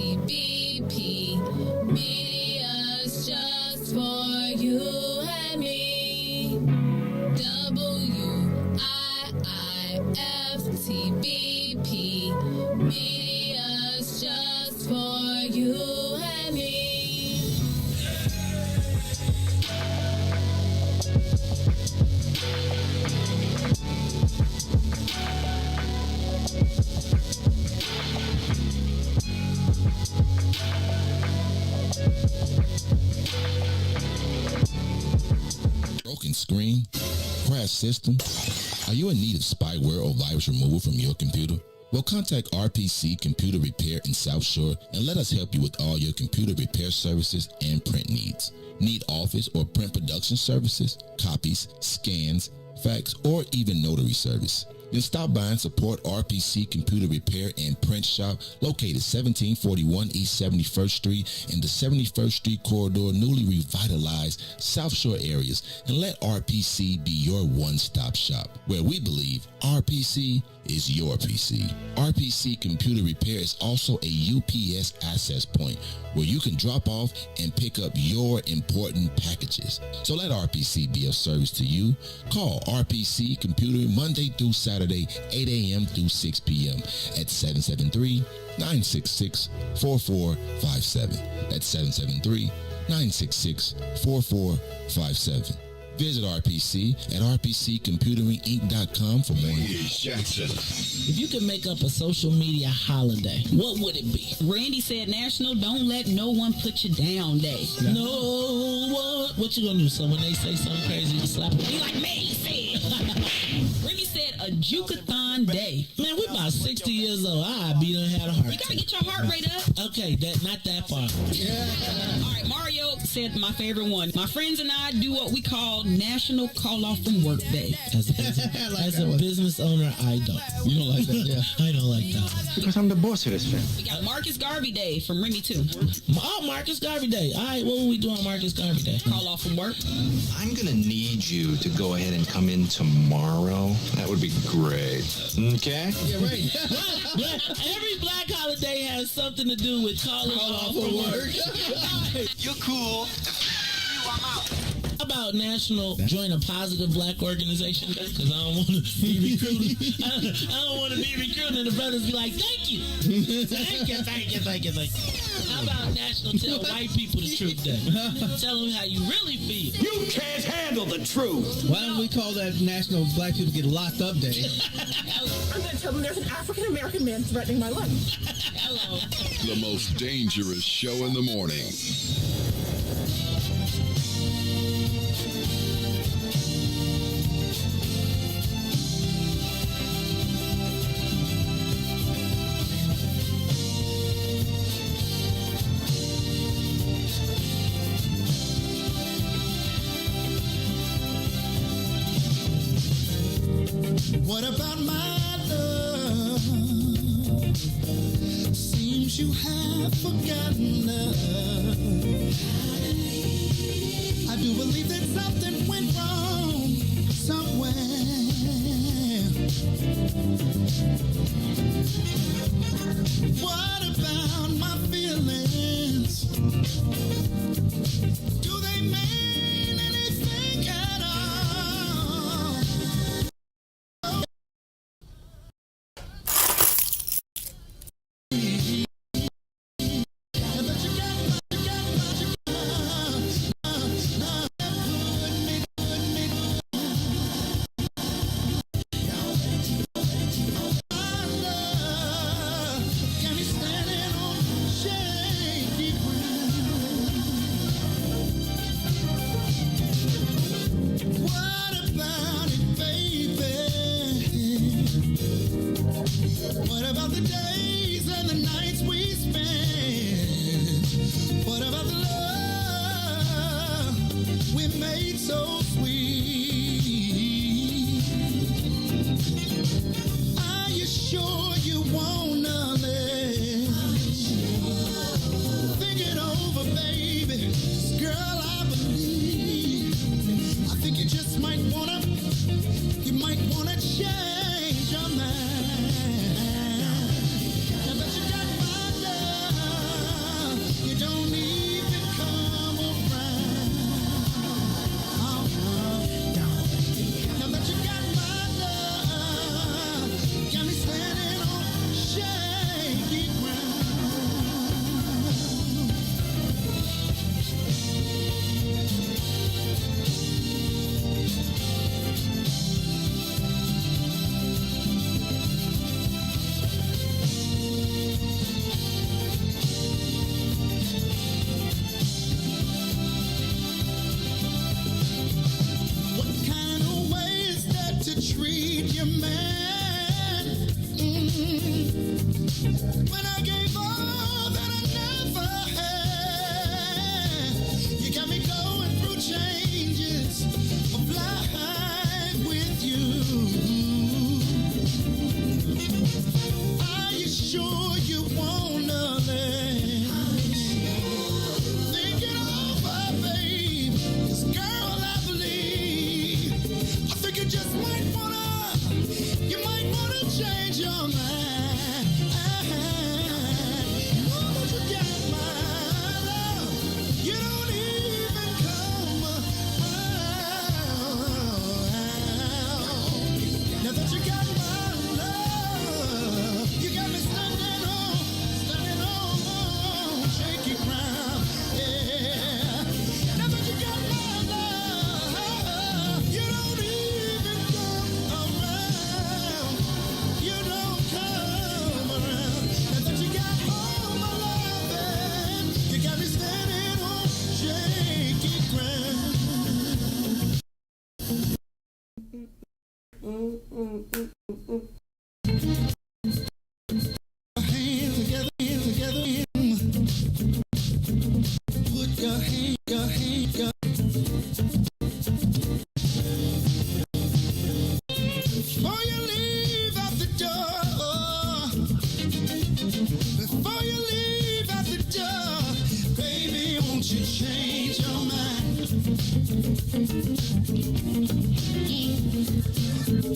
WIIFTBP, media's just for you and me. WIIFTBP, media's just for you and me. Broken screen, crash system. Are you in need of spyware or virus removal from your computer? Well, contact RPC Computer Repair in South Shore and let us help you with all your computer repair services and print needs. Need office or print production services, copies, scans, fax, or even notary service? Then stop by and support RPC Computer Repair and Print Shop located 1741 East 71st Street in the 71st Street corridor, newly revitalized South Shore areas, and let RPC be your one-stop shop, where we believe RPC is your PC. RPC Computer Repair is also a UPS access point where you can drop off and pick up your important packages. So let RPC be of service to you. Call RPC Computer Monday through Saturday, 8 a.m. through 6 p.m. at 773-966-4457. That's 773-966-4457. Visit RPC at rpccomputeringinc.com for more information. If you could make up a social media holiday, what would it be? Randy said National Don't Let No One Put You Down Day. No one. What you gonna do? So when they say something crazy, you slap them? Be like me said. Randy said a Jukathon Day. Man, we about 60 years old. I be done had a heart You gotta attack. get your heart rate up. Okay, not that far. All right, Mario said my favorite one. My friends and I do what we call National Call Off from Work Day. As a business owner, I don't. You don't like that? Yeah, I don't like that one. Because I'm the boss of this family. We got Marcus Garvey Day from Remy too. Oh, Marcus Garvey Day. All right, what will we do on Marcus Garvey Day? Call off from work. I'm going to need you to go ahead and come in tomorrow. That would be great. Okay? Yeah, right. Every black holiday has something to do with calling off from work. You're cool. How about National Join a Positive Black Organization? Because I don't want to be recruited. I don't want to be recruited and the brothers be like, thank you. Thank you. How about National Tell White People the Truth Day? Tell them how you really feel. You can't handle the truth. Why don't we call that National Black People Get Locked Up Day? I'm going to tell them there's an African-American man threatening my life. Hello. The most dangerous show in the morning. What about my love? Seems you have forgotten us. I do believe that something went wrong somewhere. What about my feelings? Do they mean anything at all?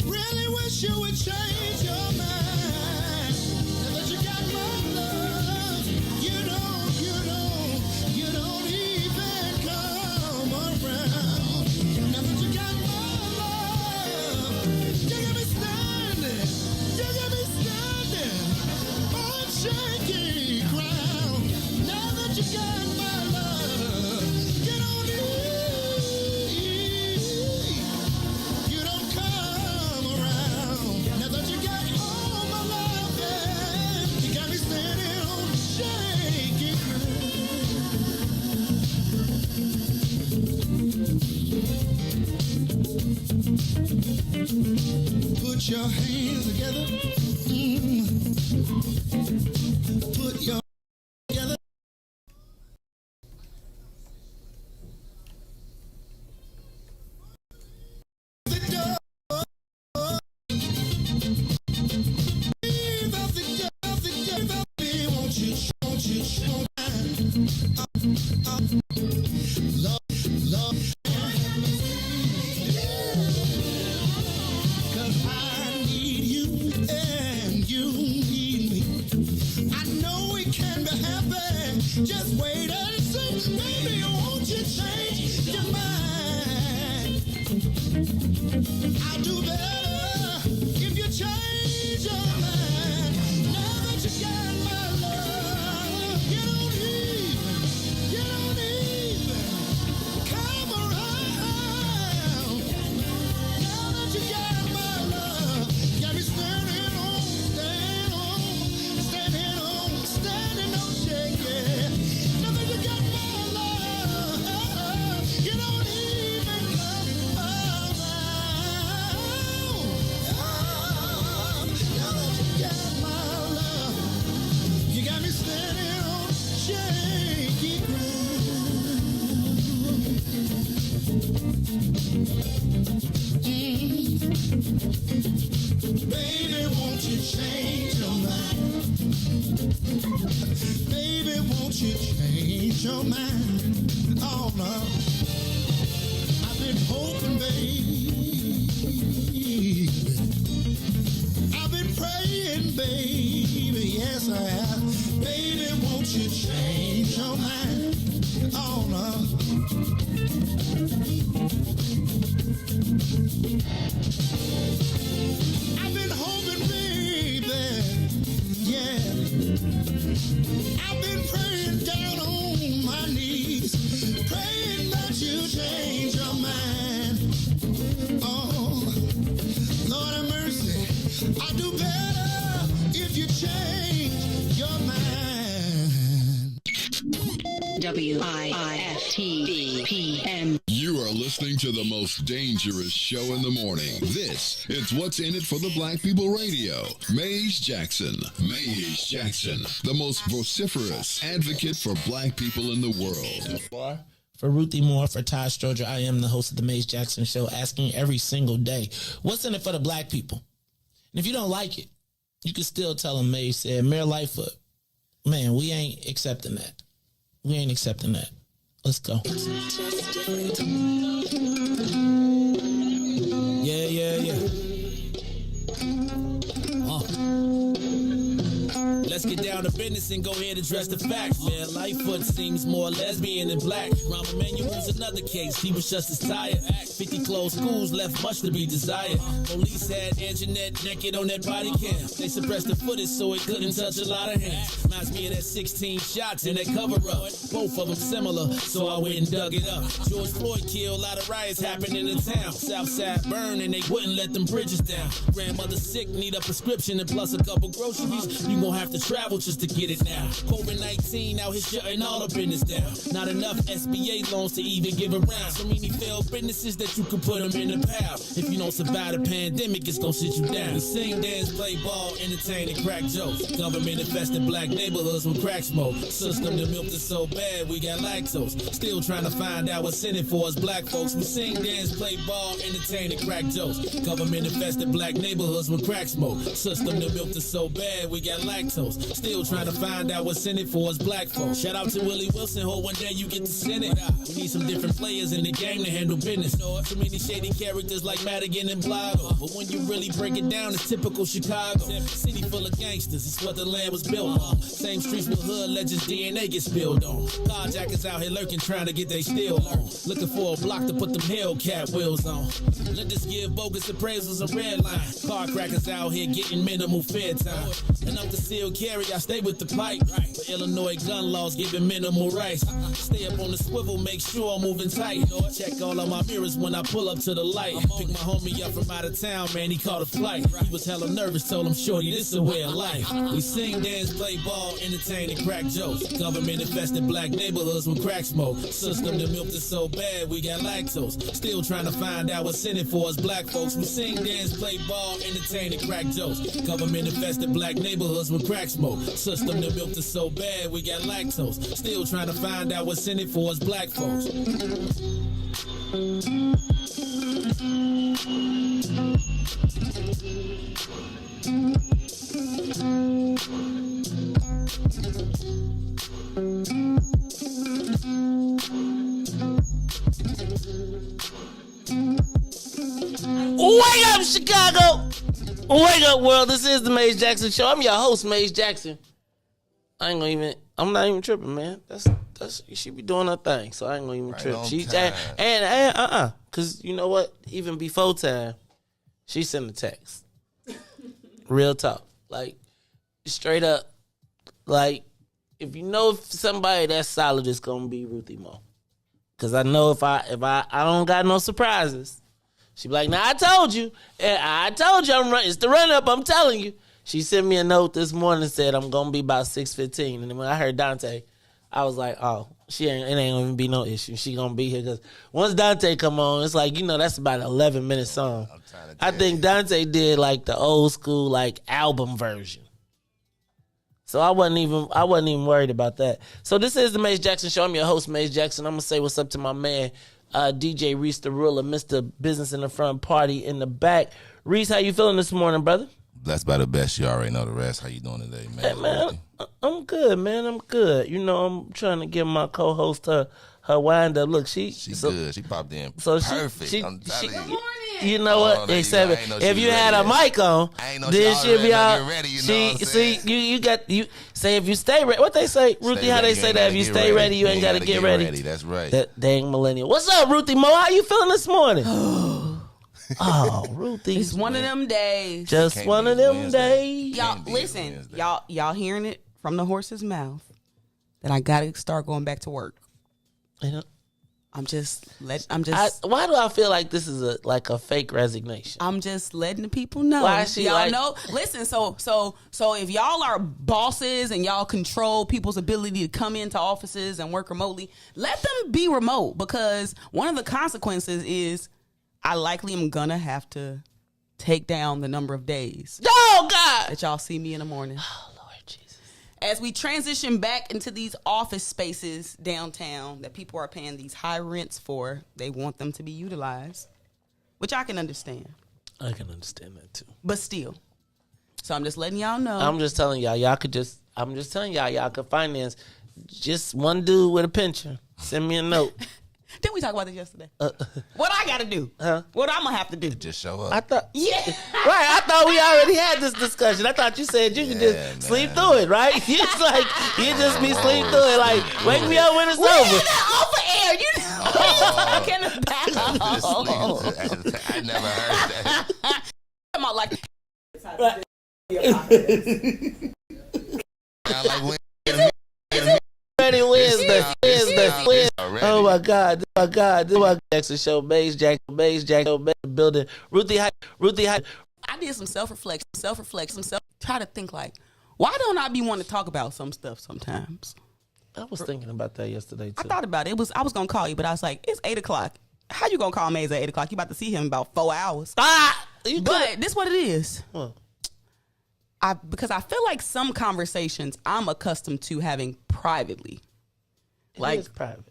Really wish you would change your mind. Now that you got my love, you don't even come around. Now that you got my love, you got me standing on shaky ground. Now that you got my love, you don't come around. Now that you got all my love, yeah, you got me standing on shaky ground. Put your hands together. Put your together. The door. Leave out the door. Won't you show love. 'Cause I need you and you need me. I know it can be happy. Just wait and see. Baby, won't you change your mind? I'll do better if you change your mind. Now that you got my love, you don't even come around. Now that you got my love, got me standing on shaking. Now that you got my love, you don't even come around. Now that you got my love, you got me standing on shaky ground. Baby, won't you change your mind? Baby, won't you change your mind? Oh no, I've been hoping, baby. I've been praying, baby. Yes, I have. Baby, won't you change your mind? Oh no. I've been hoping, baby, yeah. I've been praying down on my knees, praying that you change your mind. Oh, Lord have mercy, I'll do better if you change your mind. WIFTBPM. You are listening to the most dangerous show in the morning. This is What's in It for the Black People Radio. Maze Jackson, the most vociferous advocate for black people in the world. For Ruthie Moore, for Todd Stoger, I am the host of the Maze Jackson Show, asking every single day, what's in it for the black people? And if you don't like it, you can still tell them Maze said, Mayor Lightfoot, man, we ain't accepting that. We ain't accepting that. Let's go. Yeah. Let's get down to business and go ahead and address the facts, man. Lightfoot seems more lesbian than black. Rahm Emanuel's another case. He was just as tired. 50 closed schools left much to be desired. Police had Anjanette naked on that body cam. They suppressed the footage so it couldn't touch a lot of hands. Reminds me of that 16 shots in that cover-up. Both of them similar, so I went and dug it up. George Floyd killed, a lot of riots happened in the town. Southside burned and they wouldn't let them bridges down. Grandmother sick, need a prescription and plus a couple groceries. You gon' have to travel just to get it now. COVID-19 out here shutting all the business down. Not enough SBA loans to even give around. So many failed businesses that you can put them in the pile. If you don't survive the pandemic, it's gonna sit you down. Sing, dance, play ball, entertain, and crack jokes. Government invested black neighborhoods with crack smoke. System that milked us so bad we got lactose. Still trying to find out what's in it for us black folks. We sing, dance, play ball, entertain, and crack jokes. Government infested black neighborhoods with crack smoke. System that milked us so bad we got lactose. Still trying to find out what's in it for us black folks. Shout out to Willie Wilson, hope one day you get to send it. We need some different players in the game to handle business. Too many shady characters like Madigan and Blotto. But when you really break it down, it's typical Chicago. City full of gangsters, it's what the land was built on. Same streets with hood legends, DNA get spilled on. Carjackers out here lurking, trying to get they steel on. Looking for a block to put them Hellcat wheels on. Let us give bogus appraisals a red line. Car crackers out here getting minimal fair time. And I'm concealed carry, I stay with the pipe. But Illinois gun laws giving minimal rights. Stay up on the swivel, make sure I'm moving tight. Check all of my mirrors when I pull up to the light. Pick my homie up from out of town, man, he caught a flight. He was hella nervous, told him, shorty, this is a way of life. We sing, dance, play ball, entertain, and crack jokes. Government infested black neighborhoods with crack smoke. System that milked us so bad we got lactose. Still trying to find out what's in it for us black folks. We sing, dance, play ball, entertain, and crack jokes. Government infested black neighborhoods with crack smoke. System that milked us so bad we got lactose. Still trying to find out what's in it for us black folks. Wake up, Chicago! Wake up, world. This is the Maze Jackson Show. I'm your host, Maze Jackson. I'm not even tripping, man. She be doing her thing, so I ain't gonna even trip. Cause you know what? Even before time, she sent a text. Real talk. Like, straight up. Like, if you know somebody that's solid, it's gonna be Ruthie Mo. Cause I know if I don't got no surprises. She be like, nah, I told you. It's the run-up, I'm telling you. She sent me a note this morning and said I'm going to be about 6:15. And then when I heard Dante, I was like, oh, it ain't going to be no issue. She going to be here because once Dante come on, it's like, that's about an 11-minute song. I think Dante did like the old school like album version. So I wasn't even worried about that. So this is the Maze Jackson Show. I'm your host, Maze Jackson. I'm going to say what's up to my man, DJ Riis the Ruler, Mr. Business in the Front, Party in the Back. Riis, how you feeling this morning, brother? Blessed by the best. You already know the rest. How you doing today, man? Hey, man, I'm good, man. I'm good. I'm trying to give my co-host her wind up. Look, she's good. She popped in perfect. I'm telling you. You know what? If you had a mic on, then she'll be out. You say if you stay ready. What they say, Ruthie? How they say that? If you stay ready, you ain't got to get ready. That's right. That dang millennial. What's up, Ruthie Mo? How you feeling this morning? Oh, Ruthie. It's one of them days. Just one of them days. Y'all, listen. Y'all hearing it from the horse's mouth that I got to start going back to work. Why do I feel like this is a fake resignation? I'm just letting the people know. Know. Listen, so if y'all are bosses and y'all control people's ability to come into offices and work remotely, let them be remote, because one of the consequences is I likely am gonna have to take down the number of days. Oh God! That y'all see me in the morning. Oh Lord Jesus! As we transition back into these office spaces downtown that people are paying these high rents for, they want them to be utilized, which I can understand. I can understand that too. But still, so I'm just letting y'all know. I'm just telling y'all. Y'all could finance just one dude with a pension. Send me a note. Didn't we talk about this yesterday? What I got to do? Huh? What I'm going to have to do? Just show up. I thought, right. I thought we already had this discussion. I thought you said you could just sleep through it, right? It's like, you just be sleep through it. Like, wake me up when it's over. Off air, talking about. I never heard that. Come on, like. Wednesday. Oh my God. This is Jackson Show. Maze Jackson building. Ruthie. I did some self-reflection. Try to think like, why don't I be wanting to talk about some stuff sometimes? I was thinking about that yesterday too. I thought about it. I was gonna call you, but I was like, it's 8:00. How you gonna call Maze at 8:00? You about to see him in about 4 hours. But this what it is. Huh. because I feel like some conversations I'm accustomed to having privately. Like it's private.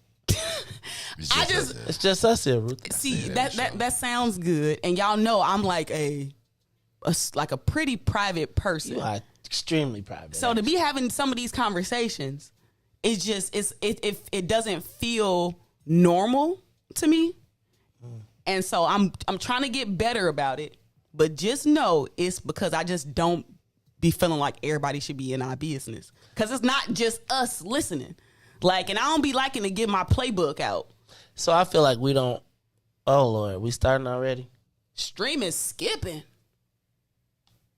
It's just us here, Ruth. See, that sounds good, and y'all know I'm like a pretty private person. You are extremely private. So to be having some of these conversations, it's just it doesn't feel normal to me, and so I'm trying to get better about it. But just know it's because I just don't be feeling like everybody should be in our business, because it's not just us listening. Like, and I don't be liking to get my playbook out. So I feel like we don't. Oh Lord, we starting already? Stream is skipping.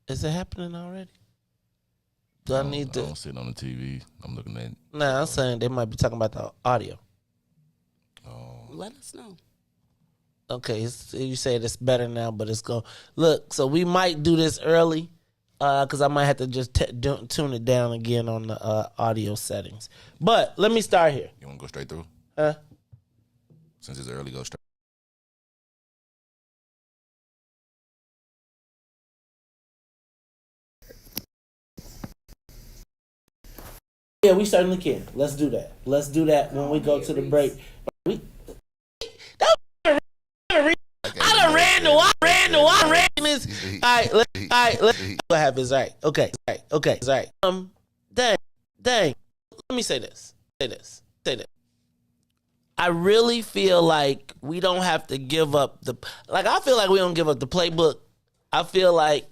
Is it happening already? Do I need to? I don't sit on the TV. I'm looking at it. Nah, I'm saying they might be talking about the audio. Oh. Let us know. Okay, you said it's better now, but it's going. Look, so we might do this early. Because I might have to just tune it down again on the audio settings. But let me start here. You want to go straight through? Huh? Since it's early, go straight. Yeah, we certainly can. Let's do that. Let's do that when we go to the break. I done ran this. All right, let's what happens. All right, okay. Dang. Let me say this. I really feel like we don't have to give up I feel like we don't give up the playbook. I feel like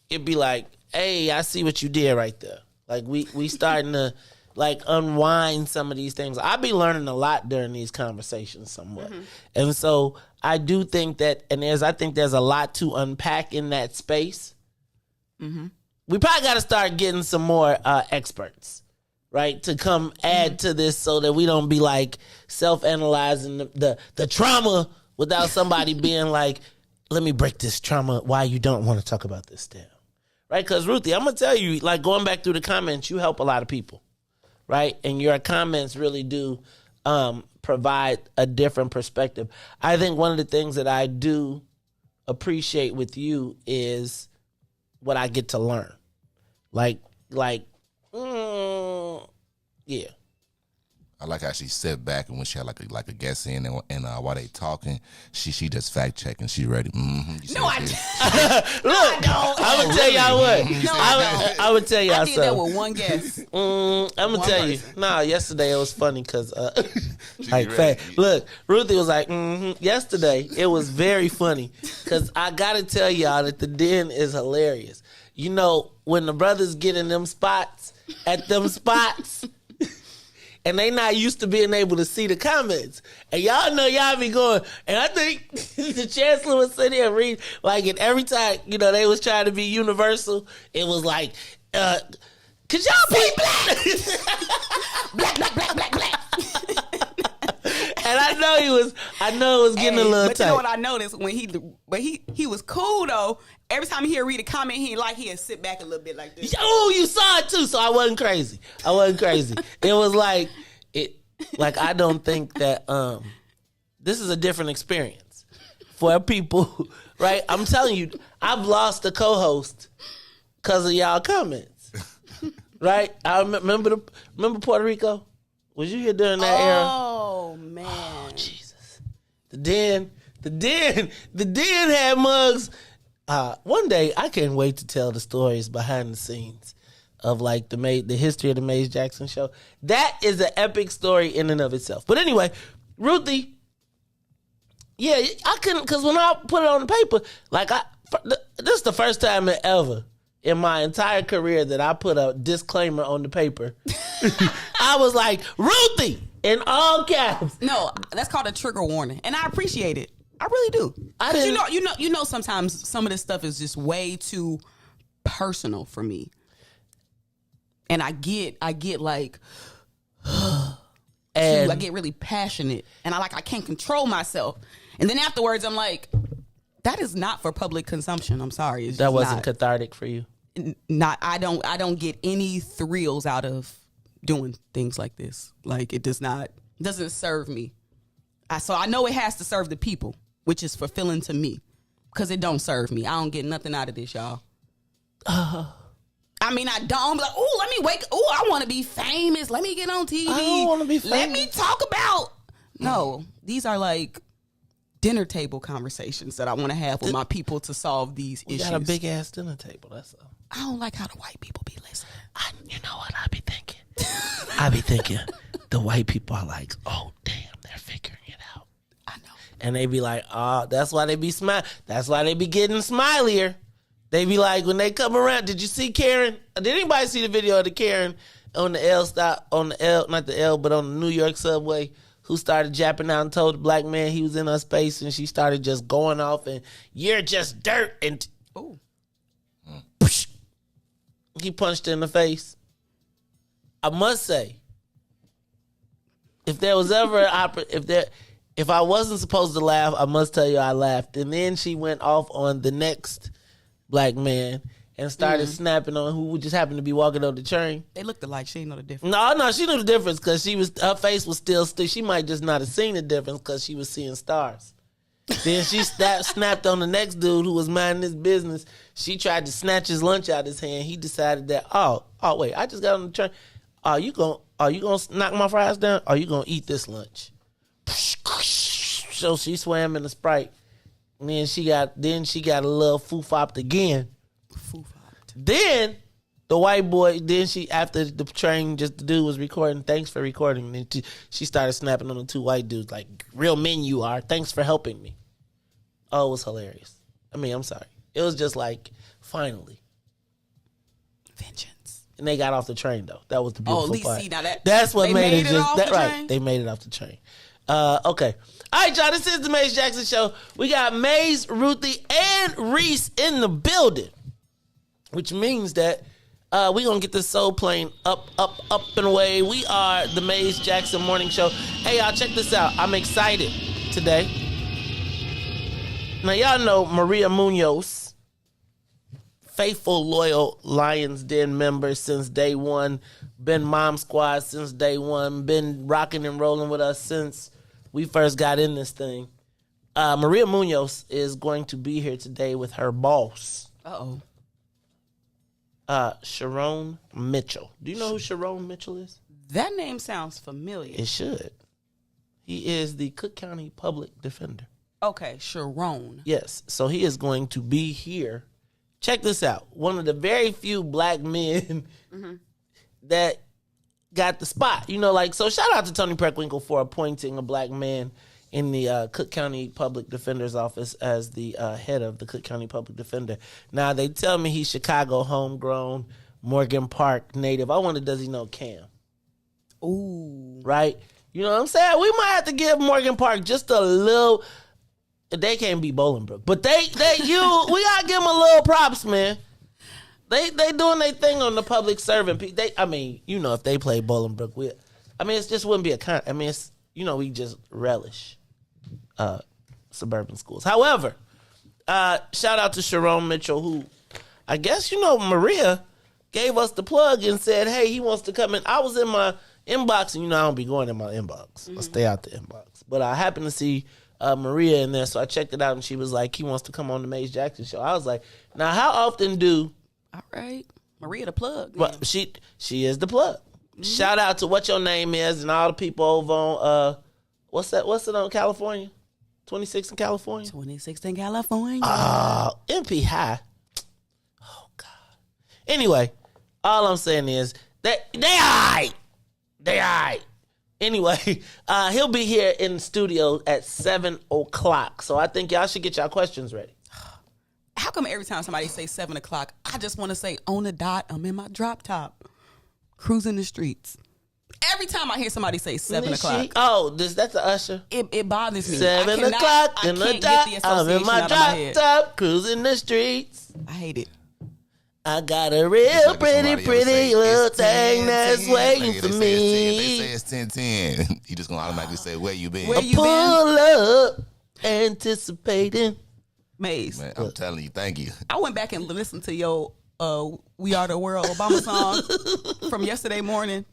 it'd be like, hey, I see what you did right there. Like we starting to like unwind some of these things. I be learning a lot during these conversations somewhat. Mm-hmm. And so I do think that, and I think there's a lot to unpack in that space. Mm-hmm. We probably got to start getting some more experts, right, to come add to this so that we don't be like self-analyzing the trauma without somebody being like, let me break this trauma why you don't want to talk about this down. Right? Because, Ruthie, I'm going to tell you, like going back through the comments, you help a lot of people, right? And your comments really do provide a different perspective. I think one of the things that I do appreciate with you is what I get to learn. Yeah. I like how she sat back, and when she had like a guest in, and while they talking, she just fact checking. She ready. Mm-hmm. No, I look. I would tell y'all what. No, I would tell y'all I did something. that with one guest. I'm gonna tell you. Nah, yesterday it was funny because ready. Look, Ruthie was like, yesterday it was very funny because I gotta tell y'all that the den is hilarious. You know, when the brothers get in them spots, and they not used to being able to see the comments. And y'all know y'all be going, and I think the chancellor was sitting there reading, like, and every time, you know, they was trying to be universal, it was like, could y'all be black? black. And I know it was getting a little tight. But you know what I noticed when he was cool though. Every time he'd read a comment, he'd sit back a little bit like this. Oh, you saw it too, so I wasn't crazy. It was like I don't think that this is a different experience for people, right? I'm telling you, I've lost a co-host because of y'all comments, right? I remember Puerto Rico. Was you here during that era? Oh man! Oh Jesus! The den had mugs. One day I can't wait to tell the stories behind the scenes of like the history of the Maze Jackson show. That is an epic story in and of itself. But anyway, Ruthie, yeah, I couldn't, because when I put it on the paper, this is the first time ever in my entire career that I put a disclaimer on the paper. I was like, Ruthie, in all caps. No, that's called a trigger warning, and I appreciate it. I really do. Because you know, sometimes some of this stuff is just way too personal for me, and I get like, and I get really passionate, and I can't control myself, and then afterwards I'm like, that is not for public consumption. I'm sorry, it's that just wasn't not cathartic for you. I don't get any thrills out of doing things like this. Like it doesn't serve me. So I know it has to serve the people, which is fulfilling to me, because it don't serve me. I don't get nothing out of this, y'all. I mean, I don't. Be like, ooh, let me wake. Ooh, I want to be famous. Let me get on TV. I don't want to be famous. Let me talk about. No, these are like dinner table conversations that I want to have with my people to solve these issues. Got a big ass dinner table. That's all. I don't like how the white people be listening. You know what I be thinking? I be thinking the white people are like, oh damn, they're figuring it out. I know. And they be like, oh, that's why they be That's why they be getting smilier. They be like, when they come around, did you see Karen? Did anybody see the video of the Karen on the L stop, on the L, not the L, but on the New York subway, who started japping out and told the black man he was in her space, and she started just going off and you're just dirt, and he punched her in the face. I must say, if there was ever if I wasn't supposed to laugh, I must tell you I laughed. And then she went off on the next black man and started snapping on who just happened to be walking on the train. They looked alike. She didn't know the difference. No, she knew the difference because her face was still. She might just not have seen the difference because she was seeing stars. Then she snapped on the next dude who was minding his business. She tried to snatch his lunch out of his hand. He decided that, oh wait, I just got on the train. Are you gonna knock my fries down? Or are you gonna eat this lunch? So she swam in the Sprite. And then she got a little foo-fopped again. Then the white boy, after the train, just the dude was recording, thanks for recording. Then she started snapping on the two white dudes like, real men you are, thanks for helping me. Oh, it was hilarious. I mean, I'm sorry. It was just like, finally. Vengeance. And they got off the train though. That was the beautiful part. See, now that's what made it off the train? Right. They made it off the train. Okay. All right, y'all. This is the Maze Jackson Show. We got Maze, Ruthie, and Riis in the building, which means that we're going to get this soul plane up and away. We are the Maze Jackson Morning Show. Hey, y'all, check this out. I'm excited today. Now, y'all know Maria Munoz, faithful, loyal Lions Den member since day one, been Mom Squad since day one, been rocking and rolling with us since we first got in this thing. Maria Munoz is going to be here today with her boss. Uh-oh. Sharon Mitchell. Do you know who Sharon Mitchell is? That name sounds familiar. It should. He is the Cook County Public Defender. Okay, Sharon. Yes. So he is going to be here. Check this out. One of the very few black men that got the spot. So shout out to Tony Preckwinkle for appointing a black man in the Cook County Public Defender's office as the head of the Cook County Public Defender. Now, they tell me he's Chicago homegrown, Morgan Park native. I wonder, does he know Cam? Ooh. Right? You know what I'm saying? We might have to give Morgan Park just a little. They can't beat Bolingbrook, but we gotta give them a little props, man. They doing their thing on the public servant. If they play Bolingbrook, it just wouldn't be we just relish suburban schools. However, shout out to Sharon Mitchell, who I guess Maria gave us the plug and said, hey, he wants to come in. I was in my inbox, and I don't be going in my inbox. I stay out the inbox, but I happened to see Maria in there, so I checked it out, and she was like, he wants to come on the Maze Jackson Show. I was like, now how often do... All right. Maria the plug. Well, she is the plug. Mm-hmm. Shout out to What Your Name Is and all the people over on, what's it on California? 26 in California? 26 in California. MP High. Oh, God. Anyway, all I'm saying is, they all right. They all right. Anyway, he'll be here in the studio at 7 o'clock. So I think y'all should get y'all questions ready. How come every time somebody say 7 o'clock, I just want to say on the dot, I'm in my drop top, cruising the streets. Every time I hear somebody say 7 o'clock. That's a Usher. It bothers me. 7 o'clock in the dot, I'm in my drop top, cruising the streets. I hate it. I got a real pretty little thing that's waiting for me. They say it's 10:10. You just gonna automatically say, where you been? Pull up, anticipating. Maze. Man, I'm telling you, thank you. I went back and listened to your We Are the World Obama song from yesterday morning.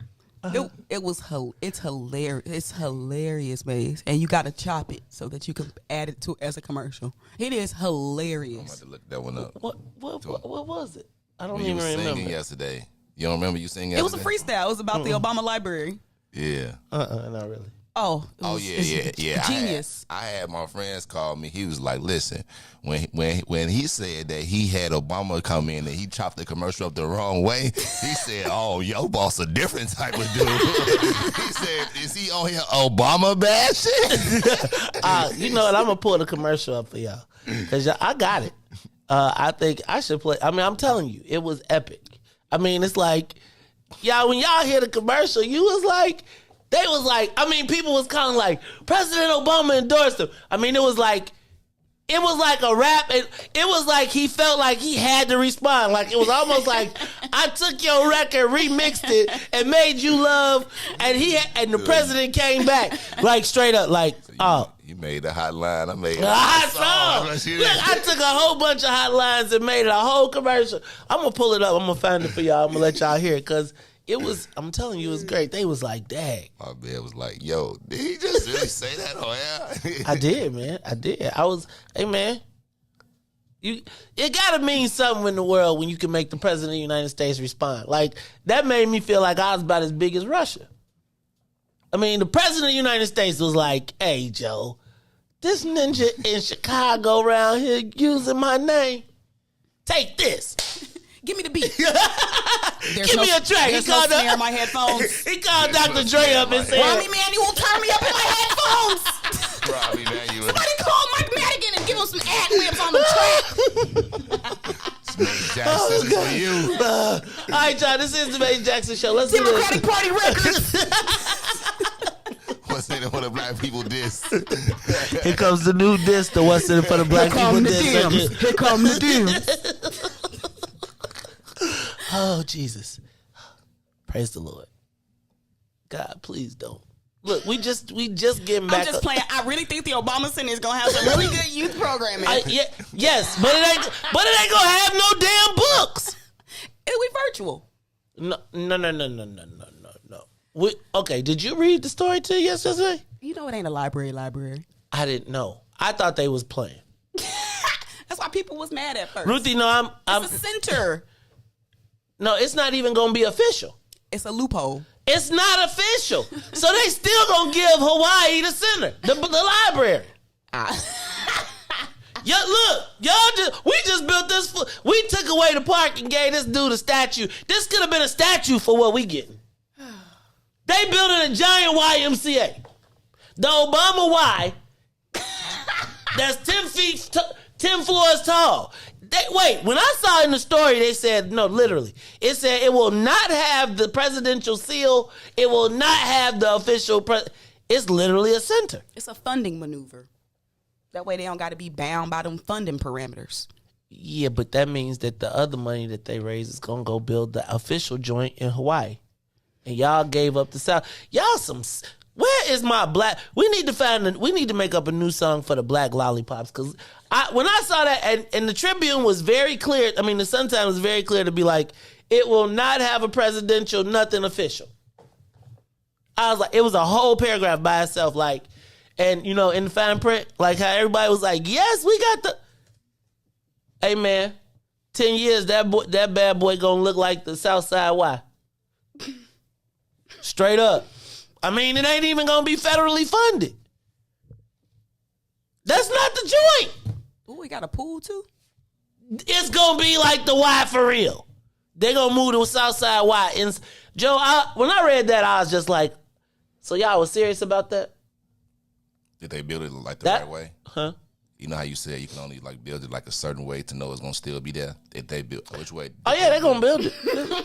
It's hilarious. It's hilarious, Maze. And you got to chop it so that you can add it to as a commercial. It is hilarious. I'm about to look that one up. What was it? I don't When you even was remember. singing yesterday. You don't remember you singing It was yesterday? a freestyle. It was about the Obama Library. Yeah. Not really. Oh, Yeah. Genius. I had my friends call me. He was like, "Listen, when he said that he had Obama come in and he chopped the commercial up the wrong way, he said, "Oh, your boss a different type of dude." He said, "Is he on here Obama bashing?" You know what? I'm gonna pull the commercial up for y'all because I got it. I think I should play. I mean, I'm telling you, it was epic. I mean, it's like, y'all, when y'all hear the commercial, you was like. They was like, I mean, people was kind of like, President Obama endorsed him. I mean, it was like a rap. It was like he felt like he had to respond. Like, it was almost like I took your record, remixed it, and made you love. And the president came back, like, straight up, like, You made a hotline. I made a hot song. Look, I took a whole bunch of hotlines and made it a whole commercial. I'm going to pull it up. I'm going to find it for y'all. I'm going to let y'all hear it because it was, I'm telling you, it was great. They was like, dang. My man was like, yo, did he just really say that on air? I did, man. I did. Hey, man. It got to mean something in the world when you can make the president of the United States respond. Like, that made me feel like I was about as big as Russia. I mean, the president of the United States was like, hey, Joe, this ninja in Chicago around here using my name. Take this. Give me the beat. Give me a track. He called no my headphones. He called Dr. Dre up and said, Robbie Man, you won't turn me up in my headphones. Robbie Man, you Somebody call Mike Madigan and give him some ad-libs on the track. Jackson, for you. All right, y'all, this is the Maze Jackson Show. Let's do this. Democratic Party Records. What's in it for the black people diss? Here comes the new diss, the what's in it for the black people diss. Here come the Dems. Oh, Jesus. Praise the Lord. God, please don't. Look, we just getting back. I'm just playing. I really think the Obama Center is gonna have some really good youth programming. Yes, but it ain't gonna have no damn books. It'll be virtual. No. Okay, did you read the story to yesterday? You know it ain't a library. I didn't know. I thought they was playing. That's why people was mad at first. Ruthie, no, It's a center. No, it's not even gonna be official. It's a loophole. It's not official. So they still gonna give Hawaii the center, the library. We just built this. We took away the park and gave this dude a statue. This could have been a statue for what we getting. They building a giant YMCA. The Obama Y that's 10 floors tall. When I saw in the story, they said, no, literally. It said it will not have the presidential seal. It will not have the official it's literally a center. It's a funding maneuver. That way they don't got to be bound by them funding parameters. Yeah, but that means that the other money that they raise is going to go build the official joint in Hawaii. And y'all gave up the South. Where is my black? We need to make up a new song for the black lollipops. Because when I saw that, and the Tribune was very clear. I mean, the Sun Times was very clear to be like, it will not have a presidential, nothing official. I was like, it was a whole paragraph by itself. Like, and in the fine print, like how everybody was like, yes, we got the. Hey man, 10 years that bad boy gonna look like the South Side Y. Straight up. I mean, it ain't even gonna be federally funded. That's not the joint. Ooh, we got a pool too? It's gonna be like the Y for real. They gonna move to Southside Y. And Joe, when I read that, I was just like, so y'all was serious about that? Did they build it like the right way? Huh? You know how you said you can only build it like a certain way to know it's gonna still be there? If they build which way? Oh yeah, they're gonna build it.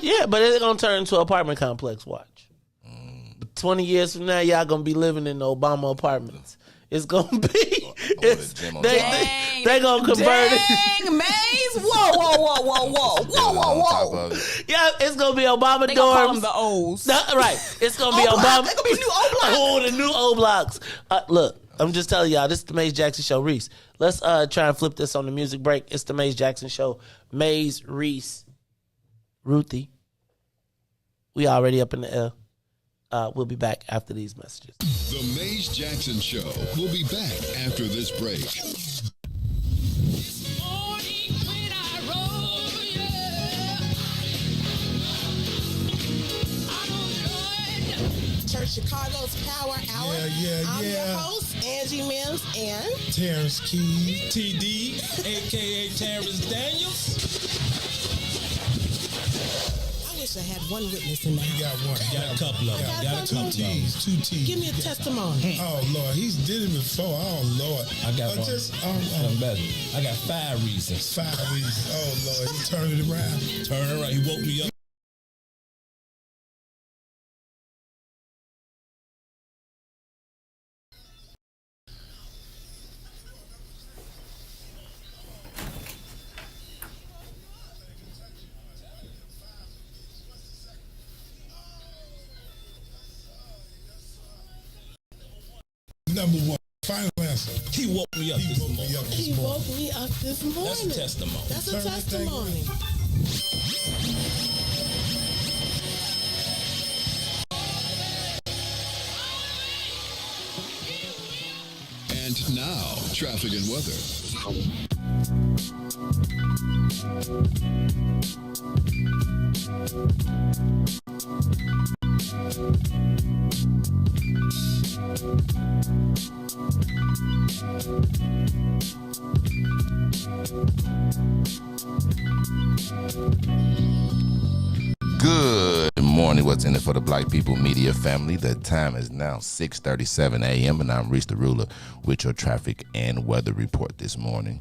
Yeah, but it's gonna turn into an apartment complex. Watch. 20 years from now, y'all gonna be living in the Obama apartments. It's gonna be. They gonna convert it. Dang, Maze! Whoa! Yeah, it's gonna be Obama they dorms. Gonna call them the O's. Right. It's gonna be Obama. It's gonna be new O blocks. Oh, the new O blocks. Look, I'm just telling y'all, this is the Maze Jackson Show. Riis, let's try and flip this on the music break. It's the Maze Jackson Show. Maze, Riis, Ruthie. We already up in the air. We'll be back after these messages. The Maze Jackson Show will be back after this break. Chicago's Power Hour. I'm your host, Angie Mims, and Terrence Keys, TD, a.k.a. Terrence Daniels. I wish I had one witness in the house. You got one. You got a couple of them. Got two T's. Give me a testimony. Oh, Lord. He's did it before. Oh, Lord. I got one. Something better. I got 5 reasons. 5 reasons. Oh, Lord. He turned it around. Turn it around. He woke me up. Number one, final answer. He woke me up this morning. He woke me up this morning. That's a testimony. That's a testimony. And now, traffic and weather. Good morning. What's in it for the Black People Media family? The time is now 6:37 a.m. and I'm Riis the Ruler with your traffic and weather report this morning.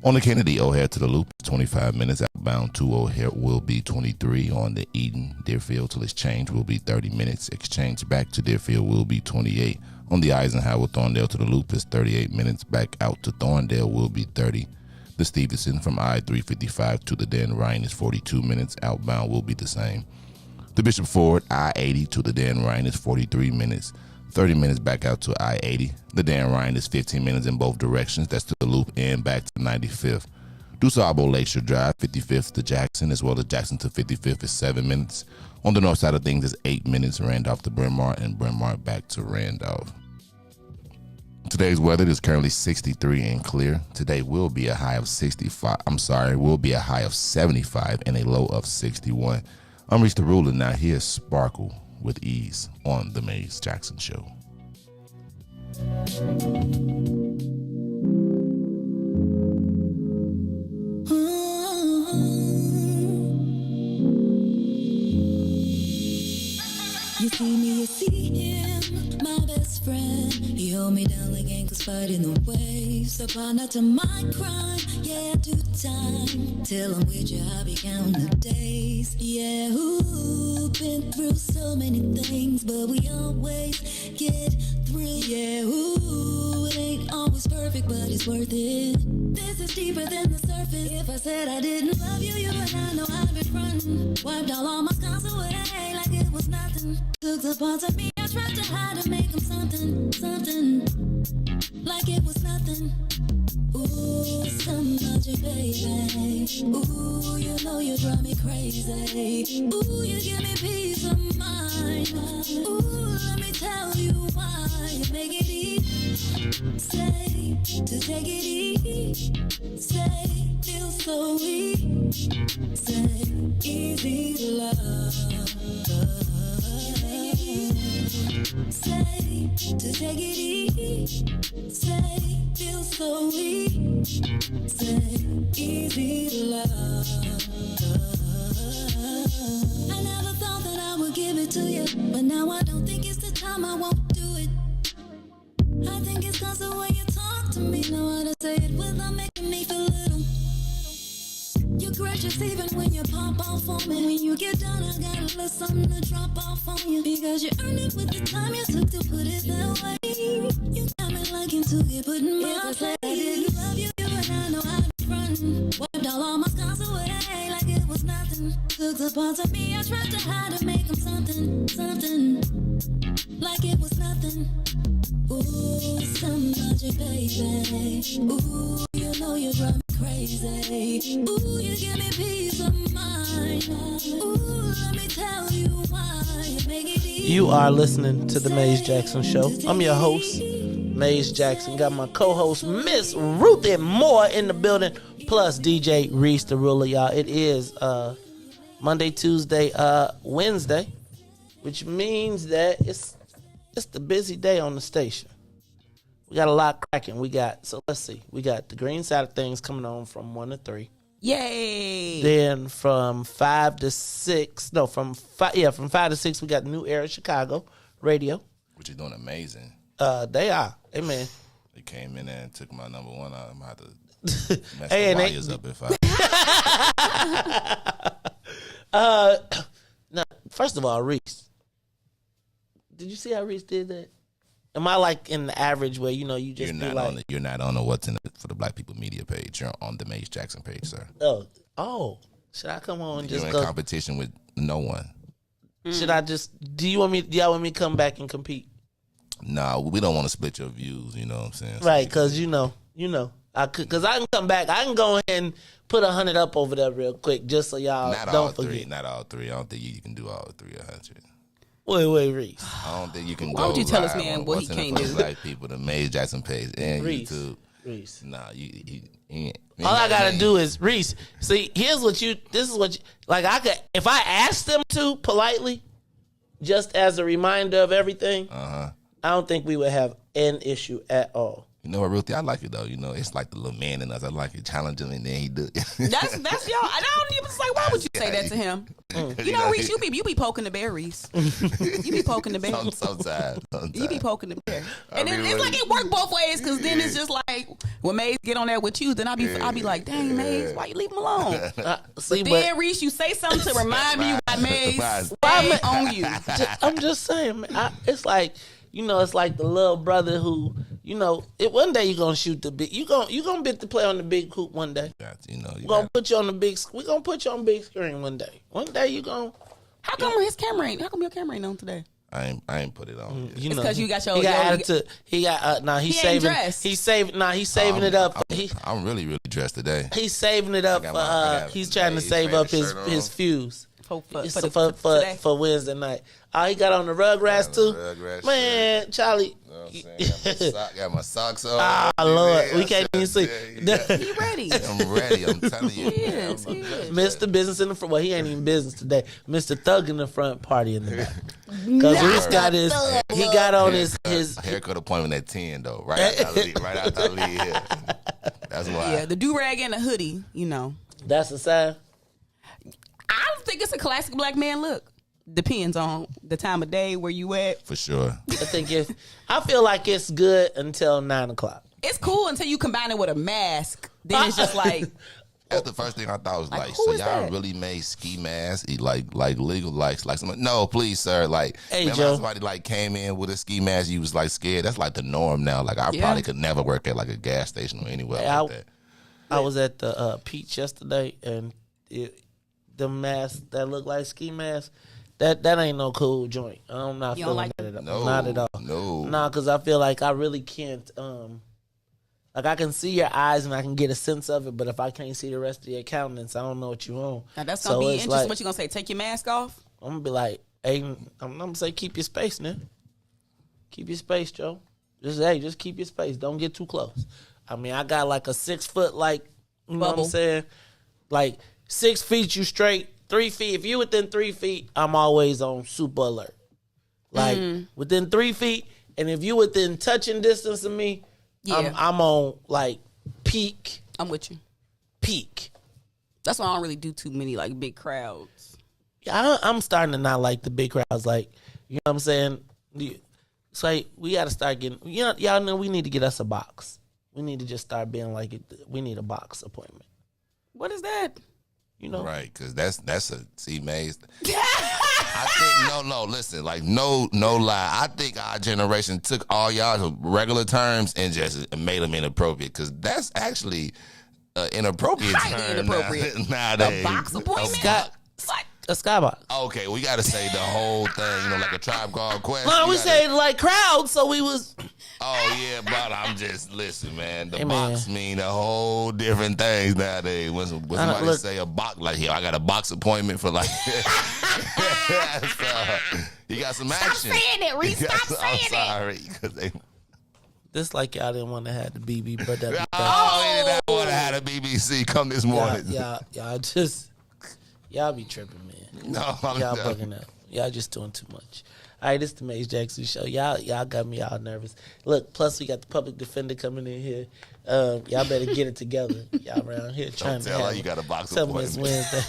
On the Kennedy O'Hare to the Loop, 25 minutes. Outbound to O'Hare will be 23. On the Eden Deerfield to Exchange will be 30 minutes. Exchange back to Deerfield will be 28. On the Eisenhower Thorndale to the Loop is 38 minutes. Back out to Thorndale will be 30. The Stevenson from I-355 to the Dan Ryan is 42 minutes. Outbound will be the same. The Bishop Ford I-80 to the Dan Ryan is 43 minutes. 30 minutes back out to I-80. The Dan Ryan is 15 minutes in both directions. That's to the Loop and back to 95th. DuSable Lakeshore Drive, 55th to Jackson, as well as Jackson to 55th is 7 minutes. On the north side of things is 8 minutes. Randolph to Bryn Mawr and Bryn Mawr back to Randolph. Today's weather is currently 63 and clear. Today will be a high of 75. Will be a high of 75 and a low of 61. I'm Riis the Ruler. Now here's Sparkle with Ease on the Maze Jackson Show. You see me, you see him, my best friend. He hold me down like ankles fighting the waves. So partner to my crime, yeah, do time. Till I'm with you, I'll be counting the days. Yeah, ooh, been through so many things, but we always get through. Yeah, ooh, it ain't always perfect, but it's worth it. This is deeper than the surface. If I said I didn't love you, you and I know I'd be frontin'. Wiped all my scars away like it was nothing. Took the parts of me I tried to hide and make them something, something like it was nothing. Ooh, some magic, baby. Ooh, you know you drive me crazy. Ooh, you give me peace of mind. Ooh, let me tell you why. You make it easy. Say, to take it easy. Say, feel so weak. Say, easy to love. Say, to take it easy. Say, feel so weak. Say, easy to love. I never thought that I would give it to you, but now I don't think it's the time. I won't do it. I think it's cause the way you talk to me. Know how to say it without making me feel little. You're gracious even when you pop off on me. When you get done, I got a little something to drop off on you. Because you earned it with the time you took to put it that way. You got me liking to get put in my place. I didn't love you, you and I know I'd be frontin'. Wiped all my scars away like it was nothing. Took the parts of me I tried to hide and make them something, something like it was nothing. Ooh, some magic, baby. Ooh, you know you drive me crazy. Ooh, you give me peace of mind. Ooh, let me tell you why. You make it easy. You are listening to the Maze Jackson Show. I'm your host, Maze Jackson. Got my co-host, Miss Ruthie Moore in the building, plus DJ Riis the Ruler, y'all. It is Monday, Tuesday, Wednesday. which means that it's the busy day on the station. We got a lot cracking. So let's see. We got the green side of things coming on from 1 to 3. Yay! Then from 5 to 6, no, from 5 to 6, we got New Era Chicago radio. Which is doing amazing. They are. Amen. They came in there and took my number one out. I'm going to have to mess Hey, the wires up if I... Now, first of all, Riis. Did you see how Riis did that? Am I like in the average where, you just you're not on the What's in It for the Black People media page. You're on the Maze Jackson page, sir. Oh. Should I come on and you're just in go? competition with no one. Should I just, do y'all want me to come back and compete? Nah, we don't want to split your views, you know what I'm saying? Right, because because I can come back. I can go ahead and put 100 up over there real quick just so y'all don't forget. Not all three. I don't think you can do all 300. Wait, Riis. I don't think you can go. Why would you tell us, man, on what he What's in can't It for do? Black People, the Maze Jackson page, and Riis. YouTube. Riis. Nah, he ain't. All I gotta do is Riis. See, if I asked them to politely, just as a reminder of everything, I don't think we would have an issue at all. You know what, Ruthie? I like it though. It's like the little man in us. I like it, challenge him, and then he do. That's y'all. I don't even like. Why would you say that to him? Riis, you be poking the bear, Riis. You be poking the bear. Sometimes. You be poking the bear, and then it's like it work both ways because then it's just like when Maze get on there with you, then I'll be like, dang Maze, why you leave him alone? But then Riis, you say something to remind me why Maze on you. I'm just saying, man, it's like. It's like the little brother who, one day you're gonna shoot the big. You gonna get to play on the big hoop one day. We're gonna put you on the big. We're gonna put you on big screen one day. One day you gonna. How come your camera ain't on today? I ain't put it on. It's because you got your. He got attitude. He got he's saving. Dressed. He's saving it up. I'm really dressed today. He's saving it up for. He's trying to save up his fuse. For Wednesday night. He got on the Rugrats too. Man, Charlie. Got my socks on. Lord, we can't even see. He ready. I'm ready. I'm telling you. He is. Mr. Business in the front. Well, he ain't even business today. Mr. Thug in the front, party in the back. Because Riis got he got on his haircut appointment at 10 though. Right after I leave here. That's why. Yeah, the do rag and the hoodie. That's a sign. I don't think it's a classic black man look. Depends on the time of day where you at. For sure. I feel like it's good until 9:00. It's cool until you combine it with a mask. Then it's just like. That's the first thing I thought was like so y'all really made ski masks like legal like somebody, no, please, sir. Like, hey, remember Joe. Somebody came in with a ski mask, you was like scared. That's like the norm now. Like I probably could never work at like a gas station or anywhere like that. I was at the Peach yesterday, and the mask that look like ski masks. That ain't no cool joint. I'm not feeling that at all. Not at all. No. Nah, because I feel like I really can't. Like I can see your eyes and I can get a sense of it, but if I can't see the rest of your countenance, I don't know what you want. Now that's gonna be interesting. Like, what you gonna say? Take your mask off? I'm gonna be like, hey, I'm gonna say keep your space, man. Keep your space, Joe. Just keep your space. Don't get too close. I mean, I got like a 6 foot, like, you know what I'm saying? Like 6 feet, you straight. 3 feet. If you within 3 feet, I'm always on super alert. Like within 3 feet, and if you within touching distance of me, I'm on like peak. I'm with you. Peak. That's why I don't really do too many like big crowds. Yeah, I'm starting to not like the big crowds. Like, you know what I'm saying? It's like we got to start getting. Y'all know we need to get us a box. We need to just start being like we need a box appointment. What is that? Right, because that's a Maze. I think no, listen, like no lie. I think our generation took all y'all to regular terms and just made them inappropriate because that's actually inappropriate term inappropriate. Nowadays. A box appointment? A skybox. Okay, we got to say the whole thing, like a Tribe Called Quest. No, we say like crowd, so we was. Oh yeah, but I'm just listen, man. The box mean a whole different things nowadays. When somebody say a box, like I got a box appointment for like. You got some action. Stop saying it, Riis. Stop saying it. I'm sorry, because This like y'all didn't want to have the BB, but that. We did not want to have the BBC come this morning. Y'all just. Y'all be tripping, man. No, y'all bugging out. Y'all just doing too much. All right, this is the Maze Jackson Show. Y'all got me all nervous. Look, plus we got the public defender coming in here. Y'all better get it together. Y'all around here trying to tell her you got a box appointment. Wednesday.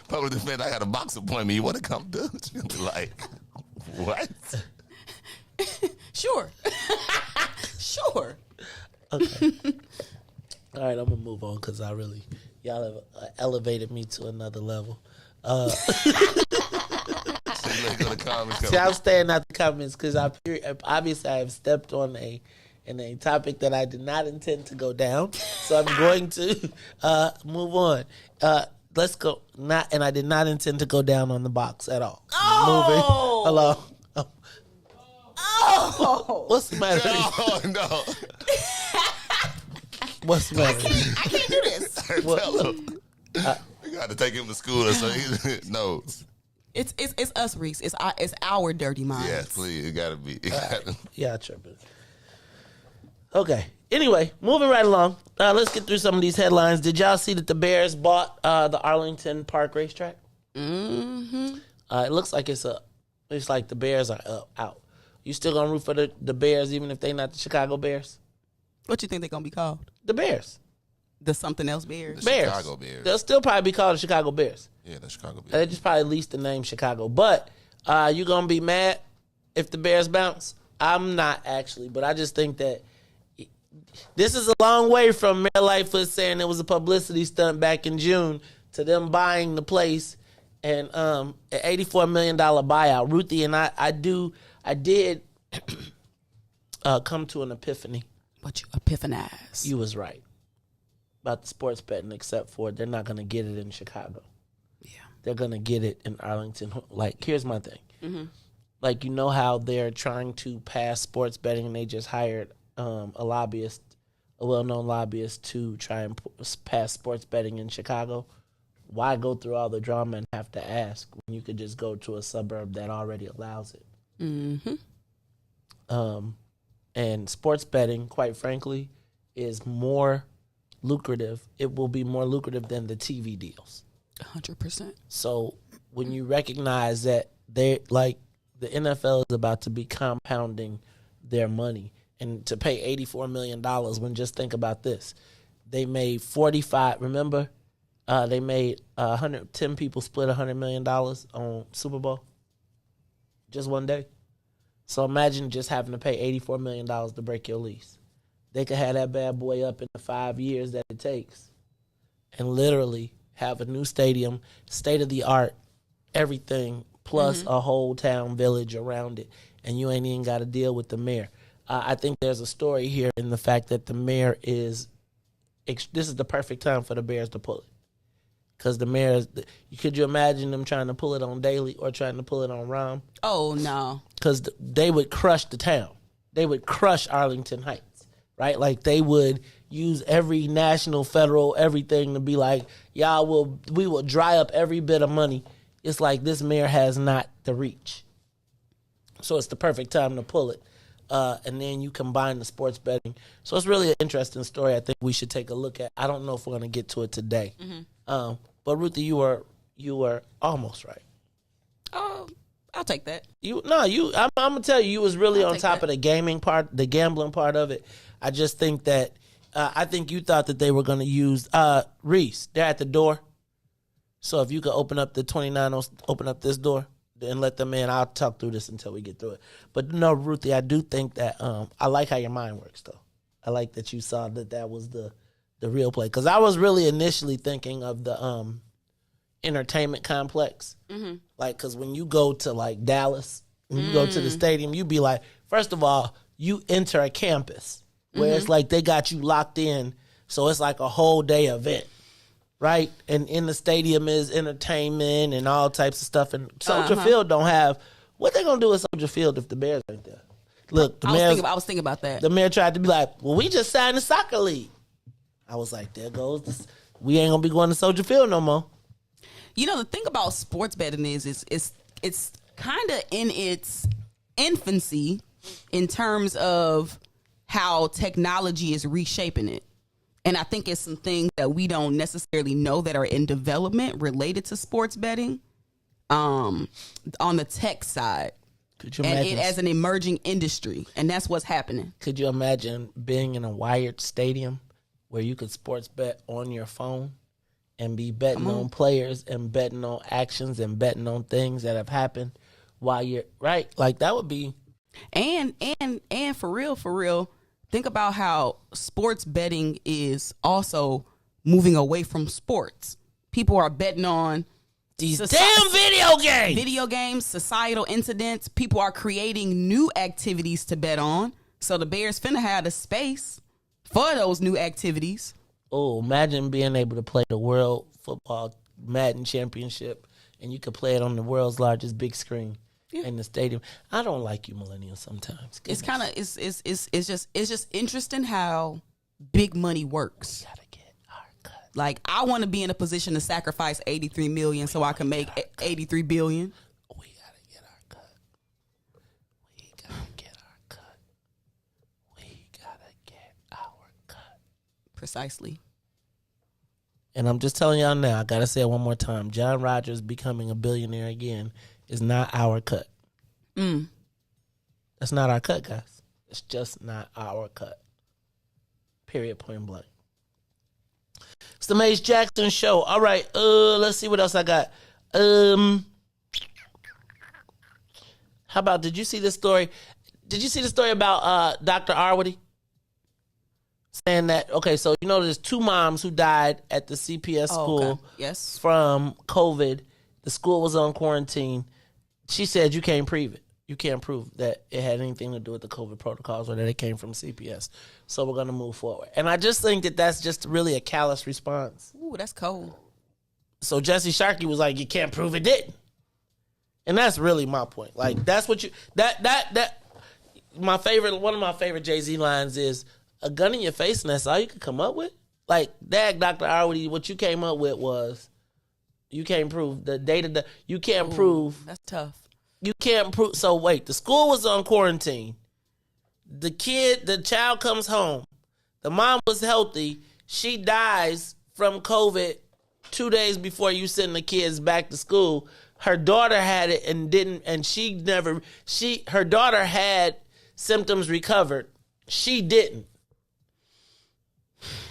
Public defender, I got a box appointment. You want to come do? She'll be like, what? Sure. Sure. Okay. All right, I'm gonna move on because y'all have elevated me to another level. See, I'm staying out the comments because obviously I have stepped on a topic that I did not intend to go down. So I'm going to move on. Let's go. I did not intend to go down on the box at all. Oh. Moving along. Oh. What's the matter? No. What's the matter? I can't do this. Tell him. We got to take him to school so he knows. It's us, Reese. It's our dirty minds. Yes, please. It gotta be. Yeah, tripping. Okay. Anyway, moving right along. Let's get through some of these headlines. Did y'all see that the Bears bought the Arlington Park racetrack? Mm-hmm. It looks like it's like the Bears are out. You still gonna root for the Bears even if they not the Chicago Bears? What you think they're gonna be called? The Bears. The something else Bears? The Chicago Bears. They'll still probably be called the Chicago Bears. Yeah, the Chicago Bears. They just probably leased the name Chicago. But you gonna be mad if the Bears bounce? I'm not actually, but I just think that this is a long way from Mayor Lightfoot saying it was a publicity stunt back in June to them buying the place and an $84 million buyout. Ruthie and I did come to an epiphany. What you epiphanize? You was right about the sports betting, except for they're not going to get it in Chicago. Yeah. They're going to get it in Arlington. Like, here's my thing. Mm-hmm. Like, you know how they're trying to pass sports betting and they just hired a well-known lobbyist to try and pass sports betting in Chicago? Why go through all the drama and have to ask when you could just go to a suburb that already allows it? Mm-hmm. And sports betting, quite frankly, is more lucrative. It will be more lucrative than the TV deals. 100%. So when you recognize that the NFL is about to be compounding their money, and to pay $84 million, when just think about this, they made 45. Remember, they made 110 people split $100 million on Super Bowl, just one day. So imagine just having to pay $84 million to break your lease. They could have that bad boy up in the 5 years that it takes and literally have a new stadium, state-of-the-art, everything, plus a whole town village around it, and you ain't even got to deal with the mayor. I think there's a story here in the fact that the mayor this is the perfect time for the Bears to pull it. Because the mayor, could you imagine them trying to pull it on Daly or trying to pull it on Rahm? Oh, no. Because they would crush the town. They would crush Arlington Heights, right? Like, they would use every national, federal, everything to be like, we will dry up every bit of money. It's like this mayor has not the reach. So it's the perfect time to pull it. And then you combine the sports betting. So it's really an interesting story I think we should take a look at. I don't know if we're going to get to it today. Mm-hmm. But Ruthie, you were almost right. Oh, I'll take that. I'm gonna tell you was really on top of the gaming part, the gambling part of it. I just think that I think you thought that they were gonna use Riis. They're at the door. So if you could open up the 29, open up this door and let them in. I'll talk through this until we get through it. But no, Ruthie, I do think that I like how your mind works though. I like that you saw that was the real play, because I was really initially thinking of the entertainment complex. Mm-hmm. Like, because when you go to like Dallas, when you go to the stadium, you be like, first of all, you enter a campus where it's like they got you locked in, so it's like a whole day event, right? And in the stadium is entertainment and all types of stuff. And Soldier Field don't have, what they gonna do at Soldier Field if the Bears ain't there? Look, I was thinking about that. The mayor tried to be like, well, we just signed the soccer league. I was like, there goes this. We ain't gonna be going to Soldier Field no more. You know, the thing about sports betting is it's kind of in its infancy in terms of how technology is reshaping it. And I think it's some things that we don't necessarily know that are in development related to sports betting. on the tech side. Could you and imagine it as an emerging industry, and that's what's happening. Could you imagine being in a wired stadium where you could sports bet on your phone and be betting on players and betting on actions and betting on things that have happened while you're right? Like that would be. And for real, think about how sports betting is also moving away from sports. People are betting on these damn video games, societal incidents. People are creating new activities to bet on. So the Bears finna have the space for those new activities. Oh, imagine being able to play the World Football Madden Championship and you could play it on the world's largest big screen in the stadium. I don't like you millennials sometimes. Goodness. It's kind of it's just interesting how big money works. Like, I want to be in a position to sacrifice $83 million so I can make $83 billion. We gotta get our cut. We gotta get our cut. Precisely. And I'm just telling y'all now, I gotta say it one more time. John Rodgers becoming a billionaire again is not our cut. That's not our cut, guys. It's just not our cut. Period, point blank. It's the Mace Jackson Show. All right, let's see what else I got. How about, did you see this story? Did you see the story about Dr. Arwady? Saying that, okay, so you know there's 2 moms who died at the CPS school yes, from COVID. The school was on quarantine. She said you can't prove it. You can't prove that it had anything to do with the COVID protocols or that it came from CPS. So we're going to move forward. And I just think that that's just really a callous response. Ooh, that's cold. So Jesse Sharkey was like, you can't prove it didn't. And that's really my point. Like, that's what you, my favorite, one of my favorite Jay-Z lines is, a gun in your face and that's all you could come up with? Like, Dr. Arwady, what you came up with was, you can't prove the data, you can't prove. That's tough. You can't prove. So wait, the school was on quarantine. The child comes home. The mom was healthy. She dies from COVID 2 days before you send the kids back to school. Her daughter had it and didn't, and her daughter had symptoms recovered. She didn't.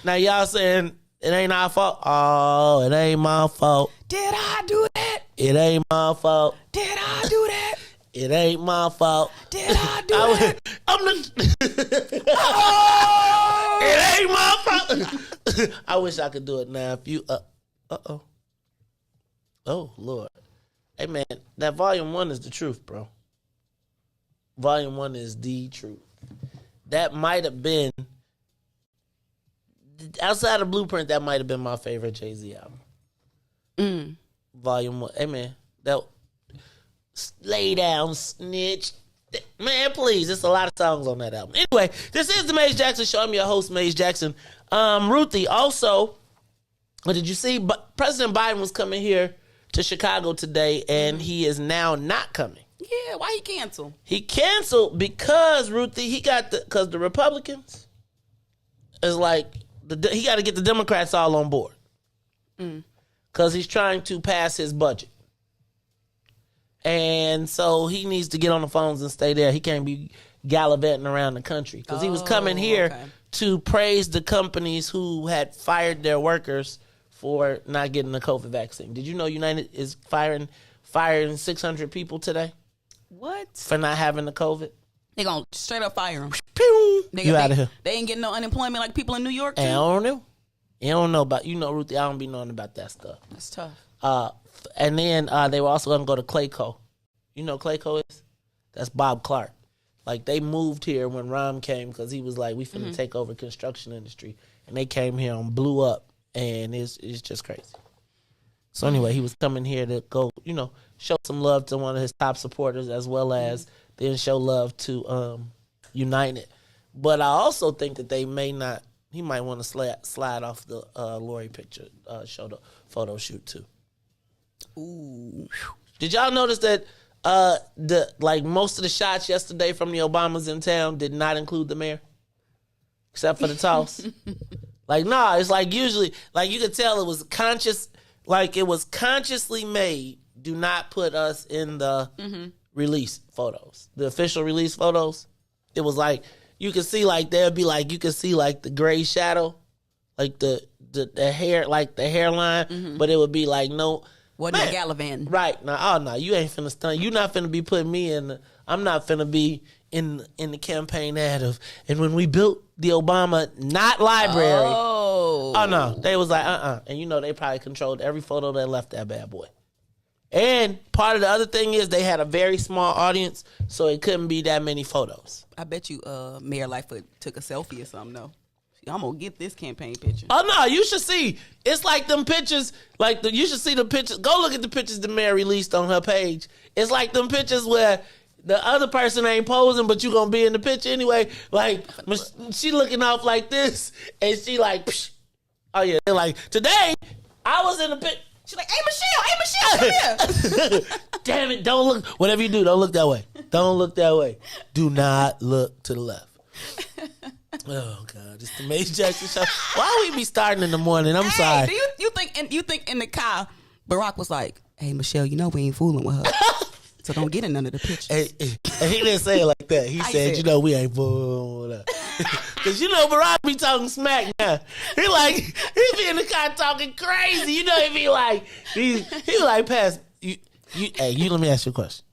Now y'all saying it ain't our fault. Oh, it ain't my fault. Did I do that? It ain't my fault. Did I do that? It ain't my fault. Did I do that? It ain't my fault. I wish I could do it now. If you, oh Lord, hey man, that volume 1 is the truth, bro. Volume 1 is the truth. That might have been, outside of Blueprint, that might have been my favorite Jay-Z album. Volume 1. Hey man, that lay down, snitch. Man, please, there's a lot of songs on that album. Anyway, this is the Mace Jackson Show. I'm your host, Mace Jackson. Ruthie, also, did you see President Biden was coming here to Chicago today, and he is now not coming. Yeah, why he cancel? He canceled because, Ruthie, because the Republicans is like, he got to get the Democrats all on board. Because he's trying to pass his budget. And so he needs to get on the phones and stay there. He can't be gallivanting around the country. Because he was coming here to praise the companies who had fired their workers for not getting the COVID vaccine. Did you know United is firing 600 people today? What? For not having the COVID? They gonna straight up fire them. You out of here. They ain't getting no unemployment like people in New York, too? I don't know. You don't know about, Ruthie, I don't be knowing about that stuff. That's tough. And then they were also going to go to Clayco. You know Clayco is? That's Bob Clark. Like, they moved here when Rom came because he was like, we finna take over construction industry. And they came here and blew up. And it's just crazy. So anyway, he was coming here to go, show some love to one of his top supporters as well as then show love to United. But I also think that he might want to slide off the Lori picture, photo shoot too. Ooh. Did y'all notice that most of the shots yesterday from the Obamas in town did not include the mayor? Except for the toss. It's like usually, like you could tell it was conscious, like it was consciously made do not put us in the release photos, the official release photos. It was like you could see like there'd be like you could see like the gray shadow, like the hair, like the hairline, but it would be like no. Wasn't a Gallivant. Right. Now, no, you ain't finna stunt. You not finna be putting me in. I'm not finna be in the campaign ad of, and when we built the Obama not library. Oh no. They was like, And you know they probably controlled every photo that left that bad boy. And part of the other thing is they had a very small audience, so it couldn't be that many photos. I bet you Mayor Lightfoot took a selfie or something, though. I'm gonna get this campaign picture. Oh no, you should see. It's like them pictures. You should see the pictures. Go look at the pictures the mayor released on her page. It's like them pictures where the other person ain't posing, but you gonna be in the picture anyway. Like she looking off like this, and she like, psh. Oh yeah, they're like today I was in the picture. She's like, hey Michelle, come here. Damn it! Don't look. Whatever you do, don't look that way. Don't look that way. Do not look to the left. Oh God, it's the Mace Jackson show. Why we be starting in the morning? I'm sorry. Do you think in the car, Barack was like, "Hey Michelle, you know we ain't fooling with her, so don't get in none of the pictures." And he didn't say it like that. He said, "You know we ain't fooling with her," because you know Barack be talking smack now. He be in the car talking crazy. You know he be like he like pass you. Let me ask you a question.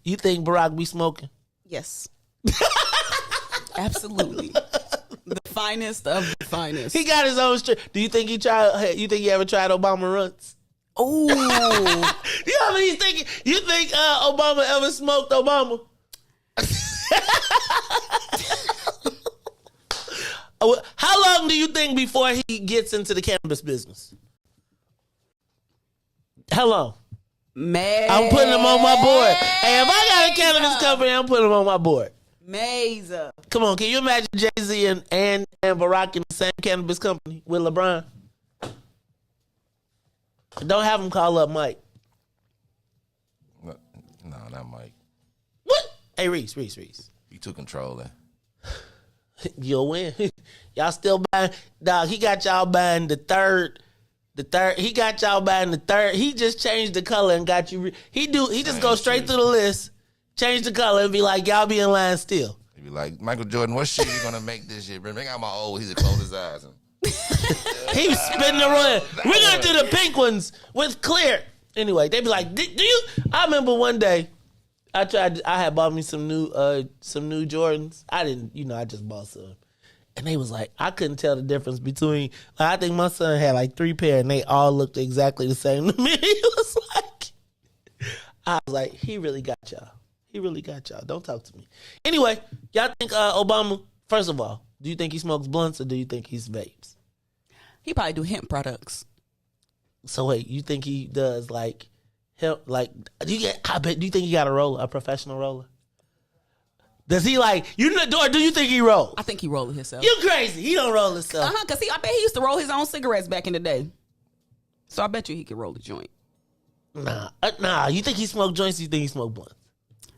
You think Barack be smoking? Yes. Absolutely. The finest of the finest. He got his own strip. Do you think he ever tried Obama runs? Oh. You know what he's thinking? You think Obama ever smoked Obama? How long do you think before he gets into the cannabis business? How long? Man. I'm putting him on my board. Hey, if I got a cannabis company, I'm putting him on my board. Meza. Come on, can you imagine Jay-Z and Barack in the same cannabis company with LeBron? Don't have him call up Mike. No, not Mike. What? Hey, Reese. He took control then. You'll win. Y'all still buying. Dog, he got y'all buying the third. He got y'all buying the third. He just changed the color and got you. He just go straight through the list, change the color, and be like, y'all be in line still. He be like, Michael Jordan, what shit you gonna make this shit? Bring out my old. He's close his eyes. He was spinning around. We're gonna do the pink ones with clear. Anyway, they be like, do you? I remember one day, I had bought me some new Jordans. I didn't, I just bought some. And they was like, I couldn't tell the difference between, I think my son had like 3 pair and they all looked exactly the same to me. I was like, he really got y'all. Don't talk to me. Anyway, y'all think Obama, first of all, do you think he smokes blunts or do you think he's vapes? He probably do hemp products. So wait, you think he does like hemp, like, do you think he got a professional roller? Does he like, or do you think he roll? I think he roll it himself. You crazy. He don't roll himself. Because I bet he used to roll his own cigarettes back in the day. So I bet you he could roll a joint. Nah. You think he smoked joints or you think he smoked blunts?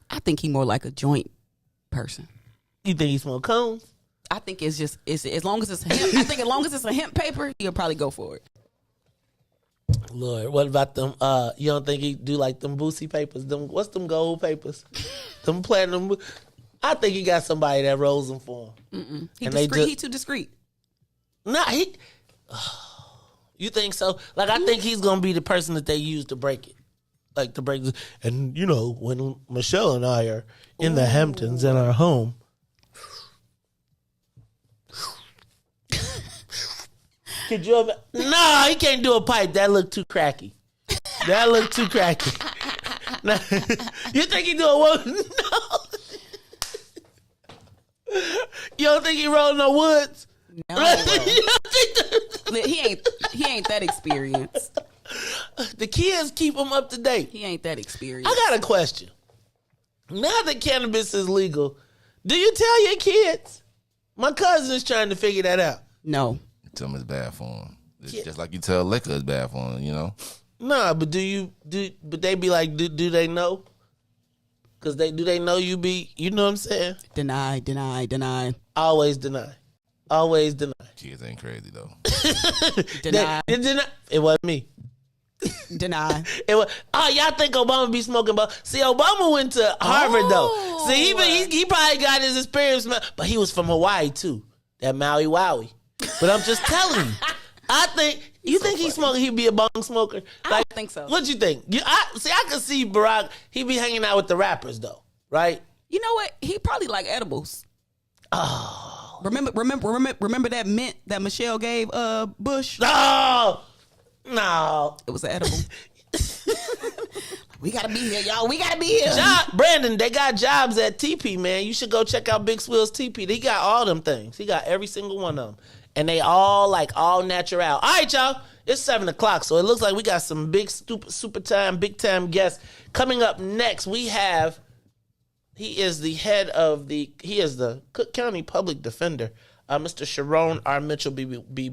I think he more like a joint person. You think he smoked cones? I think it's as long as it's hemp. I think as long as it's a hemp paper, he'll probably go for it. Lord, what about them? You don't think he do like them Boosie papers? What's them gold papers? Them platinum. I think he got somebody that rolls them for him. He too discreet. Nah, you think so? Like, I think he's gonna be the person that they use to break it, like to break. And when Michelle and I are in the Hamptons in our home, could you have? No, he can't do a pipe. That looked too cracky. Nah, you think he do a woman? No. You don't think he rolling no woods? No. He ain't that experienced. The kids keep him up to date. He ain't that experienced. I got a question. Now that cannabis is legal, do you tell your kids? My cousin is trying to figure that out. No. Tell them it's bad for them. It's just like you tell liquor is bad for them, Nah, but but they be like, do they know? Because do they know you be, you know what I'm saying? Deny. Always deny. Kids ain't crazy, though. Deny. It wasn't me. Deny. It was, y'all think Obama be smoking? See, Obama went to Harvard though. See, he probably got his experience, but he was from Hawaii too. That Maui Wowie. But I'm just telling you. I think you think he's smoking. He'd be a bong smoker. I don't think so. What you think? I could see Barack. He be hanging out with the rappers though, right? You know what? He probably like edibles. Oh, remember that mint that Michelle gave Bush? No, it was an edible. We gotta be here, y'all. We gotta be here. Brandon, they got jobs at TP, man. You should go check out Big Swill's TP. He got all them things. He got every single one of them. And they all natural. All right, y'all. It's 7 o'clock, so it looks like we got some big, super time, big time guests. Coming up next, we have, he is the Cook County Public Defender. Mr. Sharon R. Mitchell will be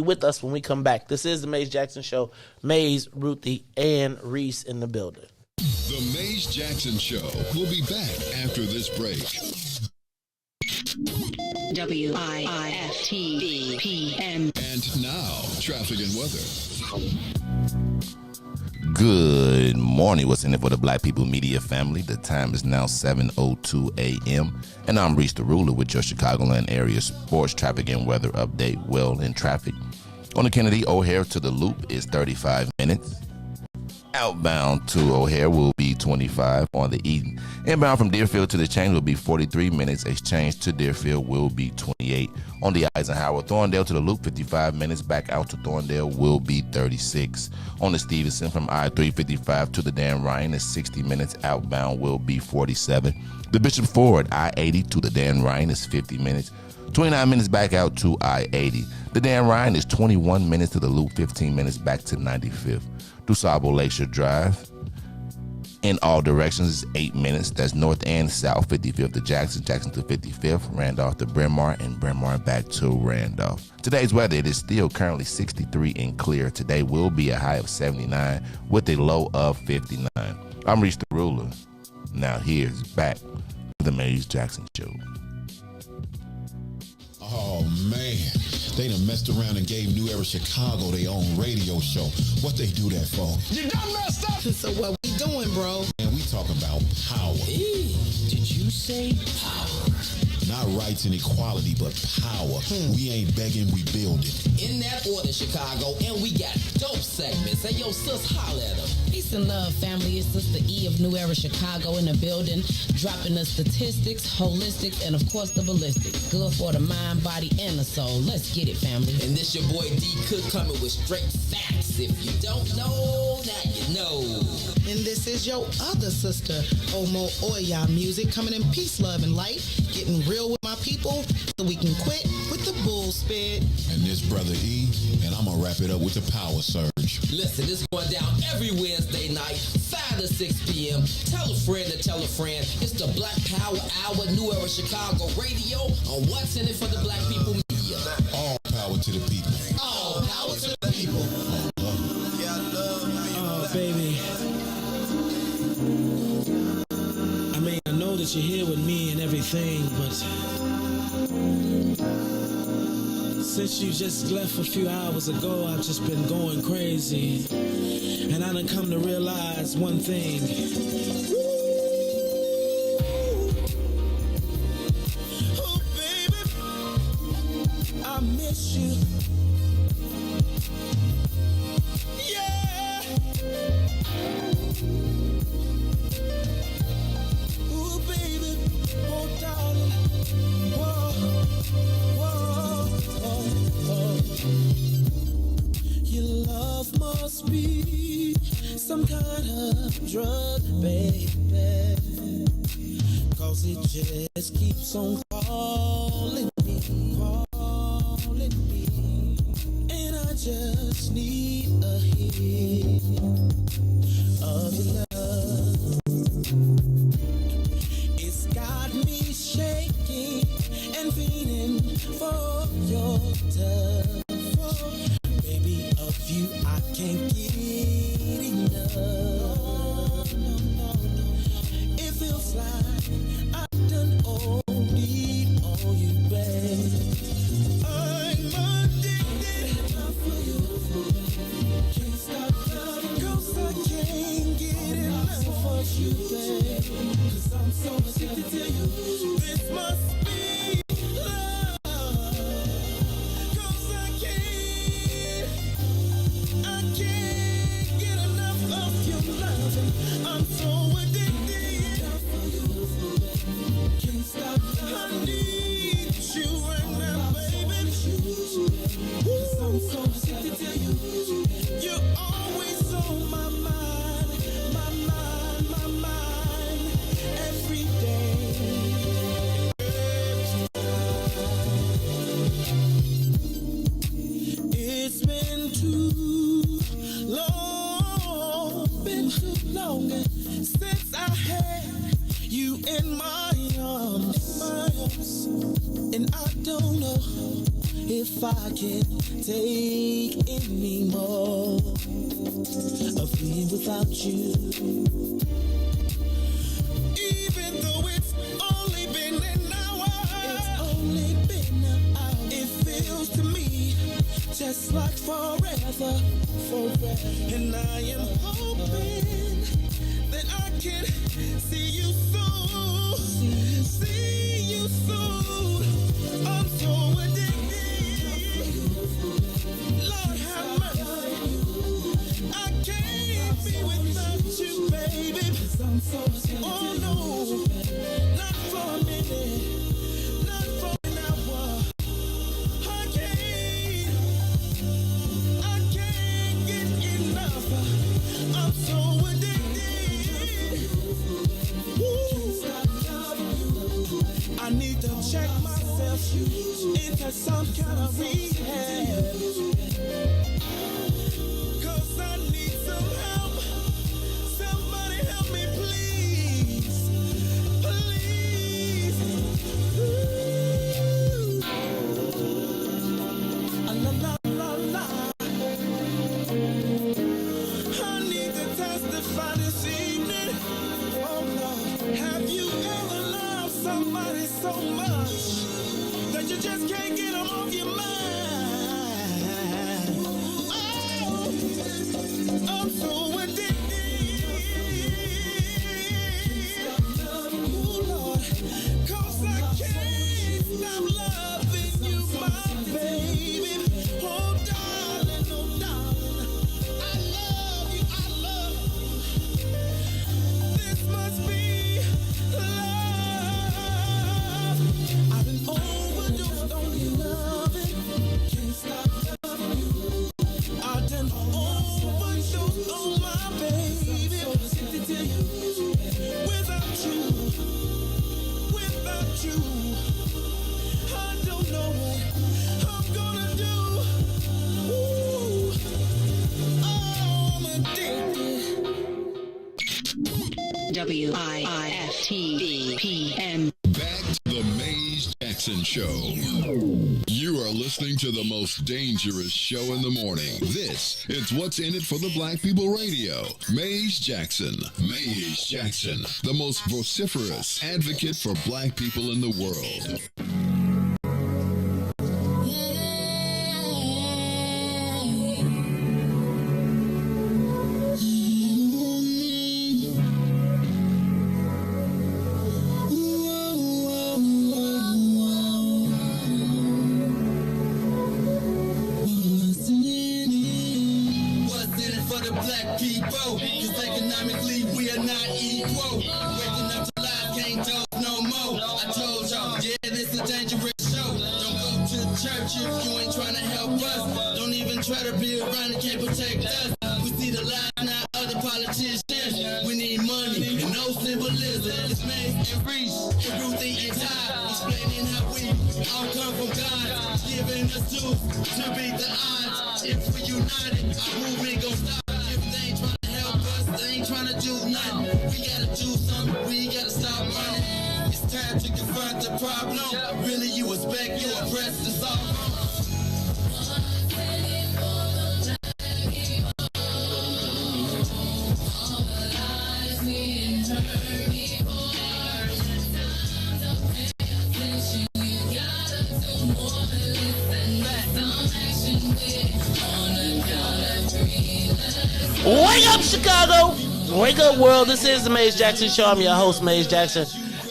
with us when we come back. This is the Maze Jackson Show. Maze, Ruthie, and Riis in the building. The Maze Jackson Show will be back after this break. WIIFTBPM. And now, traffic and weather. Good morning. What's in it for the Black People Media family? The time is now 7:02 a.m. And I'm Riis the Ruler with your Chicagoland area sports traffic and weather update. Well, in traffic on the Kennedy O'Hare to the Loop is 35 minutes. Outbound to O'Hare will be 25 on the Eden. Inbound from Deerfield to the Change will be 43 minutes. Exchange to Deerfield will be 28. On the Eisenhower, Thorndale to the Loop, 55 minutes. Back out to Thorndale will be 36. On the Stevenson from I-355 to the Dan Ryan is 60 minutes. Outbound will be 47. The Bishop Ford, I-80 to the Dan Ryan is 50 minutes. 29 minutes back out to I-80. The Dan Ryan is 21 minutes to the Loop, 15 minutes back to 95th. DuSable Lakeshore Drive in all directions is 8 minutes. That's north and south. 55th to Jackson, Jackson to 55th, Randolph to Bryn Mawr, and Bryn Mawr back to Randolph. Today's weather, it is still currently 63 and clear. Today will be a high of 79 with a low of 59. I'm Riis the Ruler. Now here's back to the Maze Jackson Show. Oh, man. They done messed around and gave New Era Chicago their own radio show. What they do that for? You done messed up. So what we doing, bro? And we talking about power. Did you say power? Not rights and equality, but power. We ain't begging, we building. In that order, Chicago, and we got dope segments. Hey, yo, sis, holla at them. Peace and love, family. It's Sister E of New Era Chicago in the building, dropping the statistics, holistics, and of course the ballistics. Good for the mind, body, and the soul. Let's get it, family. And this your boy D Cook coming with straight facts. If you don't know, now you know. And this is your other sister, Omo Oya Music, coming in peace, love, and light, getting real with my people so we can quit with the bull spit. And this brother E, and I'm gonna wrap it up with the power surge. Listen, it's going down every Wednesday night, 5 to 6 p.m. Tell a friend to tell a friend. It's the Black Power Hour, New Era Chicago Radio on What's in It for the Black People Media. All power to the people. All power to the people. Oh, baby. I mean, I know that you're here with me and everything, but since you just left a few hours ago, I've just been going crazy. And I done come to realize one thing. Oh, baby, I miss you. Yeah. Oh, baby, oh, darling. Whoa, whoa, oh. Your love must be some kind of drug, baby, 'cause it just keeps on calling me, and I just need a hit of your love. It's got me shaking and feeling for your touch. Baby, of you I can't get enough. It feels like I done OD on you, babe. I'm addicted. This must be love. 'Cause I can't get enough of your loving. I'm so addicted. Can't stop. I need you right now, baby. I'm so addicted to you. You're always on my mind, my mind, my mind, every day. It's been too long since I had you in my arms, and I don't know if I can take any more of being without you. Even though it's only been an hour, it feels to me just like forever. And I am hoping that I can see you soon. See you soon. I'm so addicted. Lord have mercy. I can't be without you, baby. Oh no, not for a minute, not for an hour. I can't get enough. I'm so addicted. I need to check myself into some kind of rehab. 'Cause I need some help. Somebody help me, please. Please. La la la la. I need to testify this evening. Oh Lord, have you ever loved somebody so much that you just can't get them off your mind? Oh, I'm so addicted. Oh Lord, 'cause I can't stop loving you, my baby. Oh darling, I love you, I love you. This must be love. I've been overdosed on your loving. Can't stop loving you. I done overdosed on my baby. So addicted to you. Without you, I don't know what I'm gonna do. Ooh, oh, I'm addicted. WIIFTVPM. Back to the Maze Jackson Show. You are listening to the most dangerous show in the morning. This is What's in It for the Black People Radio. Maze Jackson. Maze Jackson, the most vociferous advocate for black people in the world. What's in it for the black people? 'Cause economically we are not equal. Waking up to life, can't talk no more. I told y'all, yeah, this a dangerous show. Don't go to church if you ain't trying to help us. Don't even try to be around and can't protect us. We see the lies, not other politicians. We need money and no symbolism. It's Maze and Riis, and Ruthie and Todd, explaining how we all come from God, giving us tools to beat the odds. If we united, our movement gon' stop. If they ain't trying to help us, they ain't trying to do nothing. We gotta do something, we gotta stop running. It's time to confront the problem. Really, you expect your oppressed to solve them. Wake up, Chicago! Wake up, world. This is the Maze Jackson Show. I'm your host, Maze Jackson.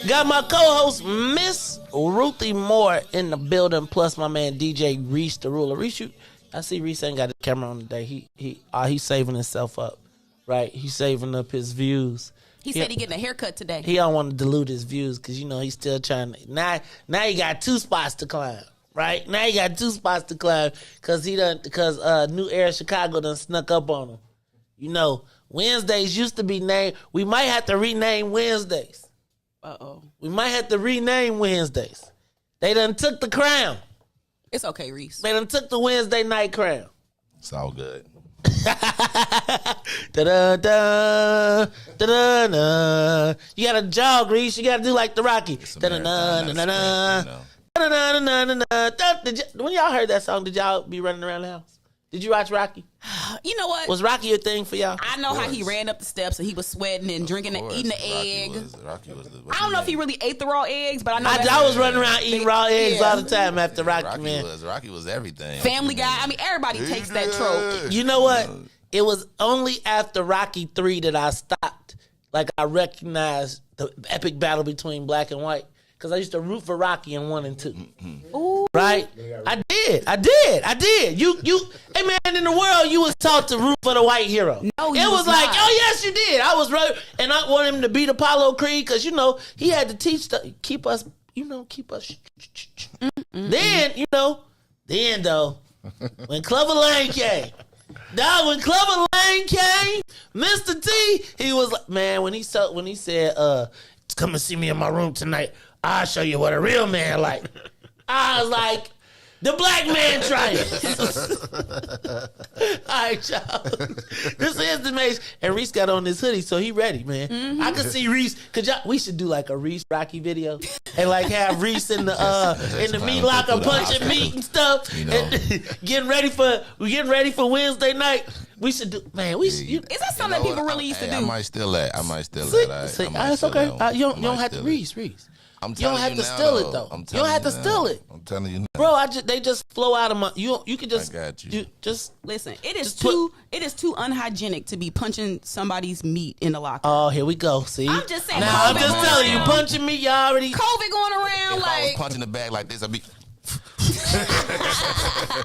Got my co-host, Miss Ruthie Moore, in the building, plus my man DJ Riis the Ruler. Riis, I see Riis ain't got the camera on today. He's saving himself up, right? He's saving up his views. He said he getting a haircut today. He don't want to dilute his views because he's still trying to. Now he got 2 spots to climb, right? Now he got 2 spots to climb because New Era Chicago done snuck up on him. Wednesdays used to be named. We might have to rename Wednesdays. We might have to rename Wednesdays. They done took the crown. It's okay, Riis. They done took the Wednesday night crown. It's all good. Da-da-da, da-da-da. You gotta jog, Riis. You gotta do like the Rocky. When y'all heard that song, did y'all be running around the house? Did you watch Rocky? You know what? Was Rocky a thing for y'all? I know how he ran up the steps and he was sweating and drinking and eating the egg. I don't know if he really ate the raw eggs, but I know I was running around eating raw eggs all the time after Rocky, man. Rocky was everything. Family Guy. I mean, everybody takes that trope. You know what? It was only after Rocky 3 that I stopped. Like, I recognized the epic battle between black and white. Because I used to root for Rocky in 1 and 2. Ooh. Right? I did. You, hey man, in the world, you was taught to root for the white hero. No, it was like, not. oh yes, you did. I was right, and I want him to beat Apollo Creed because he had to teach keep us. Then though, when Clever Lane came. When Clever Lane came, Mr. T, he was like, man, when he said, come and see me in my room tonight, I'll show you what a real man like. I was like, the black man triumph. All right, y'all. This is the Maze. And Riis got on this hoodie, so he ready, man. Mm-hmm. I can see Riis. We should do like a Riis Rocky video. And like have Riis in the meat locker punching meat and stuff. And getting ready for Wednesday night. We should do, man. Is that something that people really used to do? I might steal that. It's okay. You don't have to Riis. You don't have to steal it though. You don't have to steal it. I'm telling you now. Bro, they just flow out of my. You can just. I got you. Just listen. It is too unhygienic to be punching somebody's meat in the locker. Oh, here we go. See, I'm just saying. Now I'm just telling you, punching meat, you already. COVID going around. If I was punching the bag like this, I'd be.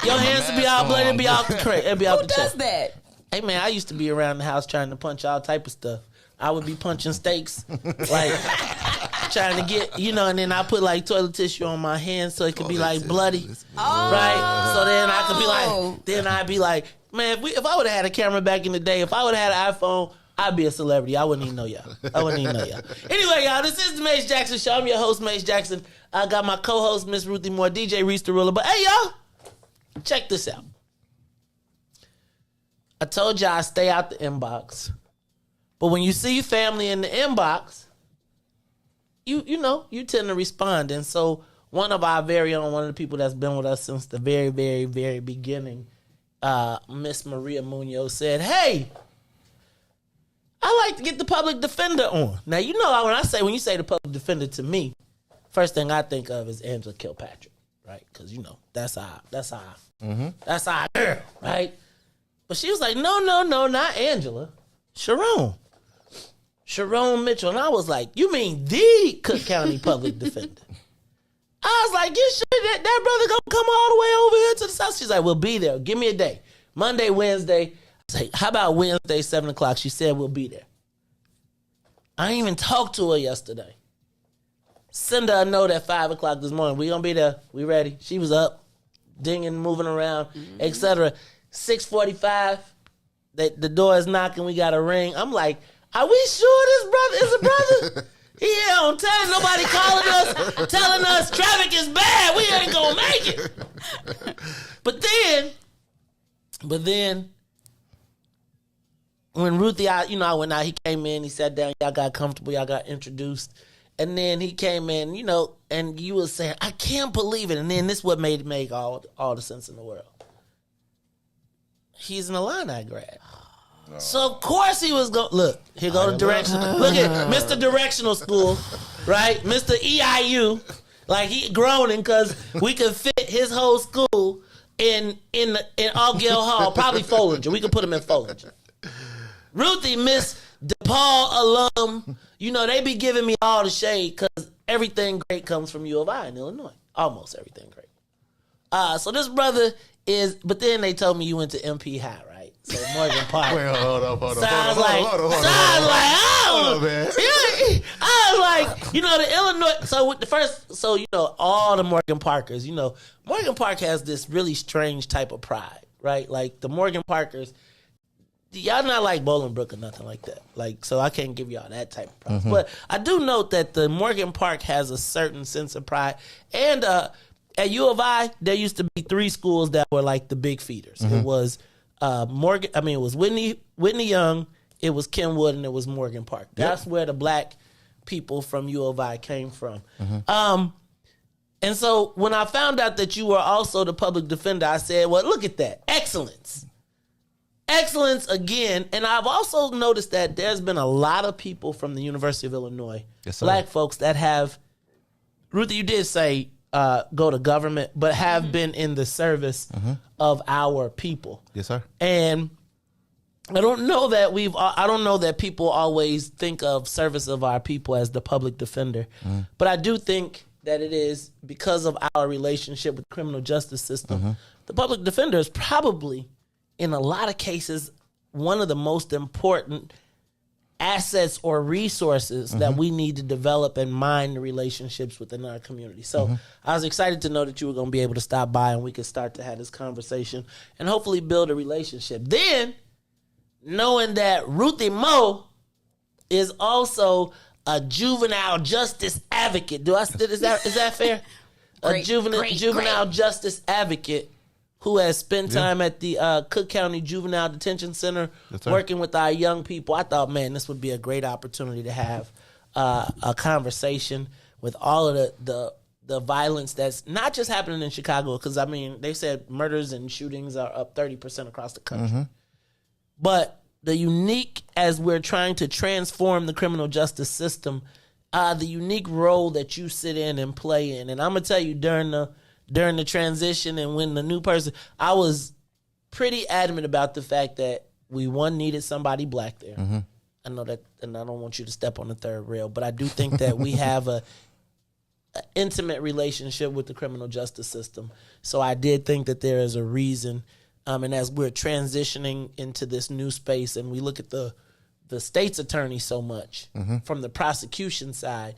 Your hands would be all bloody and be off the crate. It'd be off the chest. Who does that? Hey man, I used to be around the house trying to punch all type of stuff. I would be punching steaks, like trying to get, and then I put like toilet tissue on my hands so it could be like bloody, right? So then I could be like, I'd be like, man, if I would have had a camera back in the day, if I would have had an iPhone, I'd be a celebrity. I wouldn't even know y'all. Anyway, y'all, this is the Mace Jackson Show. I'm your host, Mace Jackson. I got my co-host, Miss Ruthie Moore, DJ Riis the Ruler. But hey, y'all, check this out. I told y'all I stay out the inbox. But when you see family in the inbox, you tend to respond. And so one of our very own, one of the people that's been with us since the very, very, very beginning, Miss Maria Munoz said, hey, I like to get the public defender on. Now, when you say the public defender to me, first thing I think of is Angela Kilpatrick, right? Because, that's our girl, right? But she was like, no, not Angela. Sharon Mitchell. And I was like, you mean the Cook County Public Defender? I was like, you sure that brother gonna come all the way over here to the south? She's like, we'll be there. Give me a day. Monday, Wednesday. I was like, how about Wednesday, 7 o'clock? She said, we'll be there. I didn't even talk to her yesterday. Send her a note at 5 o'clock this morning. We gonna be there. We ready. She was up, dinging, moving around, etc. 6:45, the door is knocking. We got a ring. I'm like, are we sure this brother is a brother? He here on time. Nobody calling us, telling us traffic is bad. We ain't gonna make it. But then, when Ruthie, I went out. He came in. He sat down. Y'all got comfortable. Y'all got introduced. And then he came in, and you was saying, I can't believe it. And then this is what made it make all the sense in the world. He's an Illini grad. No. So, of course, he was going... Look, here go the directional... Look at Mr. Directional School, right? Mr. EIU. Like, he groaning because we could fit his whole school in Augill Hall. Probably Follinger. We could put him in Follinger. Ruthie, Miss DePaul alum. They be giving me all the shade because everything great comes from U of I in Illinois. Almost everything great. So this brother is, but then they told me you went to MP High, right? So Morgan Park. Wait, hold up. I was like, you know, the Illinois. So with the first, so you know, all the Morgan Parkers, you know, Morgan Park has this really strange type of pride, right? Like the Morgan Parkers, y'all not like Bolingbrook or nothing like that. Like, so I can't give y'all that type of pride. Mm-hmm. But I do note that the Morgan Park has a certain sense of pride. And at U of I, there used to be 3 schools that were like the big feeders. Mm-hmm. It was it was Whitney Young, it was Kenwood, and it was Morgan Park. That's where the black people from U of I came from. Mm-hmm. And so when I found out that you were also the public defender, I said, well, look at that. Excellence again. And I've also noticed that there's been a lot of people from the University of Illinois, black folks that have, Ruthie, you did say go to government, but have been in the service of our people. Yes, sir. And I don't know that people always think of service of our people as the public defender, but I do think that it is because of our relationship with the criminal justice system. The public defender is probably, in a lot of cases, one of the most important assets or resources that we need to develop and mine the relationships within our community. So I was excited to know that you were going to be able to stop by and we could start to have this conversation and hopefully build a relationship. Then, knowing that Ruthie Moe is also a juvenile justice advocate. Is that fair? A juvenile justice advocate who has spent time at the Cook County Juvenile Detention Center working with our young people. I thought, man, this would be a great opportunity to have a conversation with all of the violence that's not just happening in Chicago, because, I mean, they said murders and shootings are up 30% across the country. But the unique, as we're trying to transform the criminal justice system, the unique role that you sit in and play in. And I'm going to tell you, during the transition and when the new person, I was pretty adamant about the fact that we needed somebody black there. I know that, and I don't want you to step on the third rail, but I do think that we have a intimate relationship with the criminal justice system. So I did think that there is a reason, and as we're transitioning into this new space and we look at the state's attorney so much from the prosecution side,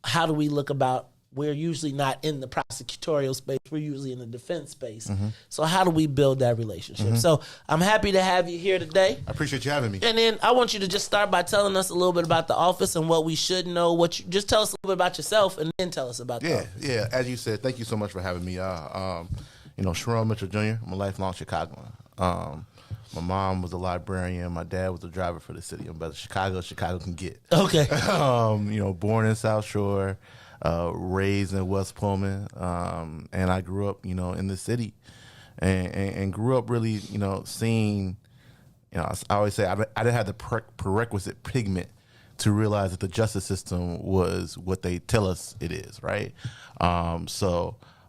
how do we look about, we're usually not in the prosecutorial space. We're usually in the defense space. So how do we build that relationship? So I'm happy to have you here today. I appreciate you having me. And then I want you to just start by telling us a little bit about the office and what we should know. Just tell us a little bit about yourself and then tell us about the office. Yeah. As you said, thank you so much for having me. Sharon Mitchell Jr., I'm a lifelong Chicagoan. My mom was a librarian. My dad was a driver for the city. I'm about Chicago can get. Okay. Born in South Shore. Raised in West Pullman, and I grew up, in the city, and grew up really, seeing, I always say I didn't have the prerequisite pigment to realize that the justice system was what they tell us it is, right?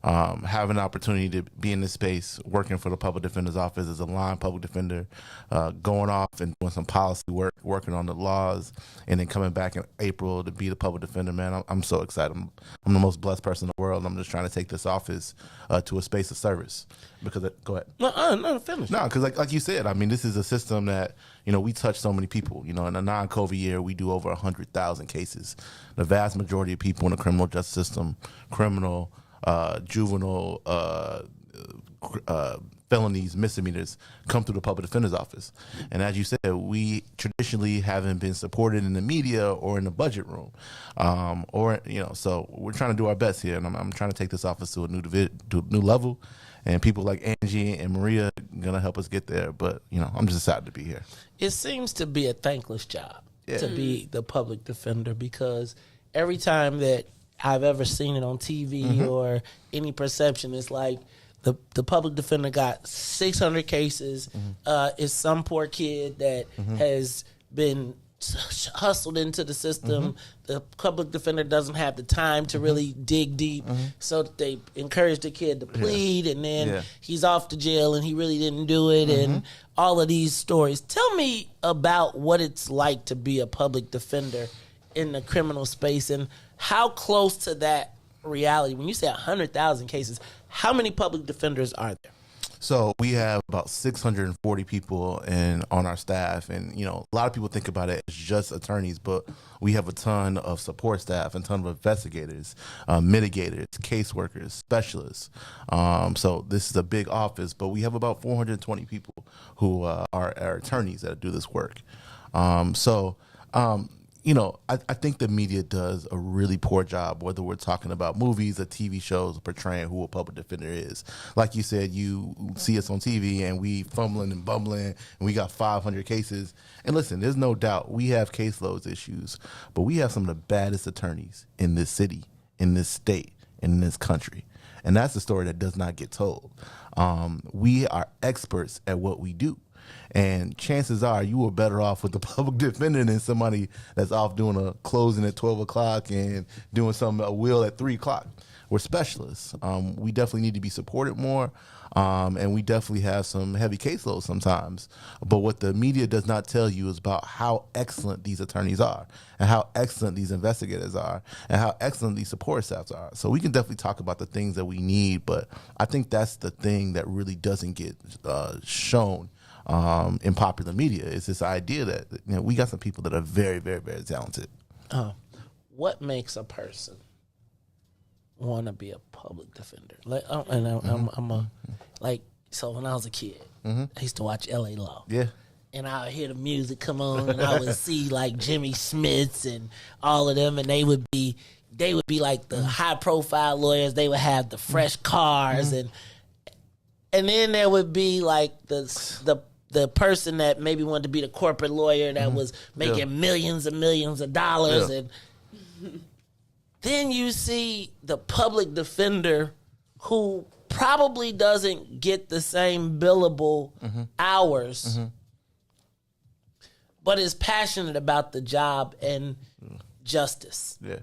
Having an opportunity to be in this space, working for the public defender's office as a line public defender, going off and doing some policy work, working on the laws, and then coming back in April to be the public defender, man, I'm so excited. I'm the most blessed person in the world. I'm just trying to take this office to a space of service. Because go ahead. No, finish. No, because like you said, I mean, this is a system that, we touch so many people. In a non-COVID year, we do over 100,000 cases. The vast majority of people in the criminal justice system, criminal, juvenile, felonies, misdemeanors, come through the public defender's office. And as you said, we traditionally haven't been supported in the media or in the budget room, so we're trying to do our best here. And I'm trying to take this office to a new level. And people like Angie and Maria are going to help us get there. But, I'm just excited to be here. It seems to be a thankless job to be the public defender, because every time that I've ever seen it on TV or any perception, it's like the public defender got 600 cases. It's some poor kid that has been hustled into the system. The public defender doesn't have the time to really dig deep, so they encourage the kid to plead, and then he's off to jail and he really didn't do it, and all of these stories. Tell me about what it's like to be a public defender in the criminal space, and how close to that reality? When you say 100,000 cases, how many public defenders are there? So we have about 640 people on our staff, and a lot of people think about it as just attorneys, but we have a ton of support staff, a ton of investigators, mitigators, caseworkers, specialists. So this is a big office, but we have about 420 people who are attorneys that do this work. I think the media does a really poor job, whether we're talking about movies or TV shows, portraying who a public defender is. Like you said, you see us on TV and we fumbling and bumbling and we got 500 cases. And listen, there's no doubt we have caseloads issues, but we have some of the baddest attorneys in this city, in this state, and in this country. And that's a story that does not get told. We are experts at what we do. And chances are you were better off with the public defender than somebody that's off doing a closing at 12 o'clock and doing a will at 3 o'clock. We're specialists. We definitely need to be supported more. And we definitely have some heavy caseloads sometimes. But what the media does not tell you is about how excellent these attorneys are and how excellent these investigators are and how excellent these support staffs are. So we can definitely talk about the things that we need, but I think that's the thing that really doesn't get shown in popular media. Is this idea that we got some people that are very, very, very talented. What makes a person want to be a public defender? So when I was a kid, I used to watch L.A. Law. Yeah. And I would hear the music come on, and I would see like Jimmy Smiths and all of them, and they would be like the high profile lawyers. They would have the fresh cars, and then there would be like the person that maybe wanted to be the corporate lawyer that was making millions and millions of dollars. And then you see the public defender who probably doesn't get the same billable hours, but is passionate about the job and justice. Yeah.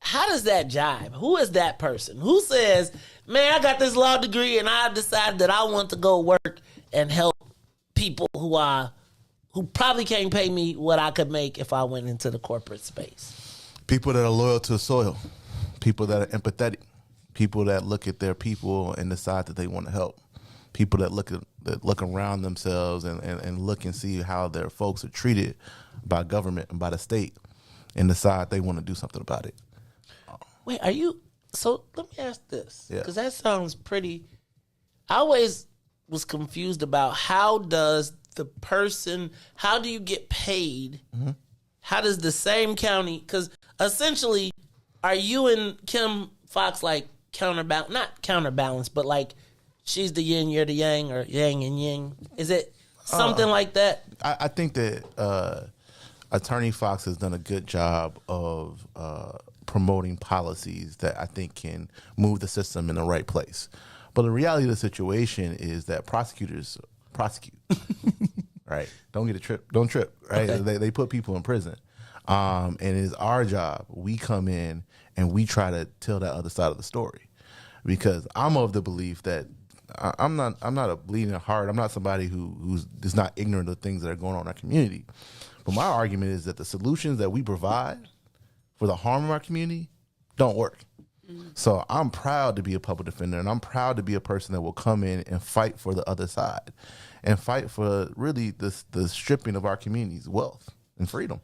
How does that jive? Who is that person? Who says, man, I got this law degree and I decided that I want to go work and help people who probably can't pay me what I could make if I went into the corporate space? People that are loyal to the soil, people that are empathetic, people that look at their people and decide that they want to help, people that look around themselves and look and see how their folks are treated by government and by the state and decide they want to do something about it. Wait, so let me ask this, because that sounds pretty, I always was confused about how do you get paid? How does the same county, because essentially, are you and Kim Fox like not counterbalance, but like she's the yin, you're the yang, or yang and yin? Is it something like that? I think that Attorney Fox has done a good job of promoting policies that I think can move the system in the right place. But the reality of the situation is that prosecutors prosecute, right? Don't trip, right? Okay. They put people in prison. And it is our job. We come in and we try to tell that other side of the story, because I'm of the belief that I'm not a bleeding heart. I'm not somebody who's not ignorant of things that are going on in our community. But my argument is that the solutions that we provide for the harm of our community don't work. So I'm proud to be a public defender, and I'm proud to be a person that will come in and fight for the other side and fight for really the stripping of our community's wealth and freedom.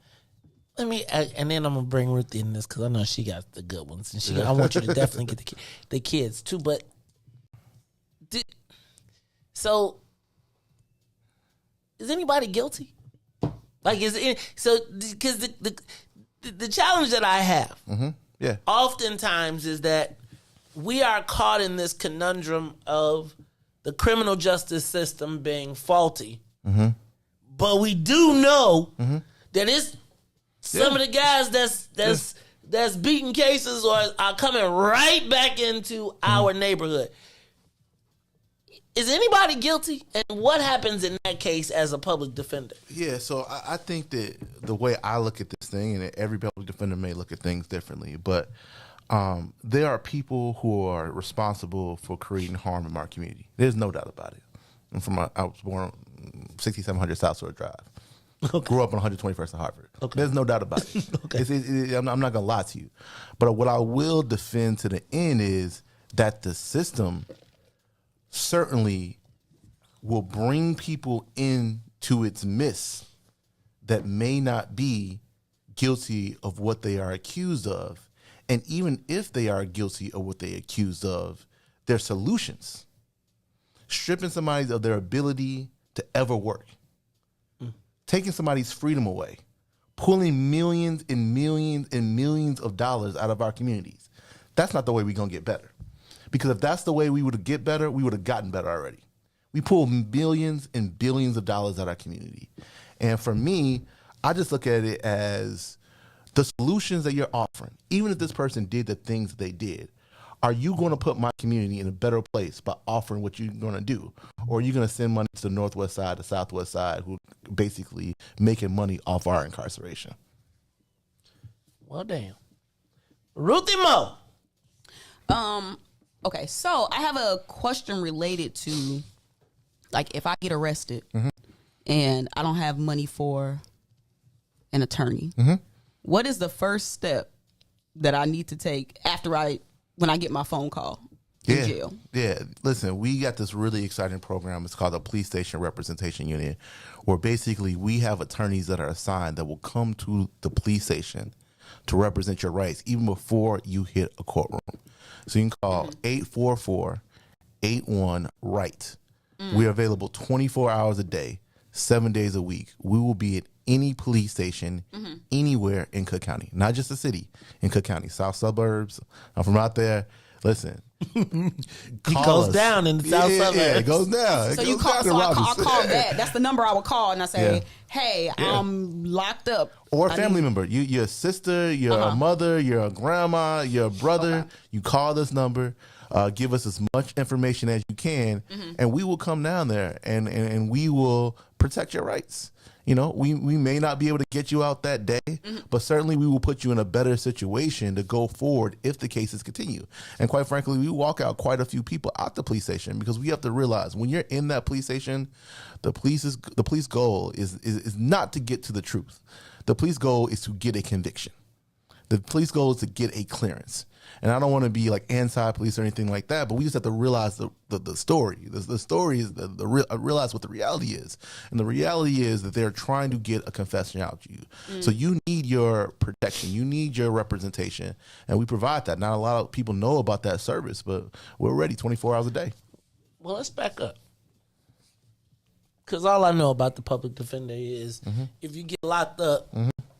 And then I'm going to bring Ruthie in this, because I know she got the good ones. And I want you to definitely get the kids too. But so is anybody guilty? Like, because the challenge that I have oftentimes is that we are caught in this conundrum of the criminal justice system being faulty. But we do know that it's some of the guys that's beating cases or are coming right back into our neighborhood. Is anybody guilty? And what happens in that case as a public defender? Yeah, so I think that the way I look at this thing, and every public defender may look at things differently, but there are people who are responsible for creating harm in our community. There's no doubt about it. I was born 6700 South Shore Drive. Grew up on 121st and Harvard. Okay. There's no doubt about it. Okay. I'm not gonna lie to you, but what I will defend to the end is that the system certainly will bring people into its midst that may not be guilty of what they are accused of. And even if they are guilty of what they're accused of, their solutions, stripping somebody of their ability to ever work, taking somebody's freedom away, pulling millions and millions and millions of dollars out of our communities. That's not the way we're going to get better. Because if that's the way we would get better, we would have gotten better already. We pull billions and billions of dollars out of our community. And for me, I just look at it as the solutions that you're offering. Even if this person did the things that they did, are you going to put my community in a better place by offering what you're going to do? Or are you going to send money to the Northwest side, the Southwest side, who basically making money off our incarceration? Well, damn. Ruthie Mo. Okay, so I have a question related to, like, if I get arrested and I don't have money for an attorney, what is the first step that I need to take when I get my phone call in jail? Yeah, listen, we got this really exciting program. It's called the Police Station Representation Unit, where basically we have attorneys that are assigned that will come to the police station to represent your rights even before you hit a courtroom. So you can call 844-81-RIGHT. We're available 24 hours a day, 7 days a week. We will be at any police station anywhere in Cook County, not just the city, in Cook County, south suburbs. I'm from out there. Listen, it goes down in the south suburbs. Yeah, it goes down. So you call. So I call that. That's the number I would call, and I say, "Hey, I'm locked up." Or a family member, your sister, your mother, your grandma, your brother. You call this number. Give us as much information as you can, and we will come down there and we will protect your rights. You know, we may not be able to get you out that day, but certainly we will put you in a better situation to go forward if the cases continue. And quite frankly, we walk out quite a few people out the police station because we have to realize when you're in that police station, the police goal is not to get to the truth. The police goal is to get a conviction. The police goal is to get a clearance. And I don't want to be like anti-police or anything like that, but we just have to realize the story. The story is realize what the reality is. And the reality is that they're trying to get a confession out to you. So you need your protection. You need your representation. And we provide that. Not a lot of people know about that service, but we're ready 24 hours a day. Well, let's back up. Because all I know about the public defender is if you get locked up,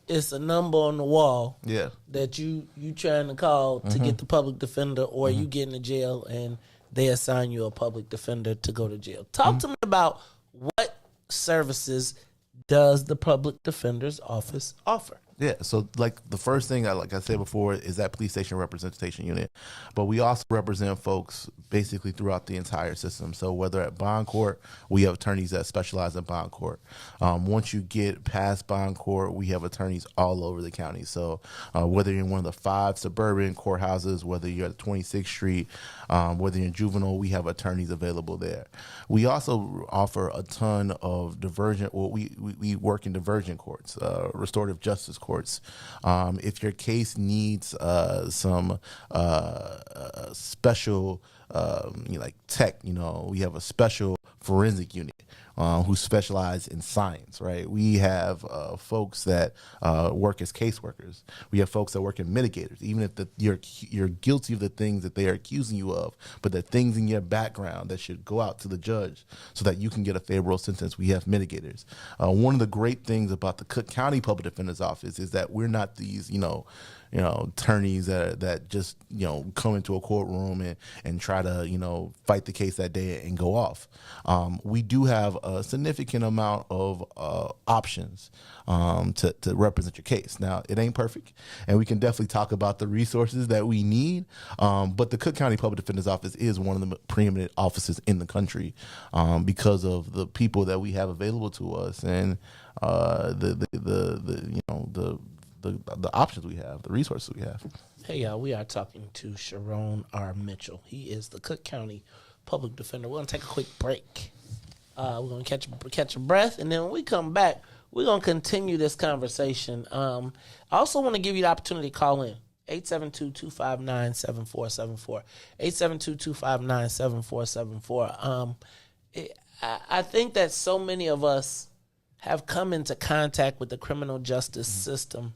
it's a number on the wall that you trying to call to get the public defender, or you get into jail and they assign you a public defender to go to jail. Talk to me about what services does the public defender's office offer? Yeah, so like the first thing, like I said before, is that police station representation unit. But we also represent folks basically throughout the entire system. So whether at bond court, we have attorneys that specialize in bond court. Once you get past bond court, we have attorneys all over the county. So whether you're in one of the 5 suburban courthouses, whether you're at 26th Street, whether you're in juvenile, we have attorneys available there. We also offer a ton of divergent, well, we work in divergent courts, restorative justice courts. If your case needs some special, like tech, we have a special forensic unit who specialize in science, right? We have folks that work as caseworkers. We have folks that work in mitigators, even if you're guilty of the things that they are accusing you of, but the things in your background that should go out to the judge so that you can get a favorable sentence. We have mitigators. One of the great things about the Cook County Public Defender's Office is that we're not these, attorneys that just, come into a courtroom and try to, fight the case that day and go off. We do have a significant amount of options to represent your case. Now, it ain't perfect, and we can definitely talk about the resources that we need, but the Cook County Public Defender's Office is one of the preeminent offices in the country because of the people that we have available to us and the options we have, the resources we have. Hey, y'all, we are talking to Sharon R. Mitchell. He is the Cook County Public Defender. We're going to take a quick break. We're going to catch a breath, and then when we come back, we're going to continue this conversation. I also want to give you the opportunity to call in. 872-259-7474. 872-259-7474. I think that so many of us have come into contact with the criminal justice system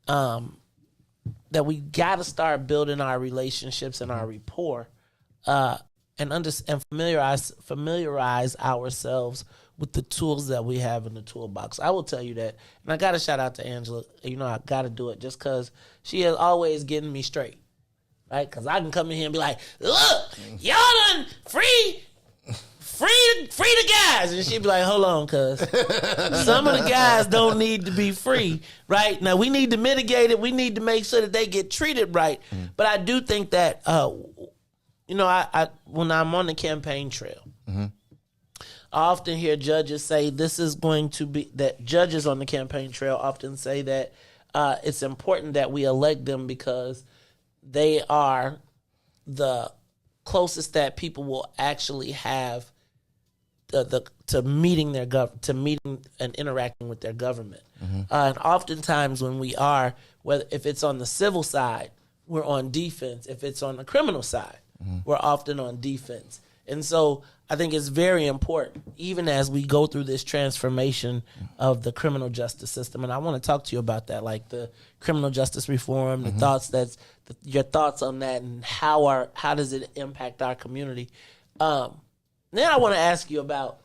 that we got to start building our relationships and our rapport and familiarize ourselves with the tools that we have in the toolbox. I will tell you that. And I got to shout out to Angela. You know, I got to do it just because she is always getting me straight. Right? Because I can come in here and be like, look, y'all done free the guys. And she'd be like, hold on, cuz. Some of the guys don't need to be free. Right? Now, we need to mitigate it. We need to make sure that they get treated right. But I do think that, you know, I when I'm on the campaign trail, I often hear judges say this is going to be, that judges on the campaign trail often say that it's important that we elect them because they are the closest that people will actually have to meeting and interacting with their government. And oftentimes when we are, whether if it's on the civil side, we're on defense. If it's on the criminal side, we're often on defense. And so I think it's very important, even as we go through this transformation of the criminal justice system. And I want to talk to you about that, like the criminal justice reform, the thoughts your thoughts on that, and how does it impact our community. Then I want to ask you about,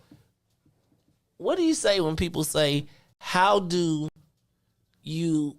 what do you say when people say, how do you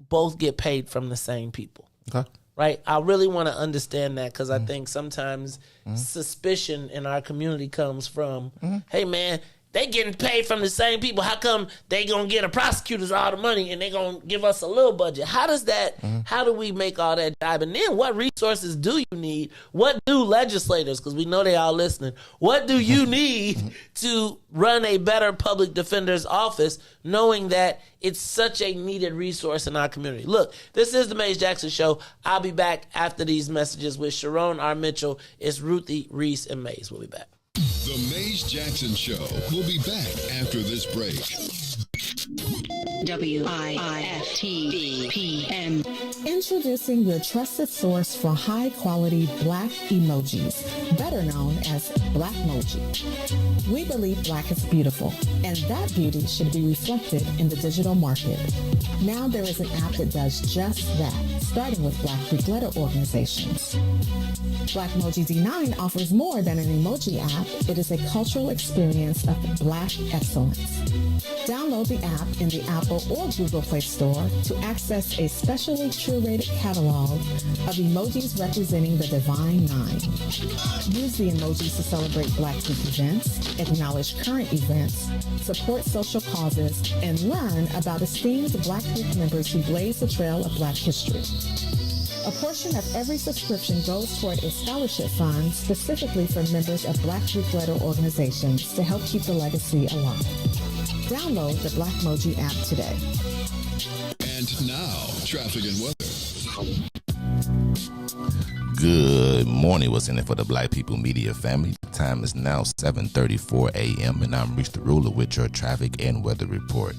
both get paid from the same people? Okay. Right? I really want to understand that because I think sometimes suspicion in our community comes from, hey, man, they getting paid from the same people. How come they going to get a prosecutors all the money and they going to give us a little budget? How does that, how do we make all that jive? And then what resources do you need? What do legislators, because we know they all listening, what do you need to run a better public defender's office, knowing that it's such a needed resource in our community? Look, this is the Maze Jackson Show. I'll be back after these messages with Sharon R. Mitchell. It's Ruthie, Riis, and Maze. We'll be back. The Maze Jackson Show will be back after this break. WIIFTVPM. Introducing your trusted source for high-quality Black emojis, better known as Blackmoji. We believe Black is beautiful, and that beauty should be reflected in the digital market. Now there is an app that does just that, starting with Black Greek letter organizations. Blackmoji D9 offers more than an emoji app. It is a cultural experience of Black excellence. Download the app in the Apple or Google Play Store to access a specially curated catalog of emojis representing the Divine Nine. Use the emojis to celebrate Black Week events, acknowledge current events, support social causes, and learn about esteemed Black Week members who blaze the trail of Black history. A portion of every subscription goes toward a scholarship fund specifically for members of Black Greek letter organizations to help keep the legacy alive. Download the Blackmoji app today. And now, traffic and weather. Good morning. What's in it for the Black People Media family? The time is now 7:34 a.m. and I'm Riis the Ruler with your traffic and weather report.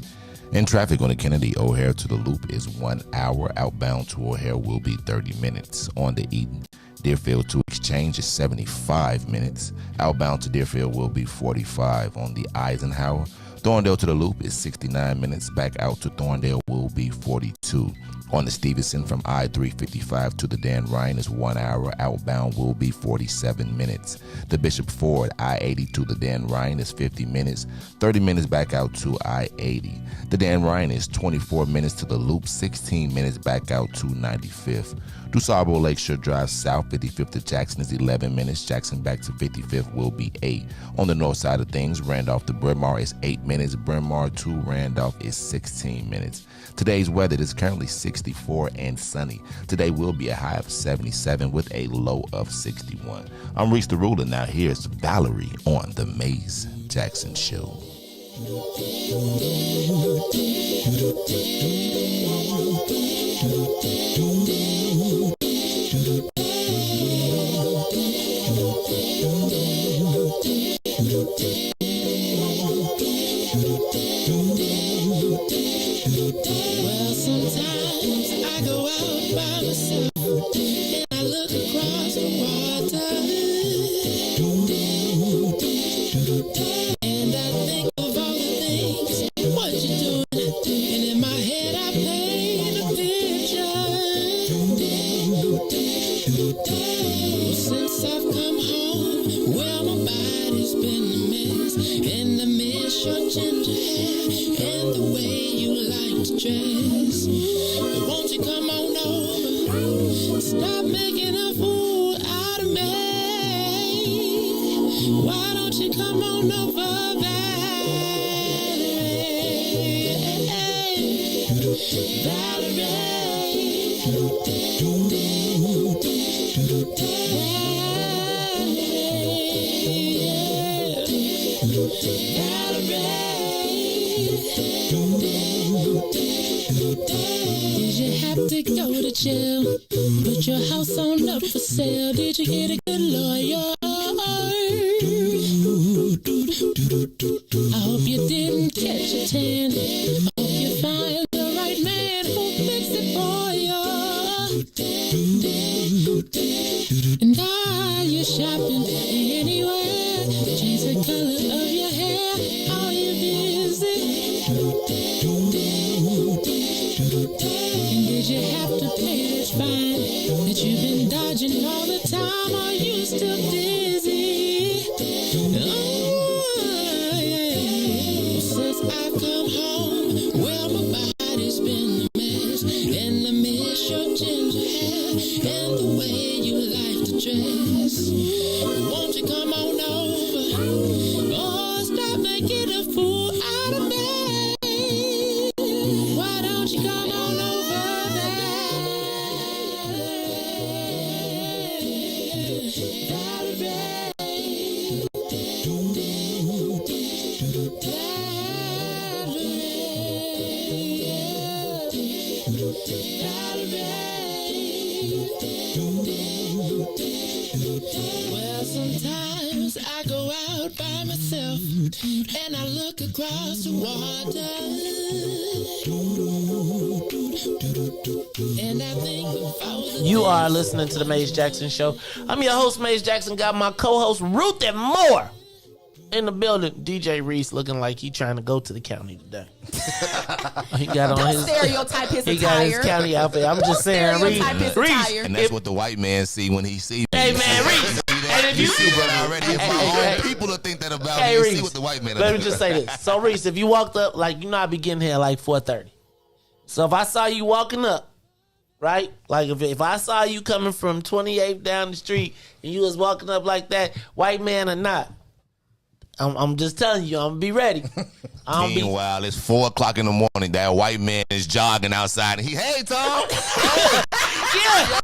In traffic on the Kennedy O'Hare to the Loop is 1 hour. Outbound to O'Hare will be 30 minutes. On the Eaton Deerfield to Exchange is 75 minutes. Outbound to Deerfield will be 45. On the Eisenhower, Thorndale to the Loop is 69 minutes. Back out to Thorndale will be 42. On the Stevenson from I-355 to the Dan Ryan is 1 hour. Outbound will be 47 minutes. The Bishop Ford I-80 to the Dan Ryan is 50 minutes. 30 minutes back out to I-80. The Dan Ryan is 24 minutes to the Loop, 16 minutes back out to 95th. DuSable Lakeshore Drive South, 55th to Jackson is 11 minutes. Jackson back to 55th will be 8. On the north side of things, Randolph to Bryn Mawr is 8 minutes. Bryn Mawr to Randolph is 16 minutes. Today's weather is currently 64 and sunny. Today will be a high of 77 with a low of 61. I'm Riis the Ruler. Now here's Valerie on the Maze Jackson Show. Well, sometimes I go out by myself and I look across the water. And I think of all the things what you're doing. And in my head I paint a picture. Since I've come home, well, my body's been a mess. And I miss your ginger hair and the way you like to dress. But won't you come on over? Stop making a fool out of me. Why don't you come on over, Did you have to go to jail? Put your house on up for sale. Did you get a good lawyer? I hope you didn't catch a tan. I hope you find the right man who'll fix it for you. And are you shopping anywhere? Change the color of your hair. Are you busy? And did you have to pay this fine that you've been dodging all the time? Are you still dizzy? Since I've come home, well, my body's been a mess. And I miss your ginger hair and the way you like to dress. Won't you come on over? Oh, stop making a fool out of me. Why don't you come on over there? Well, sometimes I go out by myself and I look across the water and I think of all the You are listening to the Maze Jackson Show. I'm your host, Maze Jackson. Got my co-host, Ruthie Moore, in the building. DJ Riis looking like he trying to go to the county today. He got on Don't his stereotype his he attire. got his county outfit. I'm just saying, Riis. And that's what the white man see when he see me. Hey man, Riis. And if You see, brother, already. If my own people to think that about me, you see what the white man. Let me just say this. So Riis, if you walked up, like, you know, I be getting here at like 4:30. So if I saw you walking up, right? Like if I saw you coming from 28th down the street and you was walking up like that, white man or not, I'm just telling you, I'm gonna be ready. Meanwhile, it's 4:00 in the morning. That white man is jogging outside, and hey, Tom. Yeah.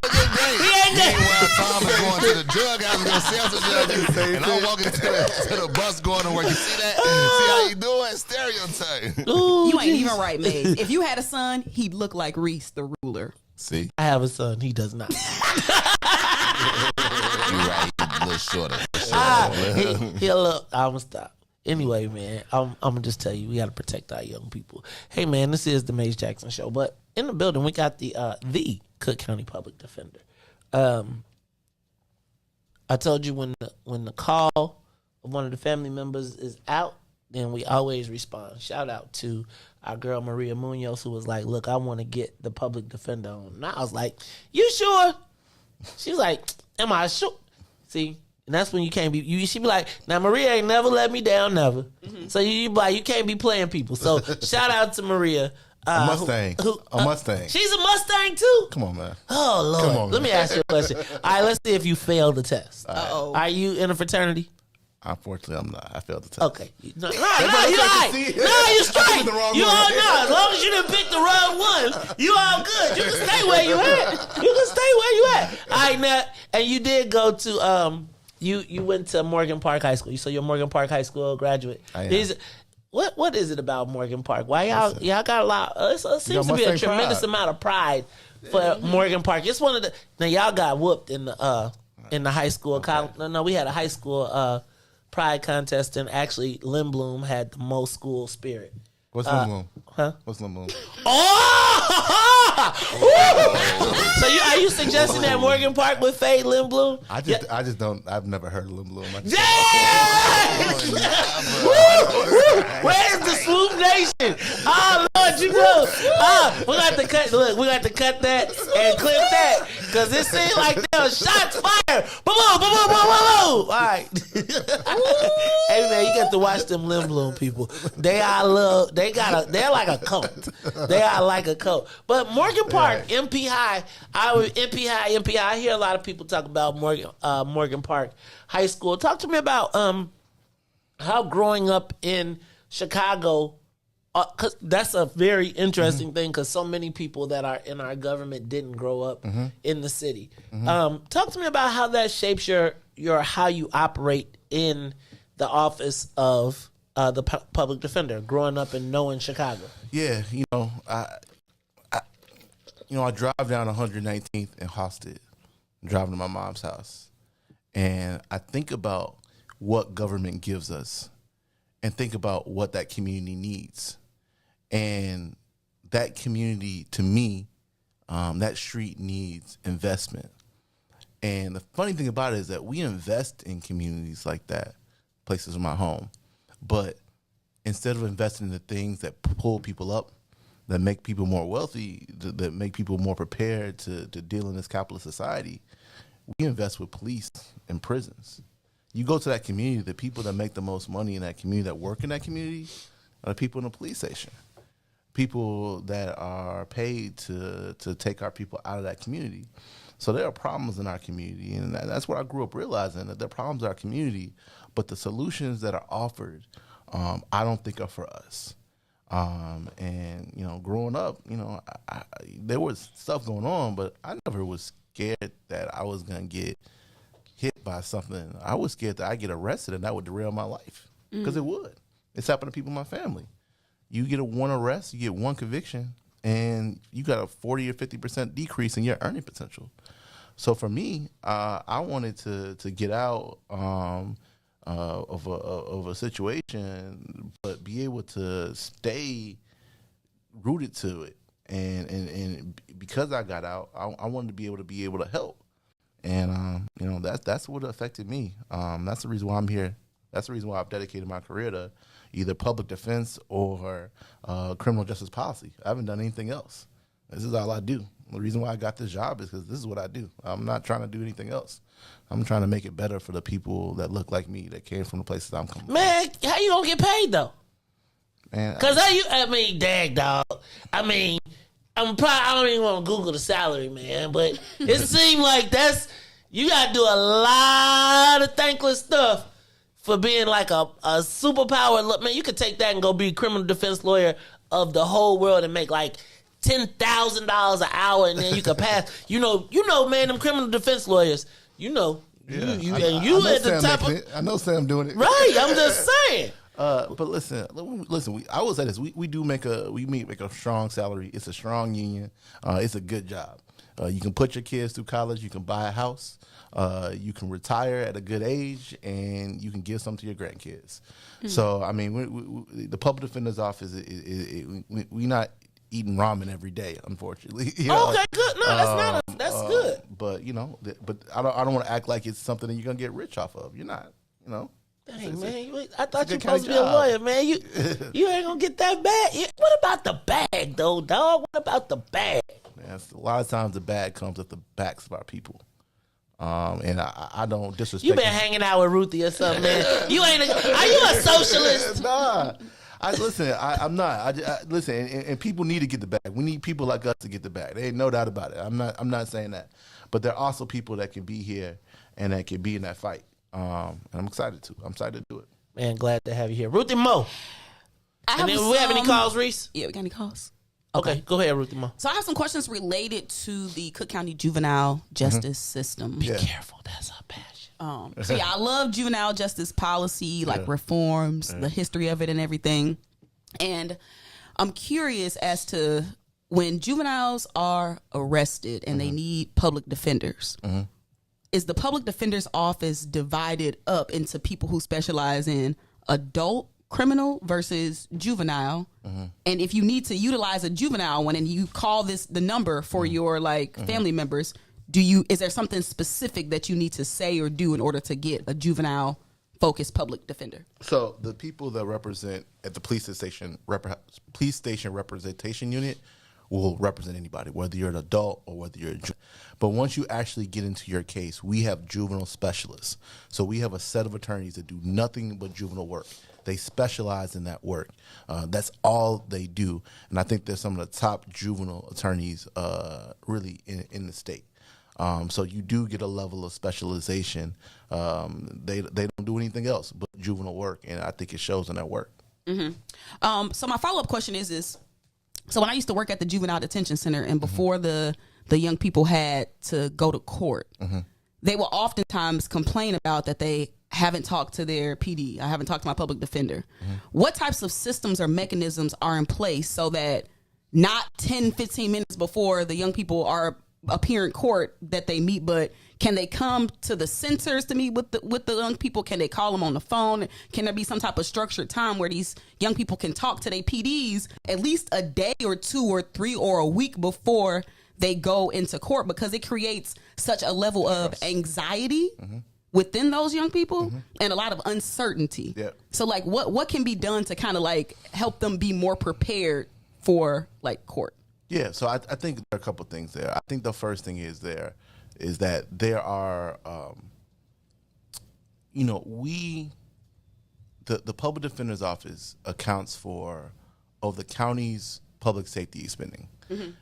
Meanwhile, Tom is going to the drug house and sell some drugs, and I'm walking to the bus going to work. You see that? See how you doing? Stereotype. You ain't even right, Maze. If you had a son, he'd look like Riis, the ruler. See? I have a son. He does not. You're right. He's a little shorter. He'll look. I'm gonna stop. Anyway, man, I'm gonna just tell you, we gotta protect our young people. Hey, man, this is the Maze Jackson Show, but in the building we got the Cook County Public Defender. I told you when the call of one of the family members is out, then we always respond. Shout out to our girl Maria Munoz, who was like, "Look, I want to get the public defender on." And I was like, "You sure?" She was like, "Am I sure?" See. And that's when you can't be. She be like, "Now Maria ain't never let me down, never." Mm-hmm. So you be like, you can't be playing people. So shout out to Maria. A Mustang. A Mustang. She's a Mustang too. Come on, man. Oh Lord. Come on, Let me ask you a question. All right, let's see if you failed the test. Uh-oh. Are you in a fraternity? Unfortunately, I'm not. I failed the test. Okay. No, you right. No, you straight. You all know. As long as you didn't pick the wrong one, you all good. You can stay where you at. You can stay where you at. All right, now, and you did go to You went to Morgan Park High School. So you're a Morgan Park High School graduate. I am. What is it about Morgan Park? Why y'all got a lot? It seems to be a tremendous amount of pride for Morgan Park. It's one of the now y'all got whooped in the high school. Okay. No, we had a high school pride contest, and actually Lindblom had the most school spirit. What's Lim Lim? Huh? What's Lim Lim? Oh! So are you suggesting that Morgan Park would fade Lim Bloom? I just don't. I've never heard of Lim Bloom. Where's the Swoop Nation? Oh Lord, you know. We got to cut. Look, we got to cut that and clip that because it seemed like there was shots fired. Boom, boom, boom, boom, boom, boom. All right. Hey man, you got to watch them Lim Bloom people. They're like a cult. They are like a cult. But Morgan Park, MP High, I hear a lot of people talk about Morgan Park High School. Talk to me about how growing up in Chicago, because that's a very interesting thing, because so many people that are in our government didn't grow up in the city. Talk to me about how that shapes your how you operate in the office of the public defender, growing up and knowing Chicago. Yeah, I drive down 119th in Hosted, driving to my mom's house, and I think about what government gives us and think about what that community needs. And that community, to me, that street needs investment. And the funny thing about it is that we invest in communities like that, places in my home, but instead of investing in the things that pull people up, that make people more wealthy, that make people more prepared to deal in this capitalist society, we invest with police and prisons. You go to that community, the people that make the most money in that community, that work in that community, are the people in the police station. People that are paid to take our people out of that community. So there are problems in our community, and that's what I grew up realizing, that there are problems in our community, but the solutions that are offered, I don't think are for us. And growing up, there was stuff going on, but I never was scared that I was gonna get hit by something. I was scared that I get arrested and that would derail my life, because it would. It's happened to people in my family. You get one arrest, you get one conviction, and you got a 40 or 50% decrease in your earning potential. So for me, I wanted to get out of a situation, but be able to stay rooted to it. And because I got out, I wanted to be able to help. And that's what affected me. That's the reason why I'm here. That's the reason why I've dedicated my career to either public defense or criminal justice policy. I haven't done anything else. This is all I do. The reason why I got this job is because this is what I do. I'm not trying to do anything else. I'm trying to make it better for the people that look like me, that came from the places I'm coming from. Man, how you gonna get paid though? Man, because dag dog. I don't even want to Google the salary, man. But it seemed like you got to do a lot of thankless stuff for being like a superpower. Look, man, you could take that and go be criminal defense lawyer of the whole world and make like $10,000 an hour, and then you could pass. You know, man, them criminal defense lawyers. I know Sam doing it. Right, I'm just saying. But listen. I will say this: we make a strong salary. It's a strong union. It's a good job. You can put your kids through college. You can buy a house. You can retire at a good age, and you can give something to your grandkids. Mm-hmm. So the public defender's office, we not eating ramen every day, unfortunately. Okay, good. No, that's good. But I don't want to act like it's something that you're gonna get rich off of. You're not. Dang, man, I thought you were supposed to be a lawyer, man. You ain't gonna get that bag. What about the bag, though, dog? What about the bag? Man, a lot of times the bag comes at the backs of our people. And I don't disrespect. You been hanging out with Ruthie or something, man. Are you a socialist? Nah. I'm not. Listen, and people need to get the bag. We need people like us to get the bag. There ain't no doubt about it. I'm not saying that. But there are also people that can be here and that can be in that fight. And I'm excited to. I'm excited to do it. Man, glad to have you here. Ruthie Mo. And then we have any calls, Riis? Yeah, we got any calls? Okay, go ahead, Ruthie Mo. So I have some questions related to the Cook County juvenile justice system. Be careful, that's our passion. So I love juvenile justice policy, like reforms, the history of it and everything. And I'm curious as to when juveniles are arrested and they need public defenders, is the public defender's office divided up into people who specialize in adult criminal versus juvenile, and if you need to utilize a juvenile one and you call the number for your family members, is there something specific that you need to say or do in order to get a juvenile focused public defender? So the people that represent at the police station representation unit will represent anybody, whether you're an adult or whether you're a juvenile. But once you actually get into your case, we have juvenile specialists. So we have a set of attorneys that do nothing but juvenile work. They specialize in that work. That's all they do. And I think they're some of the top juvenile attorneys really in the state. So you do get a level of specialization. They don't do anything else but juvenile work, and I think it shows in their work. So my follow-up question is so when I used to work at the juvenile detention center, and before the young people had to go to court, they will oftentimes complain about that they haven't talked to their PD. I haven't talked to my public defender. What types of systems or mechanisms are in place so that not 10, 15 minutes before the young people appear in court that they meet, but can they come to the centers to meet with the young people? Can they call them on the phone? Can there be some type of structured time where these young people can talk to their PDs at least a day or 2 or 3 or a week before they go into court? Because it creates such a level of anxiety within those young people and a lot of uncertainty. So what can be done to kind of help them be more prepared for court? Yeah, so I think there are a couple things there. I think the first thing is that there are, the public defender's office accounts for, of the county's public safety spending,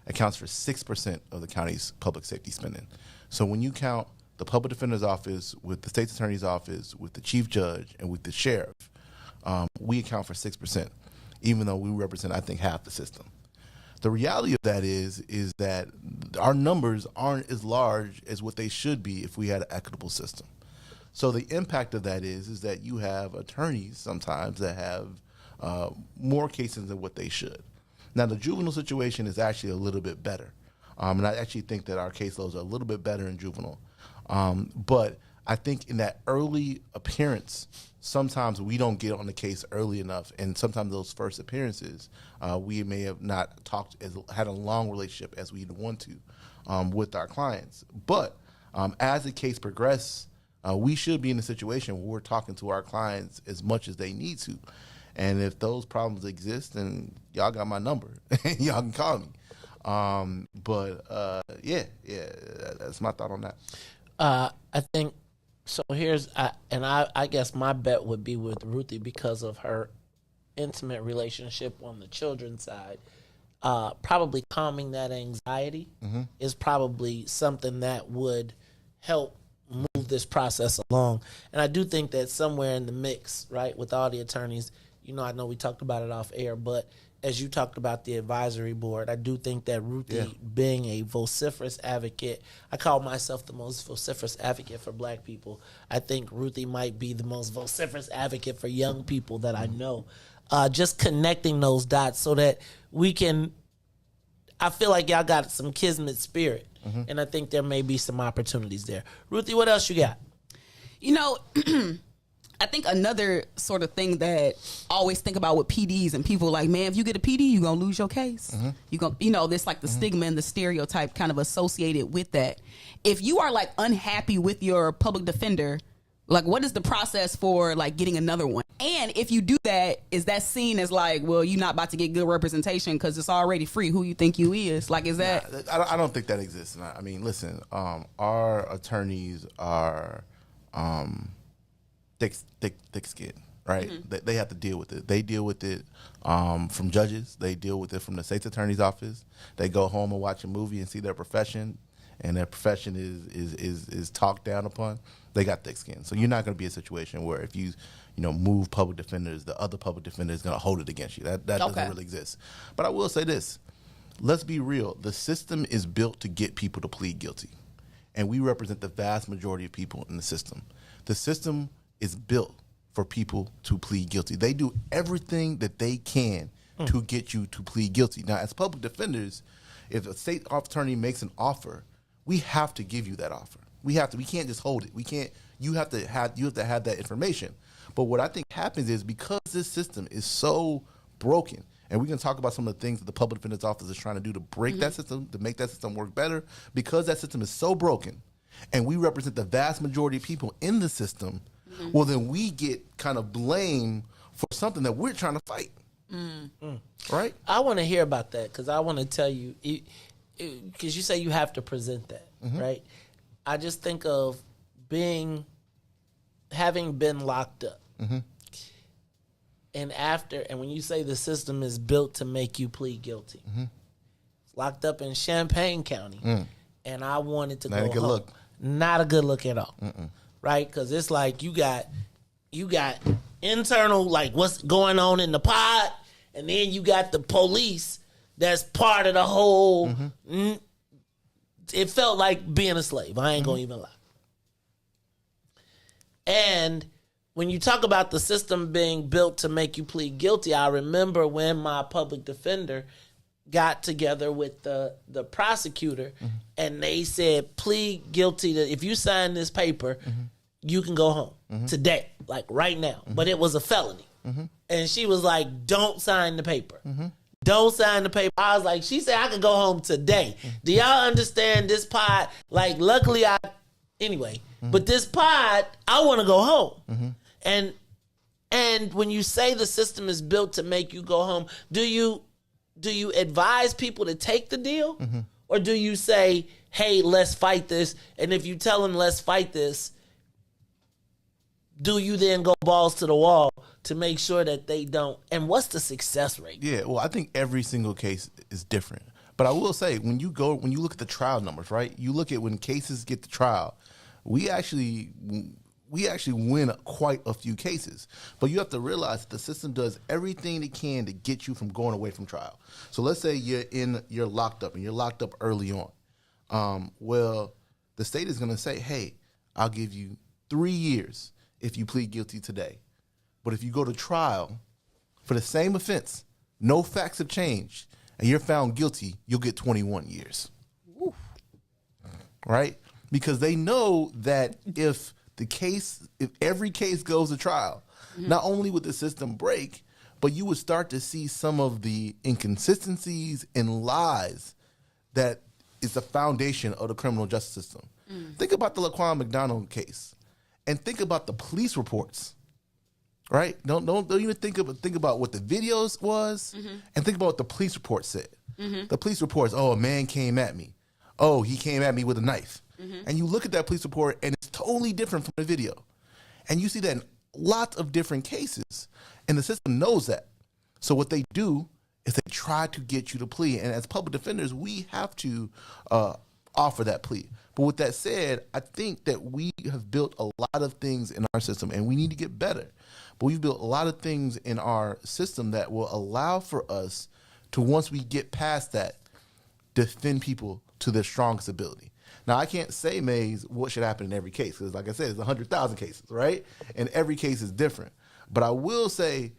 accounts for 6% of the county's public safety spending. So when you count the public defender's office with the state's attorney's office, with the chief judge, and with the sheriff, we account for 6%, even though we represent, I think, half the system. The reality of that is that our numbers aren't as large as what they should be if we had an equitable system. So the impact of that is that you have attorneys sometimes that have more cases than what they should. Now, the juvenile situation is actually a little bit better. And I actually think that our caseloads are a little bit better in juvenile. But I think in that early appearance, sometimes we don't get on the case early enough, and sometimes those first appearances, we may have not had a long relationship as we'd want to with our clients. But as the case progresses, we should be in a situation where we're talking to our clients as much as they need to. And if those problems exist, then y'all got my number. Y'all can call me. That's my thought on that. I think, so I guess my bet would be with Ruthie because of her intimate relationship on the children's side. Probably calming that anxiety is probably something that would help move this process along. And I do think that somewhere in the mix, right, with all the attorneys, I know we talked about it off air, but as you talked about the advisory board, I do think that Ruthie being a vociferous advocate, I call myself the most vociferous advocate for black people. I think Ruthie might be the most vociferous advocate for young people that I know. Just connecting those dots so that we can, I feel like y'all got some kismet spirit, and I think there may be some opportunities there. Ruthie, what else you got? I think another sort of thing that I always think about with PDs and people like, man, if you get a PD, you're going to lose your case. You go, there's the stigma and the stereotype kind of associated with that. If you are unhappy with your public defender, what is the process for getting another one? And if you do that, is that seen as well, you're not about to get good representation because it's already free. Who you think you is? Is that? I don't think that exists. I mean, listen, our attorneys are thick skin, right? They have to deal with it. They deal with it from judges. They deal with it from the state's attorney's office. They go home and watch a movie and see their profession, and their profession is talked down upon. They got thick skin. So you're not going to be a situation where if you move public defenders, the other public defender is going to hold it against you. That doesn't really exist. But I will say this. Let's be real. The system is built to get people to plead guilty, and we represent the vast majority of people in the system. The system is built for people to plead guilty. They do everything that they can to get you to plead guilty. Now, as public defenders, if a state attorney makes an offer, we have to give you that offer. We can't just hold it. You have to have that information. But what I think happens is because this system is so broken, and we can talk about some of the things that the public defender's office is trying to do to break that system, to make that system work better, because that system is so broken, and we represent the vast majority of people in the system, well, then we get kind of blamed for something that we're trying to fight. Right? I want to hear about that because I want to tell you, because you say you have to present that, right? I just think of having been locked up. And when you say the system is built to make you plead guilty, locked up in Champaign County, and I wanted to go home. Look. Not a good look at all, right? Because it's like you got internal, like what's going on in the pod, and then you got the police that's part of the whole. It felt like being a slave. I ain't gonna even lie. And when you talk about the system being built to make you plead guilty, I remember when my public defender got together with the prosecutor and they said, plead guilty to, if you sign this paper, you can go home today, like right now. But it was a felony. And she was like, don't sign the paper. Don't sign the paper. I was like, she said I could go home today. Do y'all understand this pod? Like, luckily anyway, but this pod, I want to go home. And when you say the system is built to make you go home, do you advise people to take the deal? Or do you say, hey, let's fight this? And if you tell them let's fight this, do you then go balls to the wall to make sure that they don't? And what's the success rate? Yeah, well, I think every single case is different. But I will say, when you look at the trial numbers, right? You look at when cases get to trial, we actually win quite a few cases. But you have to realize that the system does everything it can to get you from going away from trial. So let's say you're locked up and you're locked up early on. Well, the state is going to say, hey, I'll give you 3 years if you plead guilty today. But if you go to trial for the same offense, no facts have changed, and you're found guilty, you'll get 21 years. Oof. Right? Because they know that if every case goes to trial, not only would the system break, but you would start to see some of the inconsistencies and lies that is the foundation of the criminal justice system. Think about the Laquan McDonald case, and think about the police reports. Right? Don't even think about what the videos was, and think about what the police report said. The police reports, oh, a man came at me. Oh, he came at me with a knife. And you look at that police report, and it's totally different from the video. And you see that in lots of different cases, and the system knows that. So what they do is they try to get you to plea. And as public defenders, we have to offer that plea. But with that said, I think that we have built a lot of things in our system, and we need to get better. But we've built a lot of things in our system that will allow for us to, once we get past that, defend people to their strongest ability. Now, I can't say, Maze, what should happen in every case, because like I said, it's 100,000 cases, right? And every case is different. But I will say,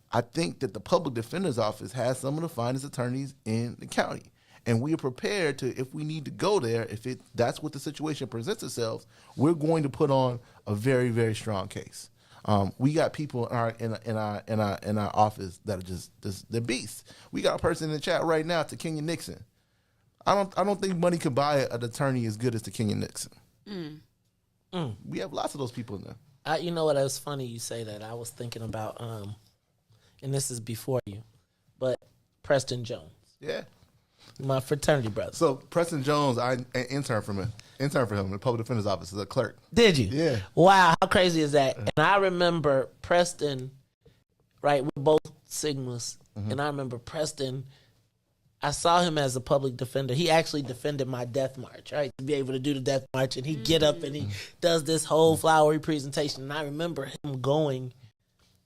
I think that the public defender's office has some of the finest attorneys in the county. And we are prepared to, if we need to go there, that's what the situation presents itself, we're going to put on a very, very strong case. We got people in our office that are just they're beasts. We got a person in the chat right now, to Kenya Nixon. I don't think money can buy an attorney as good as to Kenya Nixon. We have lots of those people in there. You know what? It was funny you say that. I was thinking about, and this is before you, but Preston Jones. Yeah. My fraternity brother. So Preston Jones, I interned for him in the public defender's office as a clerk. Did you? Yeah. Wow, how crazy is that? And I remember Preston, right, we're both Sigmas, and I remember Preston, I saw him as a public defender. He actually defended my death march, right, to be able to do the death march, and he'd get up and he does this whole flowery presentation, and I remember him going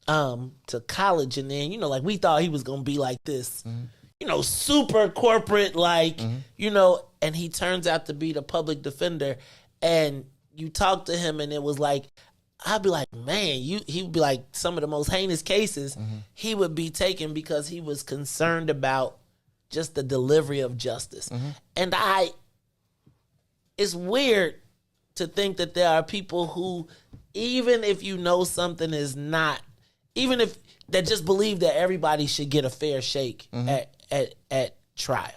to college, and then, like we thought he was going to be like this, super corporate, like, and he turns out to be the public defender. And you talk to him, and it was like, I'd be like, man, he would be like, some of the most heinous cases he would be taking because he was concerned about just the delivery of justice. And it's weird to think that there are people who, even if you know something is not, even if that just believe that everybody should get a fair shake at trial.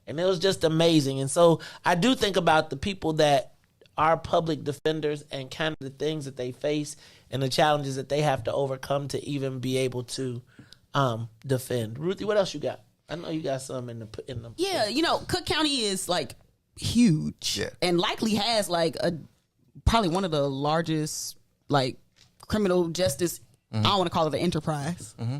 And it was just amazing. And so I do think about the people that are public defenders and kind of the things that they face and the challenges that they have to overcome to even be able to defend. Ruthie, what else you got? I know you got some in the. Yeah, Cook County is like huge and likely has like probably one of the largest like criminal justice. I don't want to call it an enterprise. Are you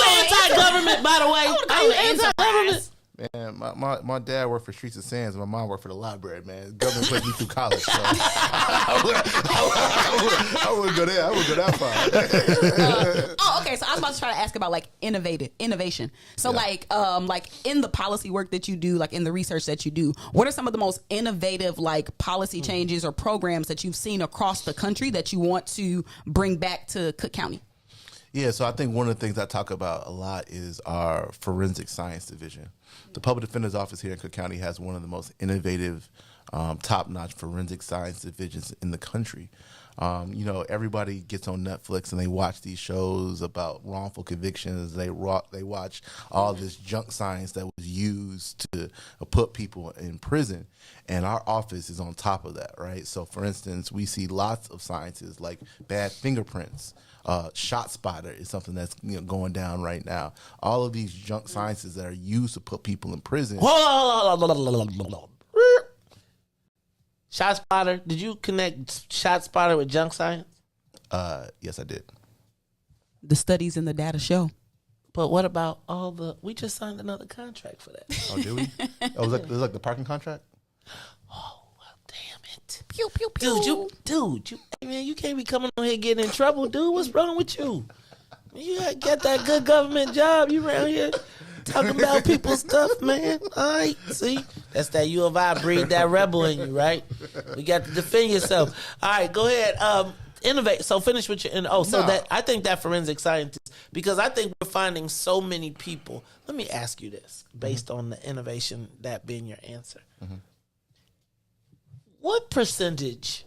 anti-government, by the way? Are you anti-government? Man, my dad worked for Streets of Sands, and my mom worked for the library, man. Government put me through college, so I wouldn't go there. I wouldn't go that far. Okay. So I was about to try to ask about like innovation. So like in the policy work that you do, like in the research that you do, what are some of the most innovative like policy changes or programs that you've seen across the country that you want to bring back to Cook County? Yeah, so I think one of the things I talk about a lot is our forensic science division. The Public Defender's Office here in Cook County has one of the most innovative, top-notch forensic science divisions in the country. Everybody gets on Netflix and they watch these shows about wrongful convictions. They watch all this junk science that was used to put people in prison. And our office is on top of that, right? So, for instance, we see lots of sciences like bad fingerprints. ShotSpotter is something that's going down right now. All of these junk sciences that are used to put people in prison. ShotSpotter. Did you connect ShotSpotter with junk science? Yes, I did. The studies and the data show. But what about we just signed another contract for that. Oh, did we? It was like the parking contract? Oh, well, damn it. Pew, pew, pew. Dude, you can't be coming on here getting in trouble, dude. What's wrong with you? You gotta get that good government job. You around here talking about people's stuff, man. All right, see? That's that U of I breed that rebel in you, right? You got to defend yourself. All right, go ahead. Innovate. So finish with your that I think that forensic scientist, because I think we're finding so many people. Let me ask you this, based on the innovation that being your answer. What percentage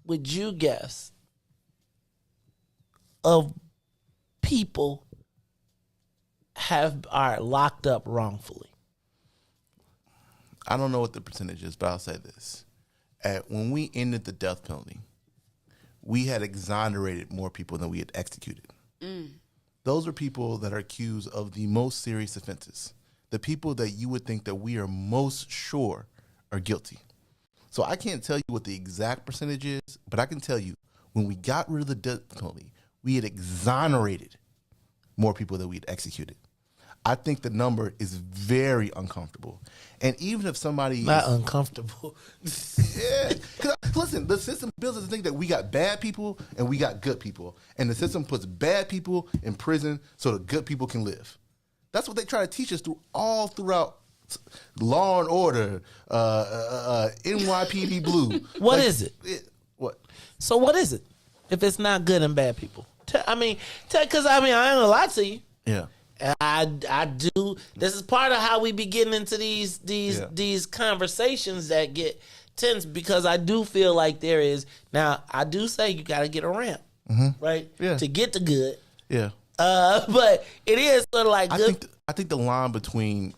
would you guess of people are locked up wrongfully? I don't know what the percentage is, but I'll say this. When we ended the death penalty, we had exonerated more people than we had executed. Those are people that are accused of the most serious offenses, the people that you would think that we are most sure are guilty. So I can't tell you what the exact percentage is, but I can tell you when we got rid of the death penalty, we had exonerated more people than we had executed. I think the number is very uncomfortable. And even if somebody not uncomfortable. Yeah. Listen, the system builds us to think that we got bad people and we got good people. And the system puts bad people in prison so the good people can live. That's what they try to teach us throughout Law and Order, NYPD Blue. What is it? What? So what is it if it's not good and bad people? Because I ain't gonna lie to you. Yeah. I do. This is part of how we be getting into these conversations that get tense, because I do feel like there is. Now, I do say you got to get a ramp, right? Yeah. To get the good. Yeah. But it is sort of like good. I think the line between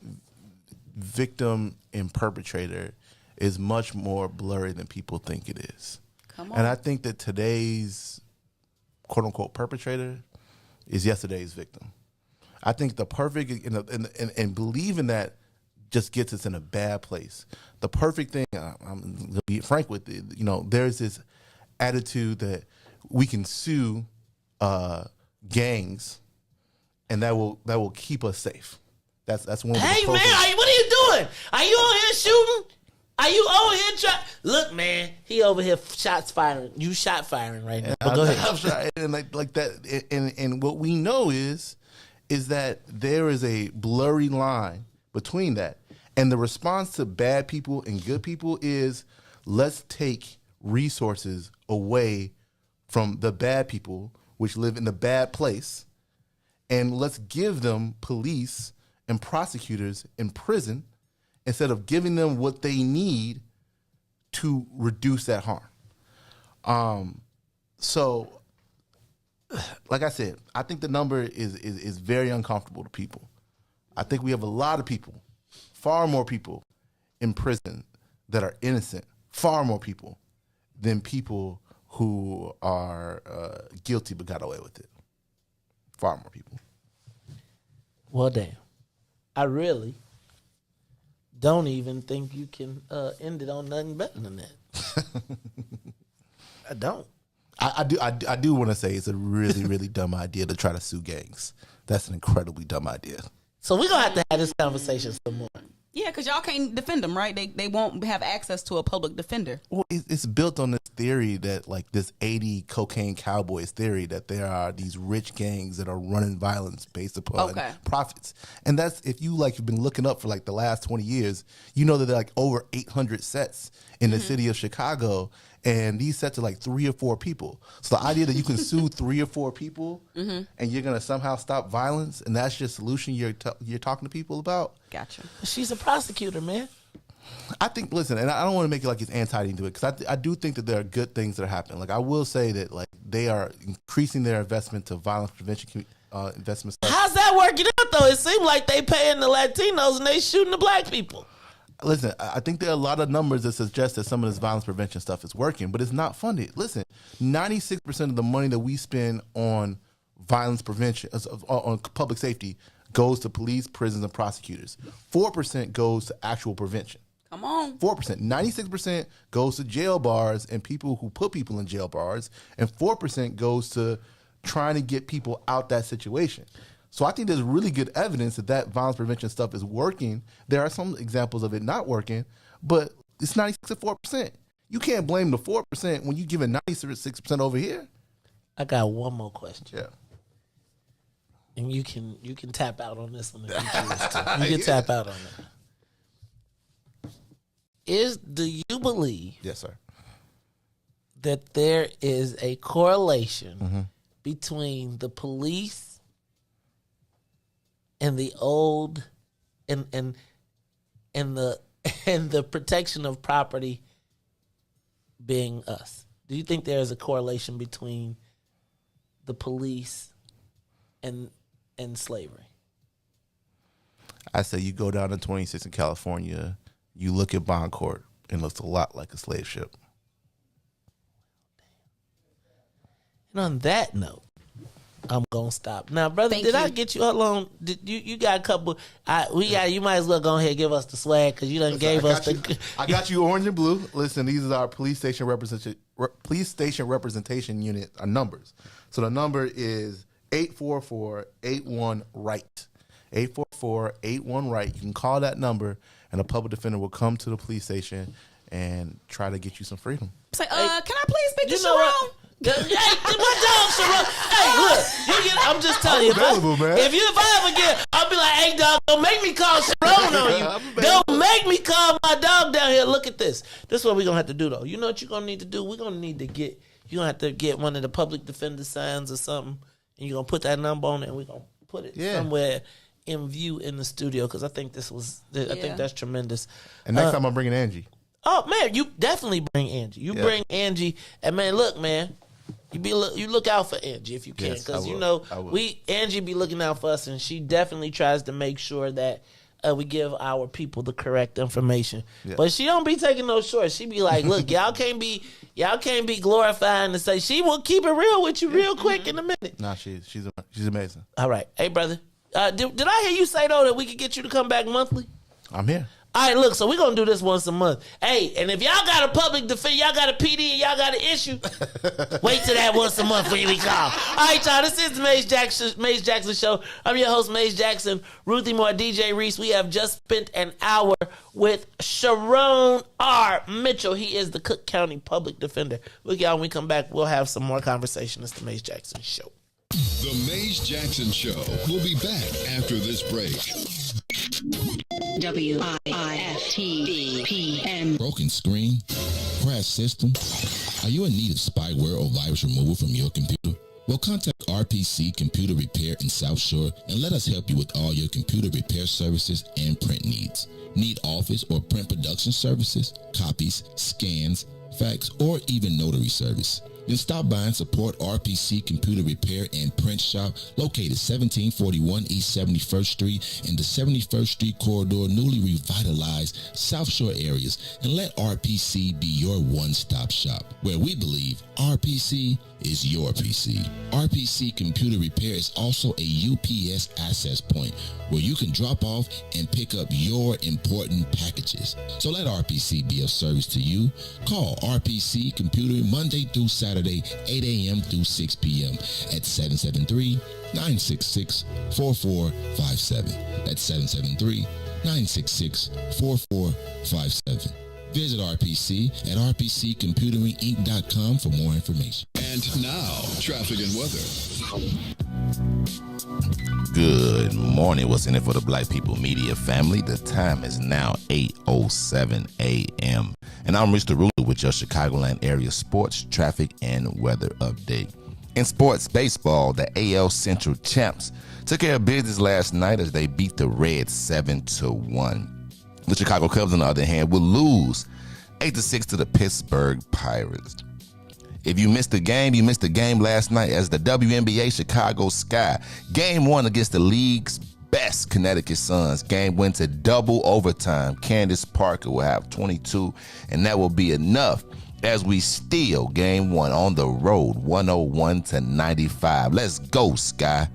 victim and perpetrator is much more blurry than people think it is. Come on. And I think that today's quote unquote perpetrator is yesterday's victim. I think the perfect and believing that just gets us in a bad place. The perfect thing, I'm gonna be frank with it, there's this attitude that we can sue gangs, and that will keep us safe. That's one of the Hey man, what are you doing? Are you on here shooting? Are you over here trying? Look, man, he over here shots firing. You shot firing right now. But go ahead. And like that, and what we know is that there is a blurry line between that. And the response to bad people and good people is, let's take resources away from the bad people, which live in the bad place, and let's give them police and prosecutors in prison instead of giving them what they need to reduce that harm. So, like I said, I think the number is very uncomfortable to people. I think we have a lot of people, far more people in prison that are innocent, far more people than people who are guilty but got away with it. Far more people. Well, damn. I really don't even think you can end it on nothing better than that. I don't. I do want to say it's a really, really dumb idea to try to sue gangs. That's an incredibly dumb idea. So we're going to have to have this conversation some more. Yeah, because y'all can't defend them, right? They won't have access to a public defender. Well, it's built on this theory that, like, this 80 cocaine cowboys theory that there are these rich gangs that are running violence based upon profits. And that's, if you, like, you've been looking up for, like, the last 20 years, you know that there are, like, over 800 sets in the city of Chicago, and these sets are, like, 3 or 4 people. So the idea that you can sue 3 or 4 people and you're going to somehow stop violence, and that's your solution you're talking to people about? Gotcha. She's a prosecutor, man. I think, listen, and I don't want to make it like it's anti to it, because I do think that there are good things that are happening. Like, I will say that, like, they are increasing their investment to violence prevention investments. How's that working out, though? It seems like they paying the Latinos and they shooting the black people. Listen, I think there are a lot of numbers that suggest that some of this violence prevention stuff is working, but it's not funded. Listen, 96% of the money that we spend on violence prevention, on public safety, goes to police, prisons, and prosecutors. 4% goes to actual prevention. Come on. 4%. 96% goes to jail bars and people who put people in jail bars, and 4% goes to trying to get people out that situation. So I think there's really good evidence that violence prevention stuff is working. There are some examples of it not working, but it's 96 to 4%. You can't blame the 4% when you give it 96% over here. I got one more question. Yeah. And you can tap out on this one if you choose to. You can tap out on it. Do you believe? Yes, sir. That there is a correlation between the police and the old and the protection of property being us? Do you think there is a correlation between the police and slavery? I say you go down to 26 in California, you look at Bond Court, and it looks a lot like a slave ship. And on that note, I'm gonna stop now, brother. Did I get you? Hold on. Did you got a couple? You might as well go ahead and give us the swag because you done gave us the. I got you orange and blue. Listen, these are our police station representation unit numbers. So the number is 844-81-RIGHT. 844-81-RIGHT. You can call that number, and a public defender will come to the police station and try to get you some freedom. Say, can I please speak to Sharon? Hey, my dog, Sharon. Hey, look, I'm just telling you, if I ever get, I'll be like, hey, dog, don't make me call Sharon on you. Don't make me call my dog down here. Look at this. This is what we're going to have to do, though. You know what you're going to need to do? We're going to need to get, you're going to have to get one of the public defender signs or something, and you're going to put that number on it, and we're going to put it somewhere in view in the studio, because I think I think that's tremendous. And next time I'm bringing Angie. Oh, man, you definitely bring Angie. Bring Angie, and, man, look, man. You look out for Angie if you can, because Angie be looking out for us, and she definitely tries to make sure that we give our people the correct information. Yeah. But she don't be taking no shorts. She be like, "Look, y'all can't be glorifying to say." She will keep it real with you real quick in a minute. Nah, she's amazing. All right, hey brother, did I hear you say though that we could get you to come back monthly? I'm here. All right, look, so we're going to do this once a month. Hey, and if y'all got a public defense, y'all got a PD, and y'all got an issue, wait till that once a month when we call. All right, y'all, this is the Maze Jackson Show. I'm your host, Maze Jackson, Ruthie Moore, DJ Riis. We have just spent an hour with Sharon R. Mitchell. He is the Cook County Public Defender. Look, y'all, when we come back, we'll have some more conversation. It's the Maze Jackson Show. The Maze Jackson Show will be back after this break. WIFTBPM. Broken screen, crash system. Are you in need of spyware or virus removal from your computer? Well, contact RPC Computer Repair in South Shore and let us help you with all your computer repair services and print needs. Need office or print production services, copies, scans, fax, or even notary service? Then stop by and support RPC Computer Repair and Print Shop located 1741 East 71st Street in the 71st Street corridor, newly revitalized South Shore areas, and let RPC be your one-stop shop, where we believe RPC is your PC. RPC Computer Repair is also a UPS access point where you can drop off and pick up your important packages. So let RPC be of service to you. Call RPC Computer Monday through Saturday, 8 a.m. through 6 p.m. at 773-966-4457. That's 773-966-4457. Visit RPC at rpccomputeringinc.com for more information. And now, traffic and weather. Good morning. What's in it for the Black People Media family? The time is now 8:07 a.m. And I'm Riis with your Chicagoland area sports, traffic, and weather update. In sports baseball, the AL Central champs took care of business last night as they beat the Reds 7-1. The Chicago Cubs, on the other hand, will lose 8-6 to the Pittsburgh Pirates. If you missed the game, you missed the game last night as the WNBA Chicago Sky game one against the league's best Connecticut Suns. Game went to double overtime. Candace Parker will have 22, and that will be enough as we steal game one on the road, 101-95. Let's go, Sky.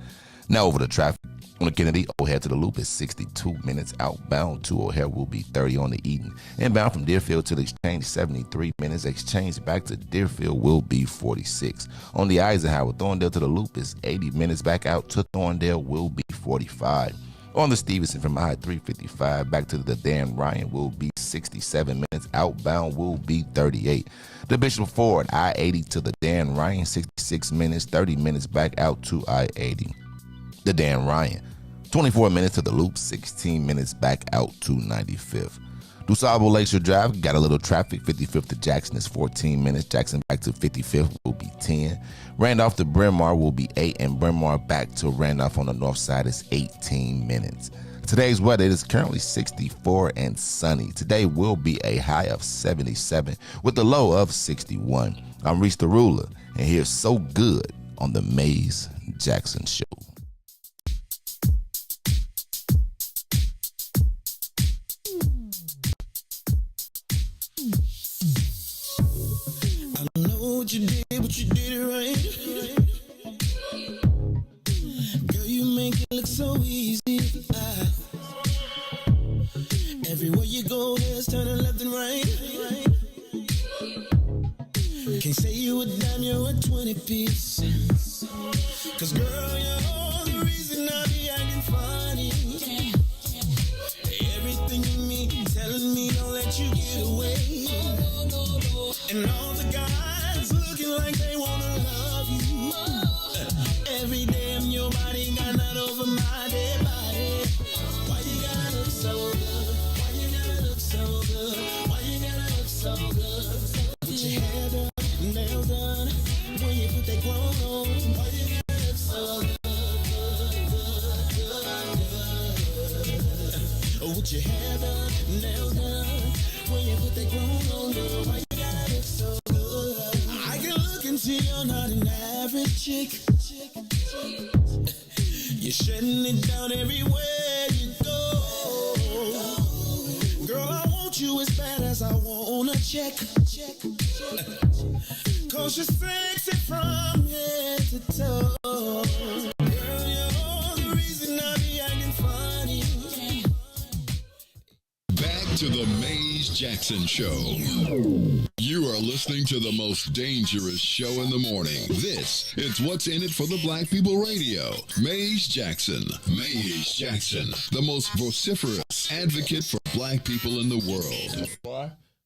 Now over to traffic. On the Kennedy, O'Hare to the Loop is 62 minutes. Outbound to O'Hare will be 30 on the Eden. Inbound from Deerfield to the Exchange, 73 minutes. Exchange back to Deerfield will be 46. On the Eisenhower, Thorndale to the Loop is 80 minutes. Back out to Thorndale will be 45. On the Stevenson from I-355 back to the Dan Ryan will be 67 minutes. Outbound will be 38. The Bishop Ford, I-80 to the Dan Ryan, 66 minutes. 30 minutes back out to I-80. The Dan Ryan, 24 minutes to the Loop, 16 minutes back out to 95th. DuSable Lakeshore Drive, got a little traffic. 55th to Jackson is 14 minutes. Jackson back to 55th will be 10. Randolph to Bryn Mawr will be 8, and Bryn Mawr back to Randolph on the north side is 18 minutes. Today's weather, it is currently 64 and sunny. Today will be a high of 77 with a low of 61. I'm Riis the Ruler, and here's So Good on the Mays Jackson Show. What you did, but you did it right. Girl, you make it look so easy. Everywhere you go, heads turning left and right. Can't say you a dime, you're a 20-piece. Cause girl, you're the reason I be acting funny. Everything in me telling me don't let you get away. And all the guys looking like they wanna love you. Every day in your body got nut over my dead body. Why you gotta look so good? Why you gotta look so good? Why you gotta look so good? With your hair done, nails done, when you put that clothes on. Why you gotta look so good? With your hair done, nails done, when you put that clothes on, girl. Why you gotta look so good? I can look and see you're not an average chick. You're shutting it down everywhere you go. Girl, I want you as bad as I wanna check. Cause you're sexy from head to toe. Girl, you're the reason I be acting funny. Back to the Mays Jackson Show. You are listening to the most dangerous show in the morning. This is What's in it for the Black People Radio. Mays Jackson. Mays Jackson, the most vociferous advocate for black people in the world.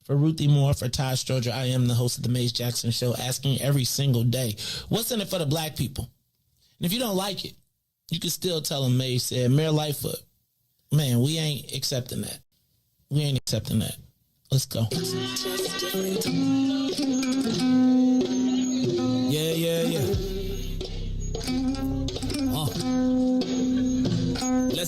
For Ruthie Moore, for Todd Stoger, I am the host of the Mays Jackson Show, asking every single day, what's in it for the black people? And if you don't like it, you can still tell them Mays said, Mayor Lightfoot, man, we ain't accepting that. We ain't accepting that. Let's go. Yeah.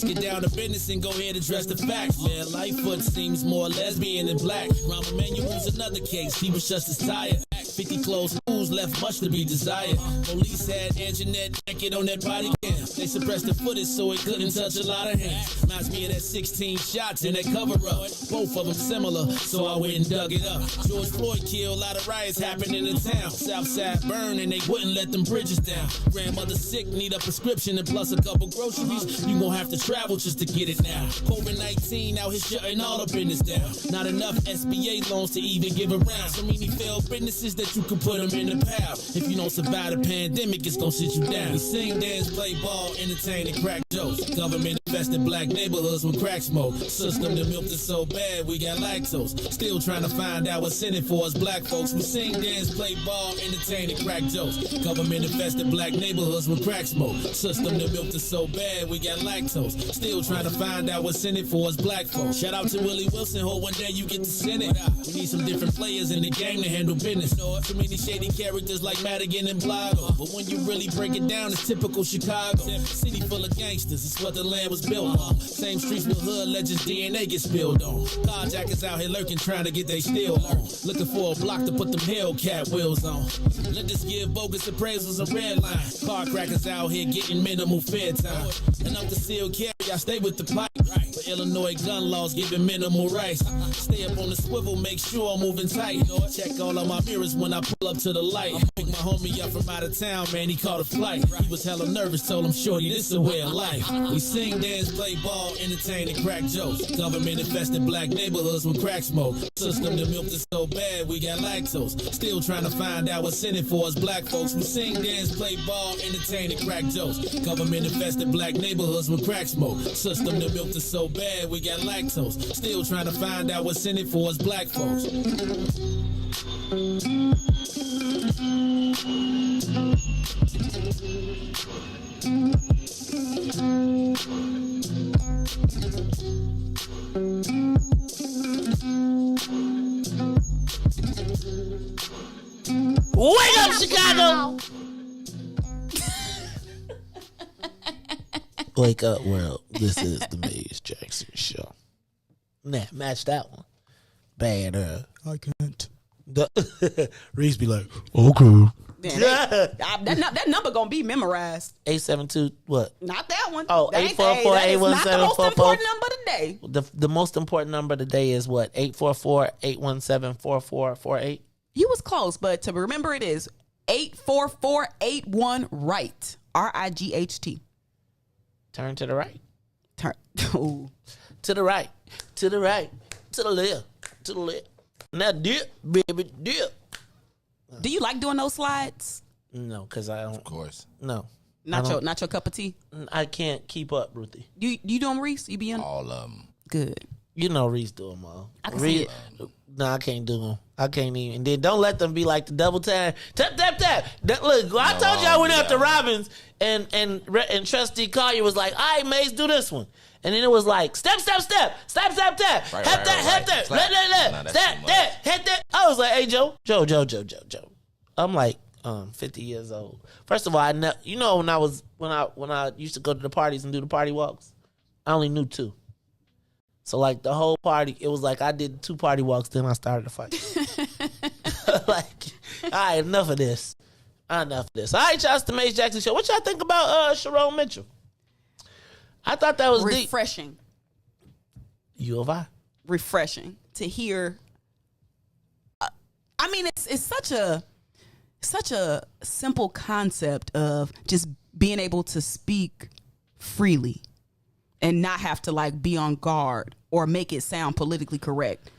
let's get down to business and go ahead and address the facts, man. Lightfoot seems more lesbian than black. Rahm Emanuel's another case, he was just as tired. 50 closed schools left much to be desired. Police had Anjanette naked on that body cam. They suppressed the footage so it couldn't touch a lot of hands. Reminds me of that 16 shots in that cover-up. Both of them similar, so I went and dug it up. George Floyd killed, a lot of riots happening in town. Southside burned and they wouldn't let them bridges down. Grandmother sick, need a prescription and plus a couple groceries. You gon' have to travel just to get it now. COVID-19 out here shutting all the business down. Not enough SBA loans to even give around. So many failed businesses that you can put them in the pile. If you don't survive the pandemic, it's gon' sit you down. We sing, dance, play ball, entertain, and crack jokes. Government invested black neighborhoods with crack smoke. System that milked us so bad, we got lactose. Still trying to find out what's in it for us black folks. We sing, dance, play ball, entertain, and crack jokes. Government invested black neighborhoods with crack smoke. System that milked us so bad, we got lactose. Still trying to find out what's in it for us black folks. Shout out to Willie Wilson, hope one day you get to Senate. We need some different players in the game to handle business. So many shady characters like Madigan and Blago. But when you really break it down, it's typical Chicago. City full of gangsters, it's what the land was built on. Same streets with hood legends, DNA get spilled on. Carjackers out here lurking, trying to get they steal on. Looking for a block to put them Hellcat wheels on. Lenders give bogus appraisals a red line. Car crackers out here getting minimal fair time. And up the seal carry, I stay with the pipe. But Illinois gun laws giving minimal rights. Stay up on the swivel, make sure I'm moving tight. Check all of my mirrors when I pull up to the light. Pick my homie up from out of town, man, he caught a flight. He was hella nervous, told him, shorty, this a way of life. We sing, dance, play ball, entertain, and crack jokes. Government infested black neighborhoods with crack smoke. System that milked us so bad, we got lactose. Still trying to find out what's in it for us black folks. We sing, dance, play ball, entertain, and crack jokes. Government infested black neighborhoods with crack smoke. System that milked us so bad, we got lactose. Still trying to find out what's in it for us black folks. Wake up, Chicago! Wake up, world. This is the Maze Jackson Show. Nah, match that one. Bad, I can't. Riis be like, okay. That number gonna be memorized. 872 what? Not that one. Oh, 844-817-44. Not the most important number today. The most important number today is what? 844-817-4448. You was close, but to remember it is 844-81-RIGHT. RIGHT. Turn to the right. Turn. Ooh. To the right. To the right. To the left. To the left. Now dip, baby, dip. Do you like doing those slides? No, because I don't. Of course. No. Not your cup of tea? I can't keep up, Ruthie. You do them, Riis? You be in? All of them. Good. You know Riis do them all. I can see it. No, I can't do them. I can't even. And then don't let them be like the double time. Tap, tap, tap. Look, I told you I went after Robbins and Trustee Collier was like, all right, Mace, do this one. And then it was like, step, step, step. Step, step, step. Have that. Let. Step, that. Hit that. I was like, hey, Joe. I'm like 50 years old. First of all, when I used to go to the parties and do the party walks, I only knew 2. So like the whole party, it was like I did 2 party walks, then I started to fight. Like, all right, enough of this. All right, y'all, it's the Maze Jackson Show. What y'all think about Sharon Mitchell? I thought that was refreshing. U of I. Refreshing to hear. I mean, it's such a simple concept of just being able to speak freely and not have to like be on guard or make it sound politically correct.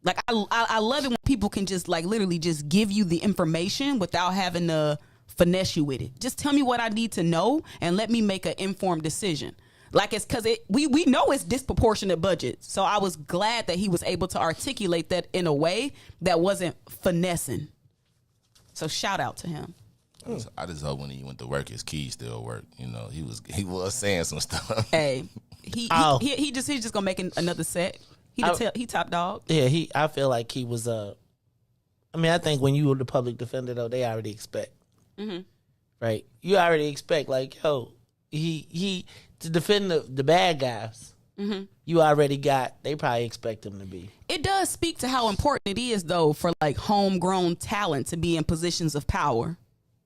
Like I love it when people can just like literally just give you the information without having to finesse you with it. Just tell me what I need to know and let me make an informed decision. Like it's because we know it's disproportionate budget. So I was glad that he was able to articulate that in a way that wasn't finessing. So shout out to him. I just hope when he went to work, his keys still work. You know, he was saying some stuff. Hey, he's just gonna make another set. He top dog. Yeah, I feel like he was. I think when you were the public defender though, they already expect. Mm-hmm. Right, you already expect like, yo, he to defend the bad guys. Mm-hmm. You already got. They probably expect him to be. It does speak to how important it is, though, for like homegrown talent to be in positions of power.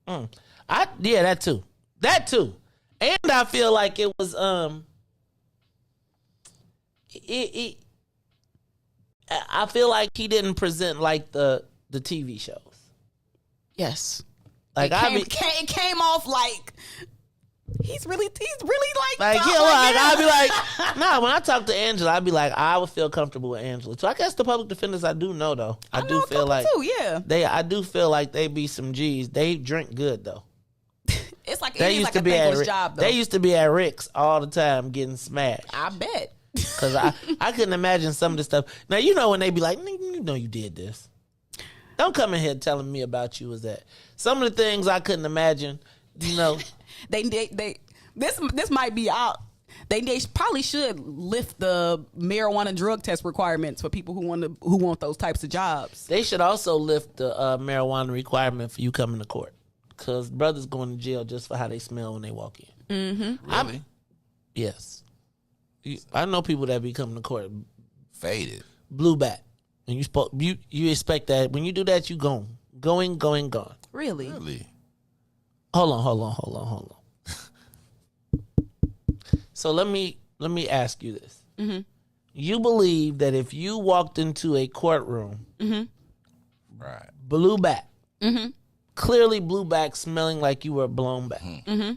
That too. And I feel like it was I feel like he didn't present like the TV shows. Yes, like it came off like he's really like I'd be like, nah. When I talk to Angela, I'd be like, I would feel comfortable with Angela. So I guess the public defenders I do know though. I do feel like too, yeah. I do feel like they be some G's. They drink good though. It's like They used to be at job, though. They used to be at Rick's all the time getting smashed. I bet. Because I couldn't imagine some of the stuff. Now, you know when they be like, you know you did this. Don't come in here telling me about you was that. Some of the things I couldn't imagine, you know. This might be out. They probably should lift the marijuana drug test requirements for people who want those types of jobs. They should also lift the marijuana requirement for you coming to court. Because brothers going to jail just for how they smell when they walk in. Mm-hmm. Really? Yes. I know people that be coming to court faded, blue back, and you expect that when you do that you going. Really? Hold on. So let me ask you this. Mm-hmm. You believe that if you walked into a courtroom, right, blue back, mm-hmm. clearly blue back, smelling like you were blown back. Mm-hmm.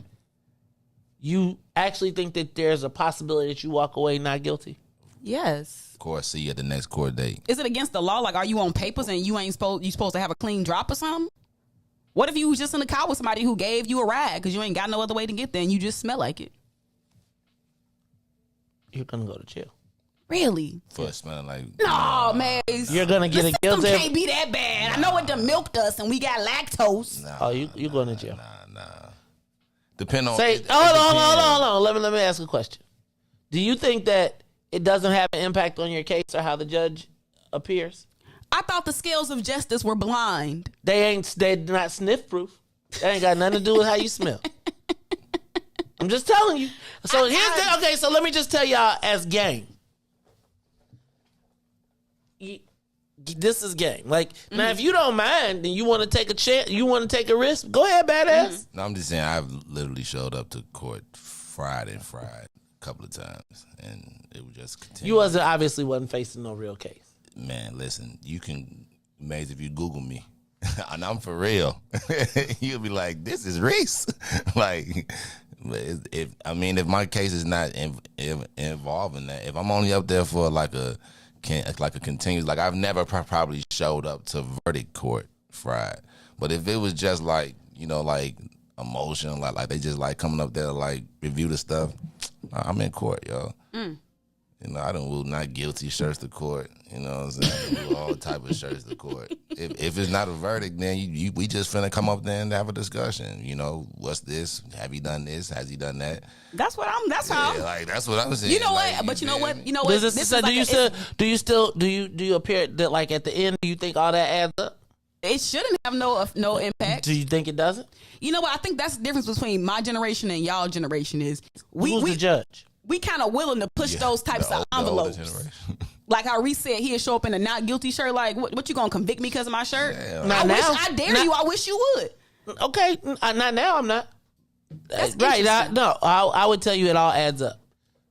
You actually think that there's a possibility that you walk away not guilty? Yes. Of course, see you at the next court date. Is it against the law? Like, are you on papers and you supposed to have a clean drop or something? What if you was just in the car with somebody who gave you a ride because you ain't got no other way to get there and you just smell like it? You're gonna go to jail. Really? For smelling like... No, man. You're gonna get a guilty... The system can't be that bad. I know it done milked us and we got lactose. You're going to jail. Nah. Depend on... Hold on. Let me ask a question. Do you think that it doesn't have an impact on your case or how the judge appears? I thought the scales of justice were blind. They're not sniff proof. That ain't got nothing to do with how you smell. I'm just telling you. So so let me just tell y'all as gang. This is game. Like, now if you don't mind and you want to take a chance, you want to take a risk, go ahead, badass. No, I'm just saying I've literally showed up to court fried a couple of times and it would just continue. You wasn't facing no real case. Man, listen, you can, Maze, if you Google me, and I'm for real, you'll be like, this is Riis. Like, if my case is not involving that, if I'm only up there for like a continuous, like I've never probably showed up to verdict court fried. But if it was just like, like emotion, like they just like coming up there to like review the stuff, I'm in court, yo. I done woo not guilty shirts to court. You know what I'm saying? I done woo all type of shirts to court. If it's not a verdict, then we just finna come up there and have a discussion. What's this? Have he done this? Has he done that? That's what I'm saying. You know what? Like, but you know what? Do you appear that like at the end? Do you think all that adds up? It shouldn't have no impact. Do you think it doesn't? You know what? I think that's the difference between my generation and y'all generation is who's the judge? We kind of willing to push those types of envelopes. Like how Riis said, he'll show up in a not guilty shirt. Like, what you gonna convict me because of my shirt? I dare you. I wish you would. Okay, not now. I'm not. That's right. I would tell you it all adds up.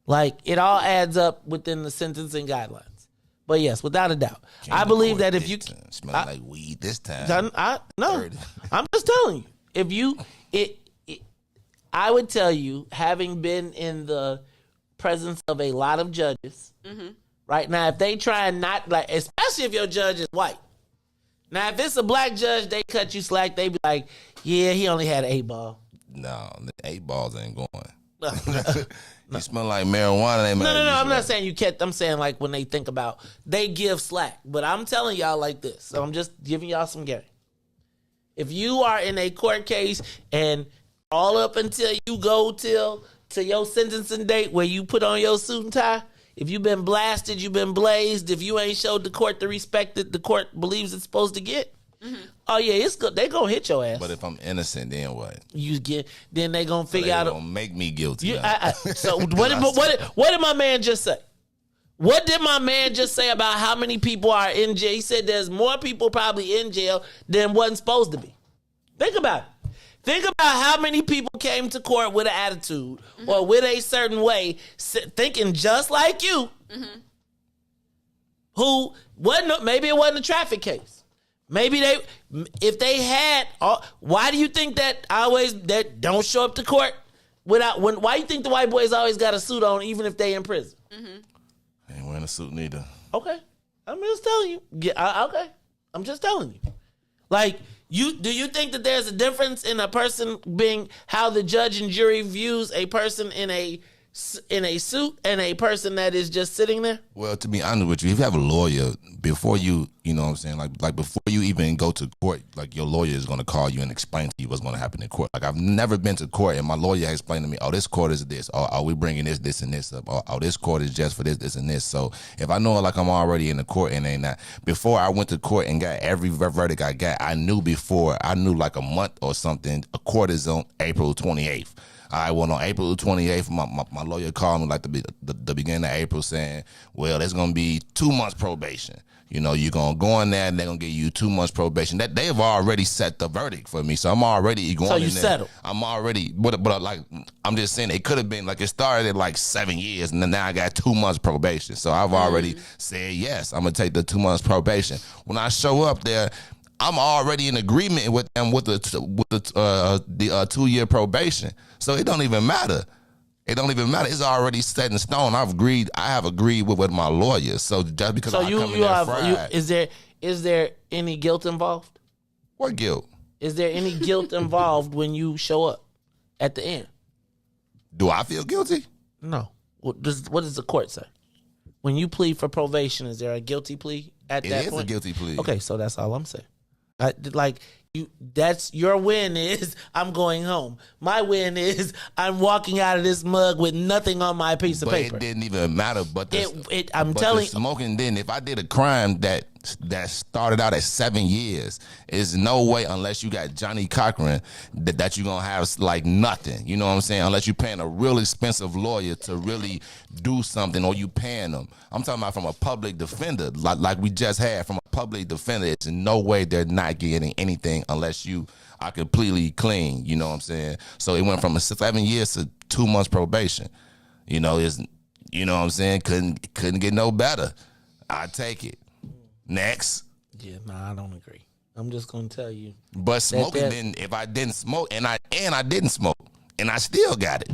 Like it all adds up within the sentencing guidelines. But yes, without a doubt, I believe that if you smell like weed this time, I'm just telling you. I would tell you, having been in the presence of a lot of judges, right now, if they try and not like, especially if your judge is white. Now, if it's a black judge, they cut you slack. They be like, yeah, he only had an 8-ball. No, the 8 balls ain't going. You smell like marijuana. No. I'm not saying you can't. I'm saying like when they think about, they give slack. But I'm telling y'all like this. So I'm just giving y'all some game. If you are in a court case and all up until you go to your sentencing date where you put on your suit and tie, if you've been blasted, you've been blazed, if you ain't showed the court the respect that the court believes it's supposed to get, Oh yeah, it's good. They gonna hit your ass. But if I'm innocent, then what? Then they gonna figure out. Gonna make me guilty. So what did my man just say? What did my man just say about how many people are in jail? He said there's more people probably in jail than wasn't supposed to be. Think about it. Think about how many people came to court with an attitude or with a certain way, thinking just like you, who maybe it wasn't a traffic case. Maybe if they had, why do you think that that don't show up to court why do you think the white boys always got a suit on even if they in prison? I ain't wearing a suit neither. Okay. I'm just telling you. Okay. I'm just telling you. Like, do you think that there's a difference in a person being how the judge and jury views a person in a suit and a person that is just sitting there? Well, to be honest with you, if you have a lawyer, before you know what I'm saying, like before you even go to court, like your lawyer is going to call you and explain to you what's going to happen in court. Like I've never been to court and my lawyer explained to me, oh, this court is this. Oh, we bringing this, and this up. Oh, this court is just for this, and this. So if I know like I'm already in the court and ain't that, before I went to court and got every verdict I got, I knew like a month or something, a court is on April 28th. I went on April 28th. My lawyer called me like the beginning of April saying, well, there's going to be 2 months probation. You know, you're going to go in there and they're going to give you 2 months probation. That they have already set the verdict for me. So I'm already going in there. So you settled. I'm already, but like, I'm just saying it could have been like it started at like 7 years and then now I got 2 months probation. So I've already said, yes, I'm going to take the 2 months probation. When I show up there, I'm already in agreement with them with the 2-year probation. So it don't even matter. It don't even matter. It's already set in stone. I have agreed with my lawyer. So just because I come in there fried, is there any guilt involved? What guilt? Is there any guilt involved when you show up at the end? Do I feel guilty? No. What does the court say? When you plead for probation, is there a guilty plea at that point? It is a guilty plea. Okay, so that's all I'm saying. That's your win is I'm going home. My win is I'm walking out of this mug with nothing on my piece of paper. It didn't even matter. But I'm telling you, smoking didn't. If I did a crime that started out at 7 years, is no way unless you got Johnny Cochran that you're gonna have like nothing. You know what I'm saying? Unless you're paying a real expensive lawyer to really do something, or you paying them. I'm talking about from a public defender, like we just had from a public defender. It's in no way they're not getting anything unless you are completely clean. You know what I'm saying? So it went from 7 years to 2 months probation. You know, you know what I'm saying? Couldn't get no better. I take it. Next. Yeah, I don't agree. I'm just gonna tell you. But smoking didn't. If I didn't smoke and I didn't smoke and I still got it.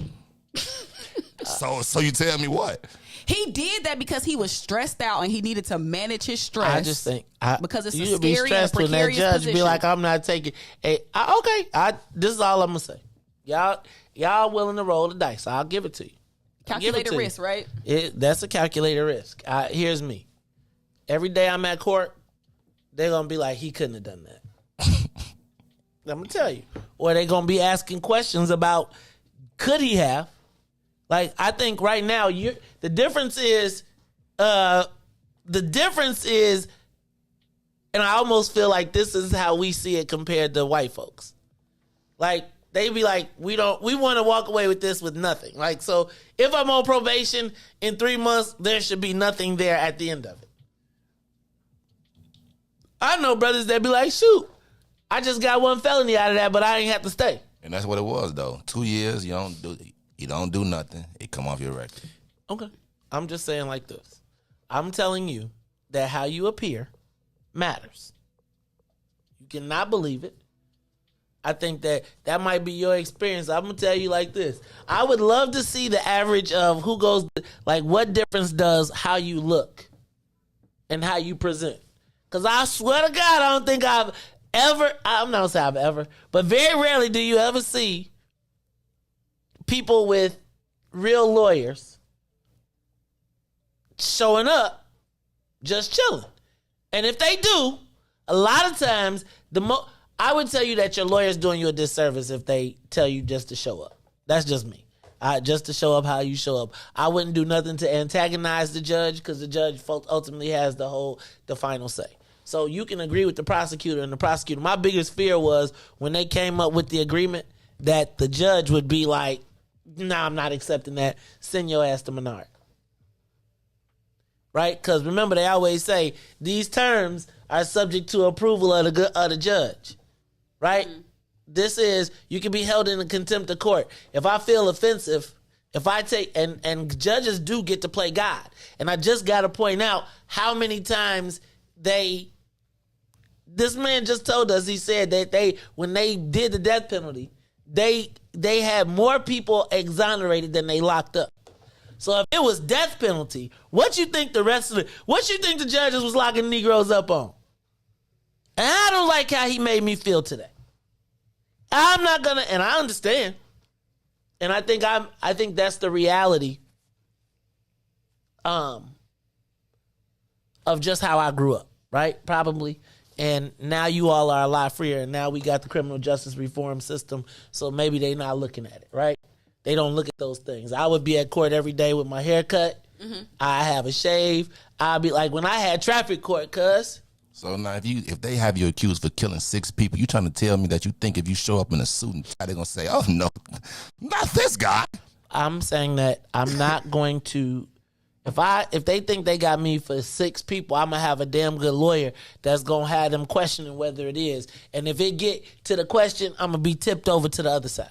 So you tell me what? He did that because he was stressed out and he needed to manage his stress. I just think because it's a you'd be scary and stressed when that precarious judge position. be like, I'm not taking. This is all I'm gonna say. Y'all willing to roll the dice? I'll give it to you. Calculated risk, right? That's a calculated risk. Here's me. Every day I'm at court, they're going to be like, he couldn't have done that. I'm going to tell you. Or they're going to be asking questions about, could he have? Like, I think right now, the difference is, and I almost feel like this is how we see it compared to white folks. Like, they be like, we want to walk away with this with nothing. Like, so if I'm on probation in 3 months, there should be nothing there at the end of it. I know brothers that be like, shoot, I just got 1 felony out of that, but I ain't have to stay. And that's what it was, though. 2 years, you don't do nothing. It come off your record. Okay. I'm just saying like this. I'm telling you that how you appear matters. You cannot believe it. I think that might be your experience. I'm going to tell you like this. I would love to see the average of who goes, like what difference does how you look and how you present. Because I swear to God, I don't think I'm not going to say I've ever, but very rarely do you ever see people with real lawyers showing up just chilling. And if they do, a lot of times, I would tell you that your lawyer's doing you a disservice if they tell you just to show up. That's just me. Just to show up how you show up. I wouldn't do nothing to antagonize the judge because the judge ultimately has the final say. So you can agree with the prosecutor and the prosecutor. My biggest fear was when they came up with the agreement that the judge would be like, nah, I'm not accepting that. Send your ass to Menard. Right? Because remember, they always say these terms are subject to approval of the judge. Right? Mm-hmm. This is, you can be held in contempt of court. If I feel offensive, if I take, and judges do get to play God. And I just got to point out how many times this man just told us, he said that when they did the death penalty, they had more people exonerated than they locked up. So if it was death penalty, what you think the judges was locking Negroes up on? And I don't like how he made me feel today. I'm not gonna, and I understand. And I think that's the reality of just how I grew up, right? Probably. And now you all are a lot freer, and now we got the criminal justice reform system, so maybe they not looking at it, right? They don't look at those things. I would be at court every day with my hair cut. Mm-hmm. I have a shave. I'll be like when I had traffic court, cuz. So now if they have you accused for killing 6 people, you trying to tell me that you think if you show up in a suit and tie, they're going to say, oh, no, not this guy. I'm saying that I'm not going to, if they think they got me for 6 people, I'm going to have a damn good lawyer that's going to have them questioning whether it is. And if it get to the question, I'm going to be tipped over to the other side.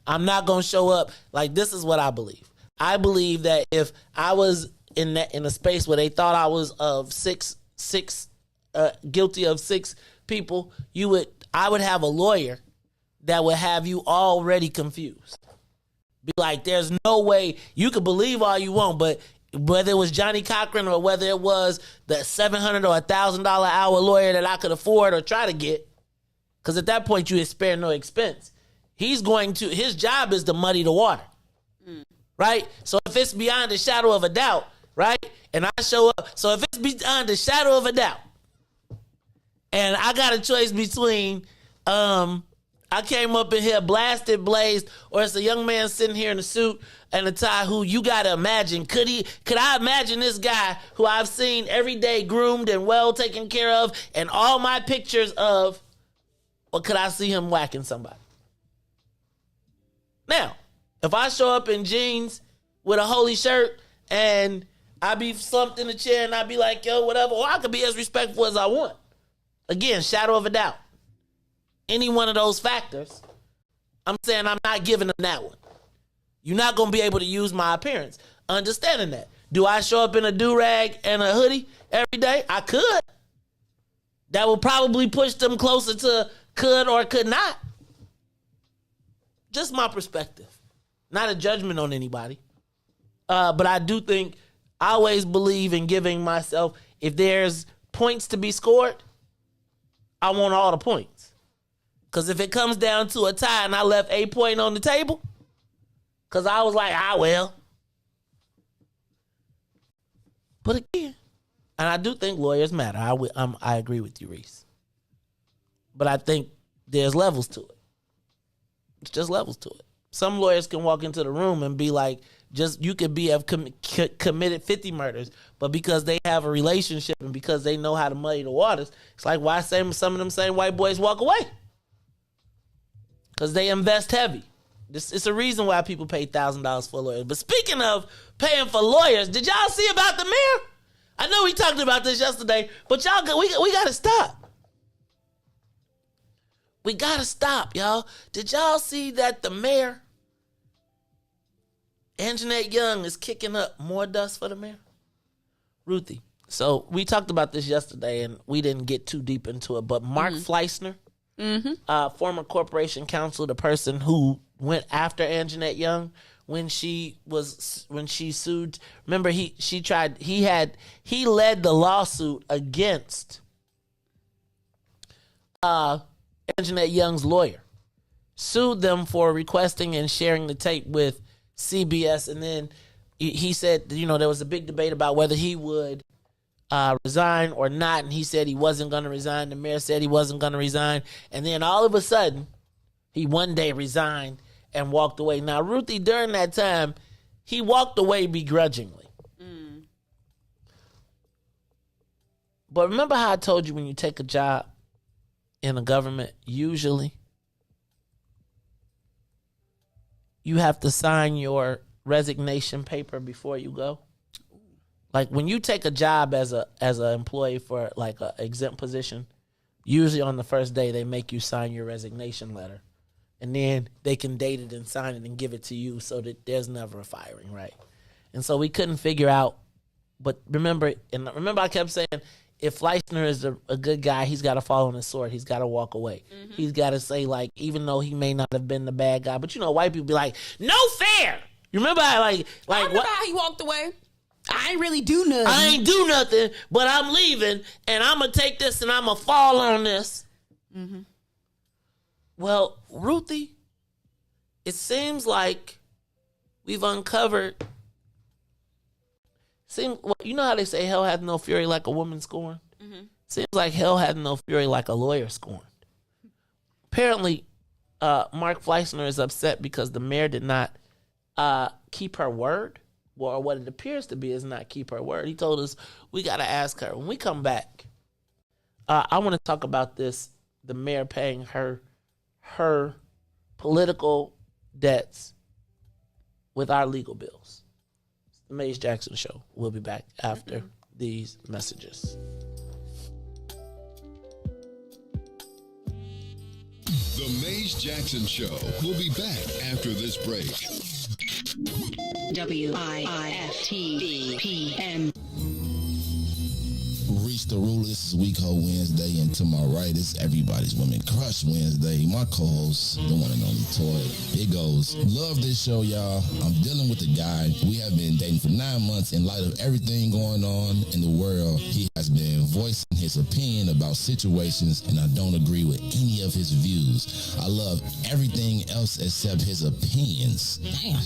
I'm not going to show up. Like, this is what I believe. I believe that if I was in a space where they thought I was of guilty of 6 people, I would have a lawyer that would have you already confused. Be like, there's no way, you could believe all you want, but whether it was Johnny Cochran or whether it was the $700 or $1,000 hour lawyer that I could afford or try to get, because at that point you would spare no expense. His job is to muddy the water, right? So if it's beyond a shadow of a doubt, right, and I show up, so if it's beyond a shadow of a doubt, and I got a choice between I came up in here blasted, blazed, or it's a young man sitting here in a suit and a tie who you got to imagine. Could I imagine this guy who I've seen every day groomed and well taken care of and all my pictures of, or could I see him whacking somebody? Now, if I show up in jeans with a holy shirt and I be slumped in the chair and I be like, yo, whatever, or I could be as respectful as I want. Again, shadow of a doubt. Any one of those factors, I'm saying I'm not giving them that one. You're not going to be able to use my appearance. Understanding that. Do I show up in a do-rag and a hoodie every day? I could. That will probably push them closer to could or could not. Just my perspective. Not a judgment on anybody. But I do think, I always believe in giving myself, if there's points to be scored, I want all the points. Because if it comes down to a tie and I left a point on the table, because I was like, well. But again, and I do think lawyers matter. I agree with you, Riis. But I think there's levels to it. It's just levels to it. Some lawyers can walk into the room and be like, you could have committed 50 murders, but because they have a relationship and because they know how to muddy the waters, it's like, why some of them same white boys walk away? Because they invest heavy. It's a reason why people pay $1,000 for lawyers. But speaking of paying for lawyers, did y'all see about the mayor? I know we talked about this yesterday, but we got to stop. We got to stop, y'all. Did y'all see that the mayor, Anjanette Young, is kicking up more dust for the mayor? Ruthie. So we talked about this yesterday, and we didn't get too deep into it, but Mark Fleissner, former corporation counsel, the person who went after Anjanette Young when she sued. Remember, he led the lawsuit against Anjanette Young's lawyer, sued them for requesting and sharing the tape with CBS, and then he said, there was a big debate about whether he would resign or not, and he said he wasn't going to resign. The mayor said he wasn't going to resign, and then all of a sudden, he one day resigned and walked away. Now, Ruthie, during that time, he walked away begrudgingly. But remember how I told you when you take a job in the government, usually you have to sign your resignation paper before you go. Like when you take a job as a employee for like an exempt position, usually on the first day they make you sign your resignation letter, and then they can date it and sign it and give it to you so that there's never a firing, right? And so we couldn't figure out. But remember I kept saying, if Fleischner is a good guy, he's got to fall on his sword. He's got to walk away. Mm-hmm. He's got to say, like, even though he may not have been the bad guy, but white people be like, no fair. You remember how I remember how he walked away. I ain't really do nothing. I ain't do nothing, but I'm leaving, and I'm going to take this, and I'm going to fall on this. Mm-hmm. Well, Ruthie, it seems like we've uncovered... you know how they say hell has no fury like a woman scorned? Mm-hmm. Seems like hell has no fury like a lawyer scorned. Apparently, Mark Fleischner is upset because the mayor did not keep her word. Or what it appears to be is not keep her word. He told us we got to ask her. When we come back, I want to talk about this, the mayor paying her political debts with our legal bills. It's the Maze Jackson Show. We'll be back after these messages. The Maze Jackson Show will be back after this break. WIIFTVPN. Reach the ruler. This is Week Ho Wednesday, and to my right is Everybody's Women Crush Wednesday. My co-host, the one and only Todd. It goes, love this show, y'all. I'm dealing with a guy. We have been dating for 9 months. In light of everything going on in the world, he has been voicing his opinion about situations, and I don't agree with any of his views. I love everything else except his opinions. Damn.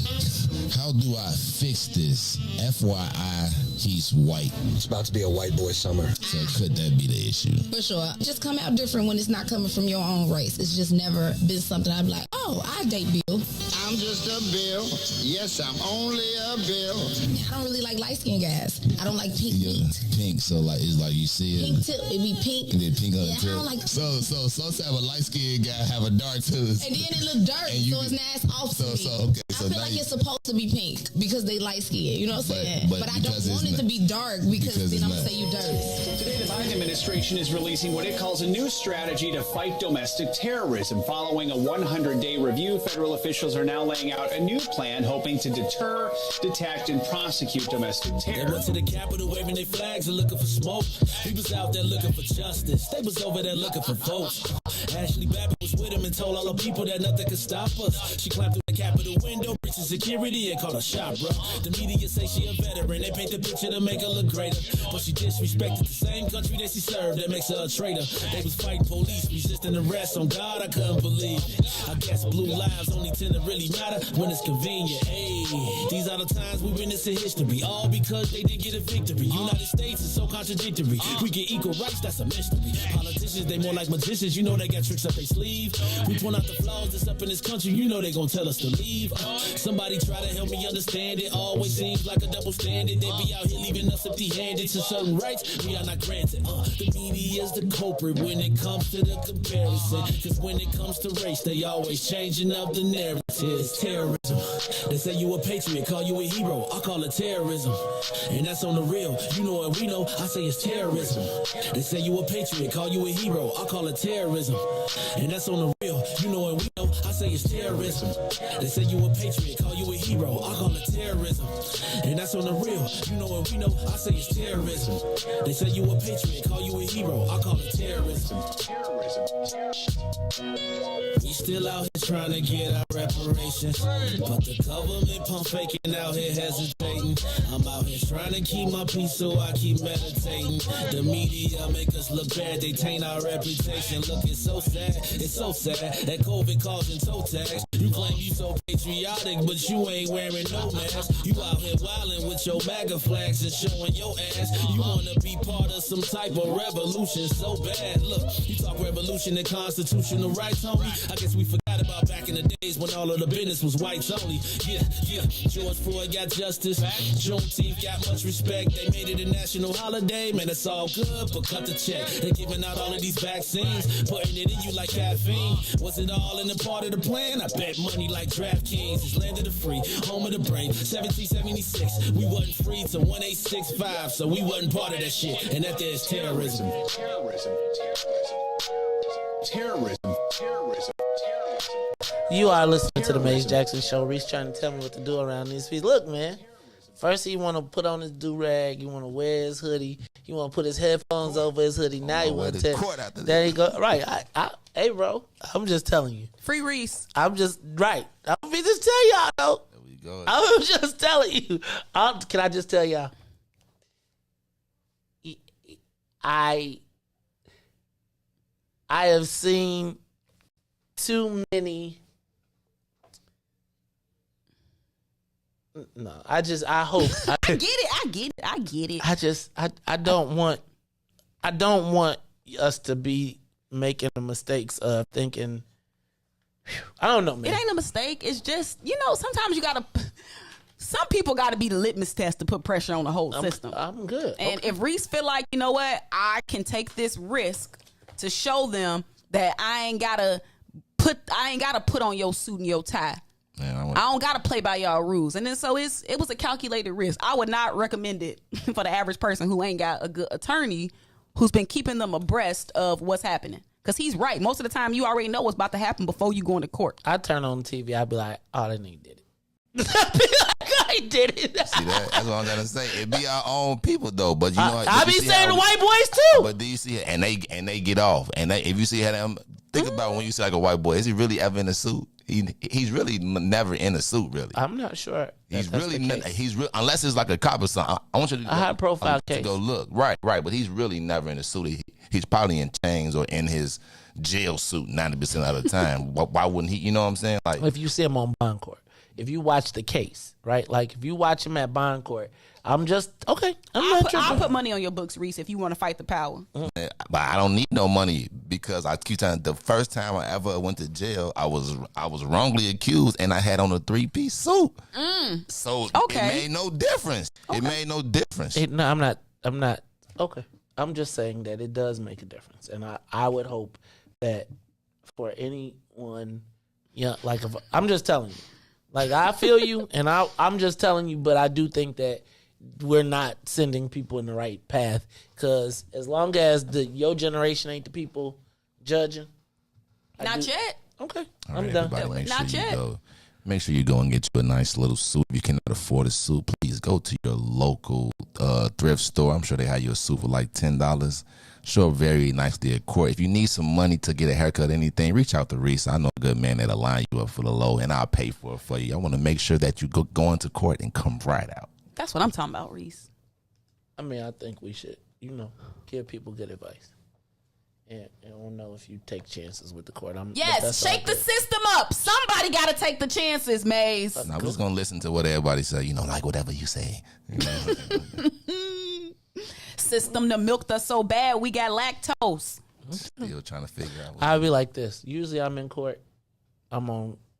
How do I fix this? FYI, he's white. It's about to be a white boy summer. So could that be the issue? For sure. Just come out different when it's not coming from your own race. It's just never been something I'm like, oh, I date Bill. I'm just a Bill. Yes, I'm only a Bill. I don't really like light-skinned guys. I don't like pink. Yeah, pink. So like it's like you see it. Pink tip. It be pink. And then pink on the tip. I don't like. So have a light-skinned guy have a dark tooth. And then it look dark, so it's not as off to me. Okay. I feel like it's supposed to be pink because they light-skinned. You know what I'm saying? But I don't want it to be dark because then I'm going to say you dirty. Today, the Biden administration is releasing what it calls a new strategy to fight domestic terrorism. Following a 100-day review, federal officials are now laying out a new plan hoping to deter, detect, and prosecute domestic terror. They went to the Capitol waving their flags and looking for smoke. He was out there looking for justice. They was over there looking for votes. Ashley Babbitt was with him and told all the people that nothing could stop us. She climbed through the Capitol window, breached security, and called a shot, bro. The media say she a veteran. They paint the picture to make her look greater. But she disrespected the same country that she served. That makes her a traitor. They was fighting police, resisting arrest. On God, I couldn't believe it. I guess blue lives only tend to really matter when it's convenient. Hey, these are the times we witness in history. All because they didn't get a victory. United States is so contradictory. We get equal rights, that's a mystery. Politicians, they more like magicians. You know they got tricks up their sleeve. We point out the flaws that's up in this country. You know they gonna tell us to leave. Somebody try to help me understand it. Always seems like a double standard. They be out here leaving us empty-handed to certain rights we are not granted. The media is the culprit when it comes to the comparison. Cause when it comes to race, they always changing up the narrative. Terrorism. They say you a patriot, call you a hero. I call it terrorism. And that's on the real. You know what we know, I say it's terrorism. They say you a patriot, call you a hero. I call it terrorism. And that's on the real. You know what we know, I say it's terrorism. They say you a patriot, call you a hero. I call it terrorism. And that's on the real. You know what we know, I say it's terrorism. They say you a patriot, call you a hero. I call it terrorism. We still out here trying to get our reparations, but the government pump faking out here hesitating. I'm out here trying to keep my peace, so I keep meditating. The media make us look bad, they taint our reputation. Look, it's so sad that COVID causing toe tags. You claim you so patriotic, but you ain't wearing no mask. You out here wildin' with your MAGA flags and showing your ass. You wanna be part of some type of revolution so bad. Look, you talk revolution and constitutional rights, homie. I guess we forget forgot about back in the days when all of the business was whites only. Yeah. George Floyd got justice. Juneteenth got much respect. They made it a national holiday. Man, it's all good, but cut the check. They're giving out all of these vaccines, putting it in you like caffeine. Was it all in the part of the plan? I bet money like DraftKings. It's land of the free, home of the brave. 1776, we wasn't free till 1865, so we wasn't part of that shit. And that there's terrorism. You are listening to the Maze Jackson Show. Riis trying to tell me what to do around these feet. Look, man. First, he want to put on his do-rag. He want to wear his hoodie. He want to put his headphones over his hoodie. Now he want to tell. There you go. Right. Hey, bro. I'm just telling you. Free Riis. I'm just tell y'all though. There we go. I'm just telling you. Can I just tell y'all? I have seen too many. No, I hope. I get it. I don't want us to be making the mistakes of thinking. I don't know, man. It ain't a mistake. It's just, sometimes some people got to be the litmus test to put pressure on the whole system. I'm good. And if Riis feel like, you know what, I can take this risk to show them that I ain't gotta put on your suit and your tie. Man, I don't gotta play by y'all rules. And then so it was a calculated risk. I would not recommend it for the average person who ain't got a good attorney who's been keeping them abreast of what's happening. Because he's right. Most of the time, you already know what's about to happen before you go into court. I turn on the TV, I'd be like, oh, that nigga did it. I'd be like, I did it. See that? That's what I'm trying to say. It be our own people though, but you know, I be saying the white boys too. But do you see it? And they get off. And if you see how them think about when you see like a white boy, is he really ever in a suit? He's really never in a suit. Really, I'm not sure. He's unless it's like a cop or something. I want you to a high profile case. To go look right. But he's really never in a suit. He's probably in chains or in his jail suit 90% of the time. Why wouldn't he? You know what I'm saying? Like if you see him on bond court. If you watch the case, right? Like if you watch him at bond court, I'm just okay. I'll put money on your books, Riis, if you want to fight the power. But I don't need no money because I keep telling. The first time I ever went to jail, I was wrongly accused, and I had on a 3-piece suit. So it made no difference. Okay. It made no difference. I'm not. Okay. I'm just saying that it does make a difference, and I would hope that for anyone, like if I'm just telling you. Like, I feel you, and I'm just telling you, but I do think that we're not sending people in the right path, because as long as your generation ain't the people judging. Not yet. Okay. All I'm right, done. Not yet. Make sure you go and get you a nice little suit. If you cannot afford a suit, please go to your local thrift store. I'm sure they have you a suit for like $10. Sure, very nicely at court. If you need some money to get a haircut or anything, reach out to Riis. I know a good man that'll line you up for the low, and I'll pay for it for you. I want to make sure that you go into court and come right out. That's what I'm talking about, Riis. I mean, I think we should, give people good advice. And I don't know if you take chances with the court. Yes, shake the system up. Somebody got to take the chances, Maze. I'm just going to listen to what everybody say, like whatever you say. System that milked us so bad we got lactose. Still trying to figure out. I'll be like this. Usually I'm in court.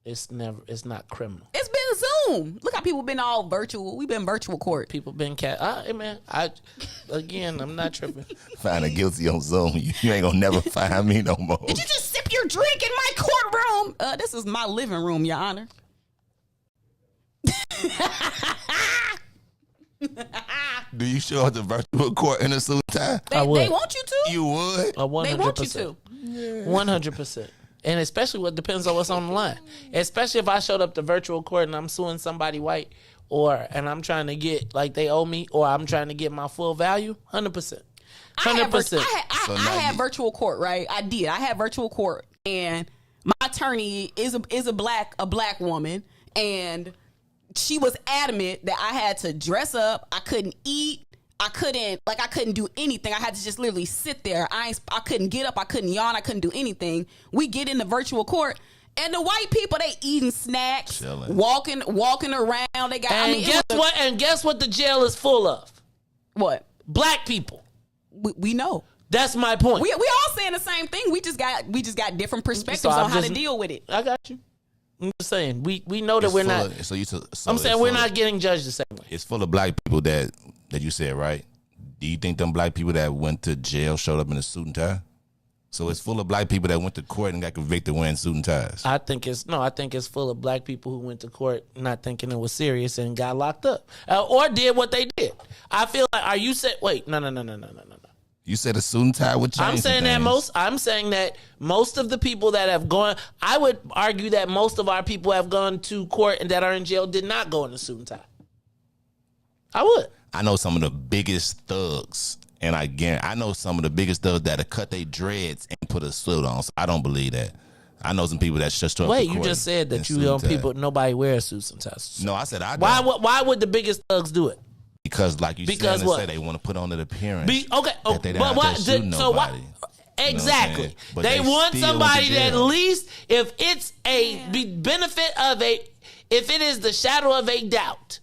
It's not criminal. It's been Zoom. Look how people been all virtual. We've been virtual court. People been hey man, I'm not tripping. Finding guilty on Zoom. You ain't gonna never find me no more. Did you just sip your drink in my courtroom? This is my living room, Your Honor. Do you show up to virtual court in a suit tie? They want you to. You would. 100%. They want you to. 100%. And especially what depends on what's on the line. Especially if I showed up to virtual court and I'm suing somebody white, and I'm trying to get like they owe me, or I'm trying to get my full value. 100%. 100%. I had virtual court, right? I did. I had virtual court, and my attorney is a black woman, and she was adamant that I had to dress up. I couldn't eat. I couldn't do anything. I had to just literally sit there. I couldn't get up. I couldn't yawn. I couldn't do anything. We get in the virtual court, and the white people, they eating snacks, chilling, walking around. They got. And guess what the jail is full of? What? Black people. We know. That's my point. We all saying the same thing. We just got different perspectives on how to deal with it. I got you. I'm just saying we know that we're not. I'm saying we're not getting judged the same way. It's full of black people that you said, right? Do you think them black people that went to jail showed up in a suit and tie? So it's full of black people that went to court and got convicted wearing suit and ties. I think it's full of black people who went to court not thinking it was serious and got locked up or did what they did. I feel like, are you saying? Wait, no. You said a suit and tie would change. I'm saying that most of the people that have gone, I would argue that most of our people have gone to court and that are in jail did not go in a suit and tie. I would. I know some of the biggest thugs, and I know some of the biggest thugs that have cut their dreads and put a suit on. So I don't believe that. I know some people that's just wait. You just said that you know people. Nobody wears suits and ties. No, I said I. Why would the biggest thugs do it? Because, like you said, they want to put on an appearance. That they don't have to shoot nobody. Exactly. You know they want somebody that at least, if it's a benefit of if it is the shadow of a doubt,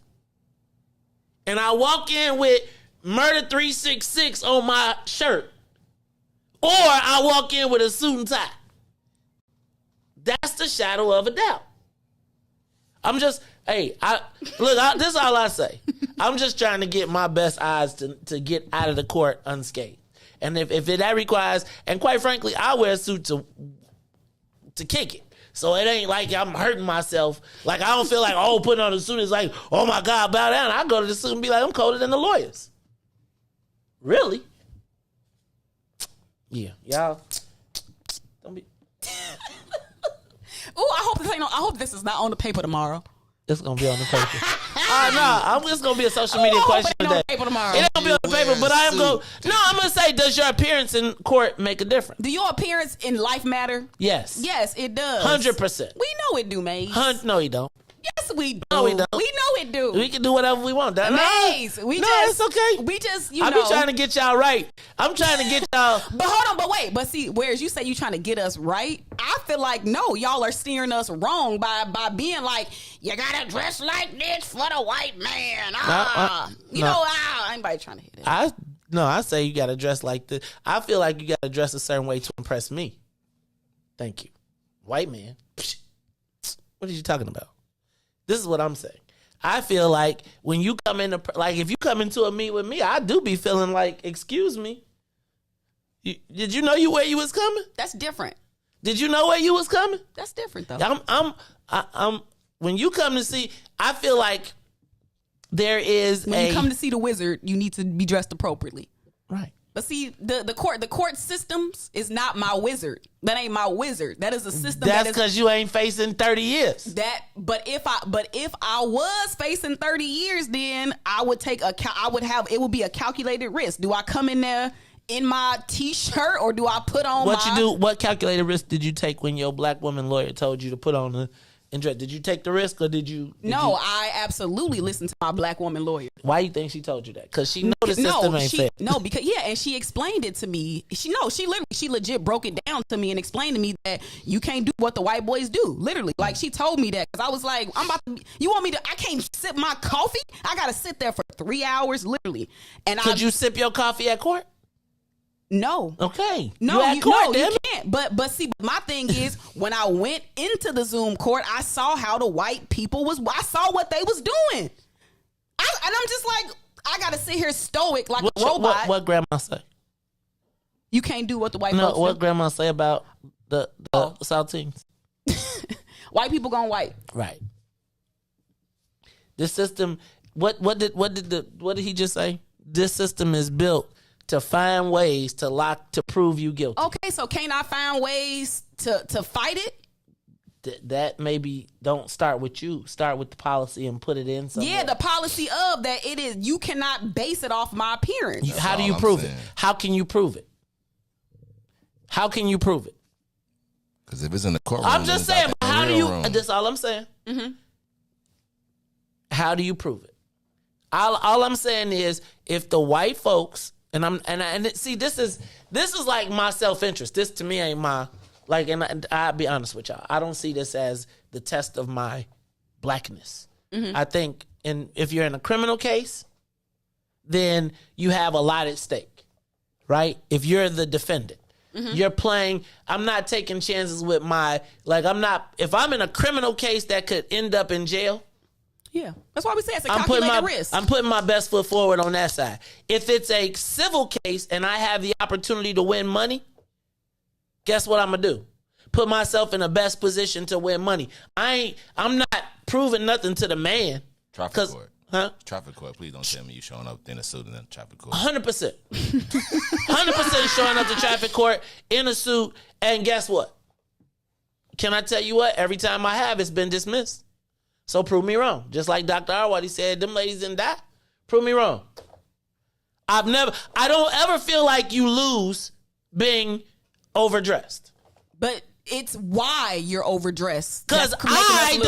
and I walk in with Murder 366 on my shirt, or I walk in with a suit and tie, that's the shadow of a doubt. I'm just, this is all I say. I'm just trying to get my best odds to get out of the court unscathed. And if that requires, and quite frankly, I wear a suit to kick it. So it ain't like I'm hurting myself. Like, I don't feel like, putting on a suit is like, oh my God, bow down. I go to the suit and be like, I'm colder than the lawyers. Really? Yeah. Y'all, don't be. Ooh, I hope this is not on the paper tomorrow. It's gonna be on the paper. It's gonna be a social media question today. It ain't gonna be on the paper, but I'm gonna say, does your appearance in court make a difference? Do your appearance in life matter? Yes. Yes, it does. 100%. We know it do, Maze. No, you don't. Yes, we do. No, we don't. We know it do. We can do whatever we want. Maze, it's okay. We just, I be trying to get y'all right. I'm trying to get y'all. But hold on, but wait. But see, whereas you say you trying to get us right, I feel like, no, y'all are steering us wrong by being like, you gotta dress like this for the white man. Anybody trying to hit it. I say you gotta dress like this. I feel like you gotta dress a certain way to impress me. Thank you. White man. What are you talking about? This is what I'm saying. I feel like when you come into, like, if you come into a meet with me, I do be feeling like, excuse me. Did you know where you was coming? That's different. Did you know where you was coming? That's different, though. I'm when you come to see, I feel like there is when you come to see the wizard, you need to be dressed appropriately. Right. But see, the court systems is not my wizard. That ain't my wizard. That is a system. That's because you ain't facing 30 years. But if I was facing 30 years, then I would it would be a calculated risk. Do I come in there in my t-shirt or do I put on what calculated risk did you take when your black woman lawyer told you to put on the dress? Did you take the risk or did you? I absolutely listened to my black woman lawyer. Why do you think she told you that? Because she know the system ain't fair. No, because and she explained it to me. She legit broke it down to me and explained to me that you can't do what the white boys do. Literally, like she told me that because I was like, you want me to? I can't sip my coffee. I gotta sit there for 3 hours, literally. And could you sip your coffee at court? No. Okay. No, you can't. But see, my thing is, when I went into the Zoom court, I saw how the white people I saw what they was doing. And I'm just like, I gotta sit here stoic like a robot. What grandma say? You can't do what the white folks do. What grandma say about the Saltines? White people gone white. Right. This system. What did he just say? This system is built to find ways to prove you guilty. Okay, so can't I find ways to fight it? That maybe don't start with you. Start with the policy and put it in somewhere. Yeah, the policy of that it is. You cannot base it off my appearance. How do you prove it? How can you prove it? How can you prove it? Because if it's in the courtroom, I'm just saying. But how do you? That's all I'm saying. Mm-hmm. How do you prove it? All I'm saying is if the white folks. See, this is like my self-interest. This to me ain't my and I'll be honest with y'all. I don't see this as the test of my blackness. Mm-hmm. I think if you're in a criminal case, then you have a lot at stake. right? If you're the defendant, you're playing. I'm not taking chances with if I'm in a criminal case that could end up in jail. Yeah, that's why we say it's a calculated risk. I'm putting my best foot forward on that side. If it's a civil case and I have the opportunity to win money, guess what I'm gonna do? Put myself in the best position to win money. I'm not proving nothing to the man. Traffic court. Huh? Traffic court. Please don't tell me you showing up in a suit in a traffic court. 100%. 100% showing up to traffic court in a suit. And guess what? Can I tell you what? Every time I have, it's been dismissed. So prove me wrong. Just like Dr. Arwadi said, them ladies didn't die. Prove me wrong. I don't ever feel like you lose being overdressed. But it's why you're overdressed. Because I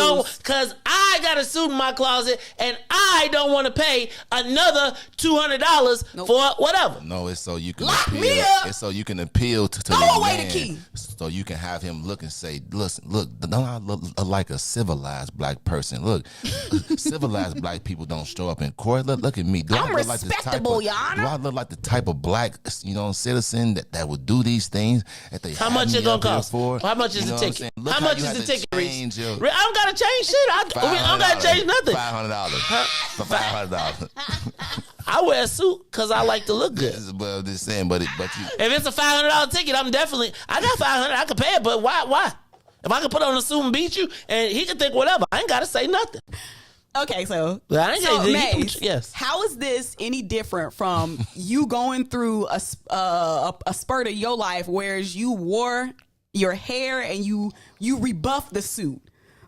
got a suit in my closet and I don't want to pay another $200 for whatever. No, it's so you can Lock appeal. me up. It's so you can appeal to Throw the away man, the key. so you can have him look and say, "Listen, look, don't I look like a civilized black person? Look, civilized black people don't show up in court. Look at me. Do I'm I look like the type respectable, of, Your Honor. Do I look like the type of black, citizen that would do these things? That they How have much me it gonna up here cost? for? How much is You the know what I'm ticket? saying? Look How much you is had the to ticket, Riis? change your- I don't gotta change shit. I don't gotta change nothing. $500 for $500. I wear a suit because I like to look good. But I'm just saying, but you. If it's a $500 ticket, I got $500. I can pay it, but why? If I can put on a suit and beat you, and he can think whatever, I ain't gotta say nothing. Okay, so Maze, yes. How is this any different from you going through a spurt of your life, whereas you wore your hair and you rebuffed the suit?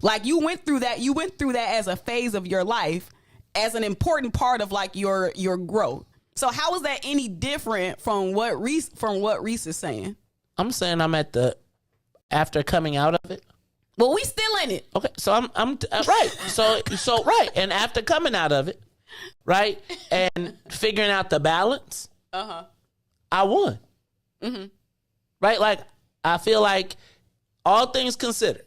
Like you went through that as a phase of your life, as an important part of like your growth. So how is that any different from what Riis is saying? I'm saying I'm after coming out of it. Well, we still in it. Okay, so I'm right. So right, and after coming out of it, right, and figuring out the balance, I won. Mm-hmm. Right, like I feel like all things considered,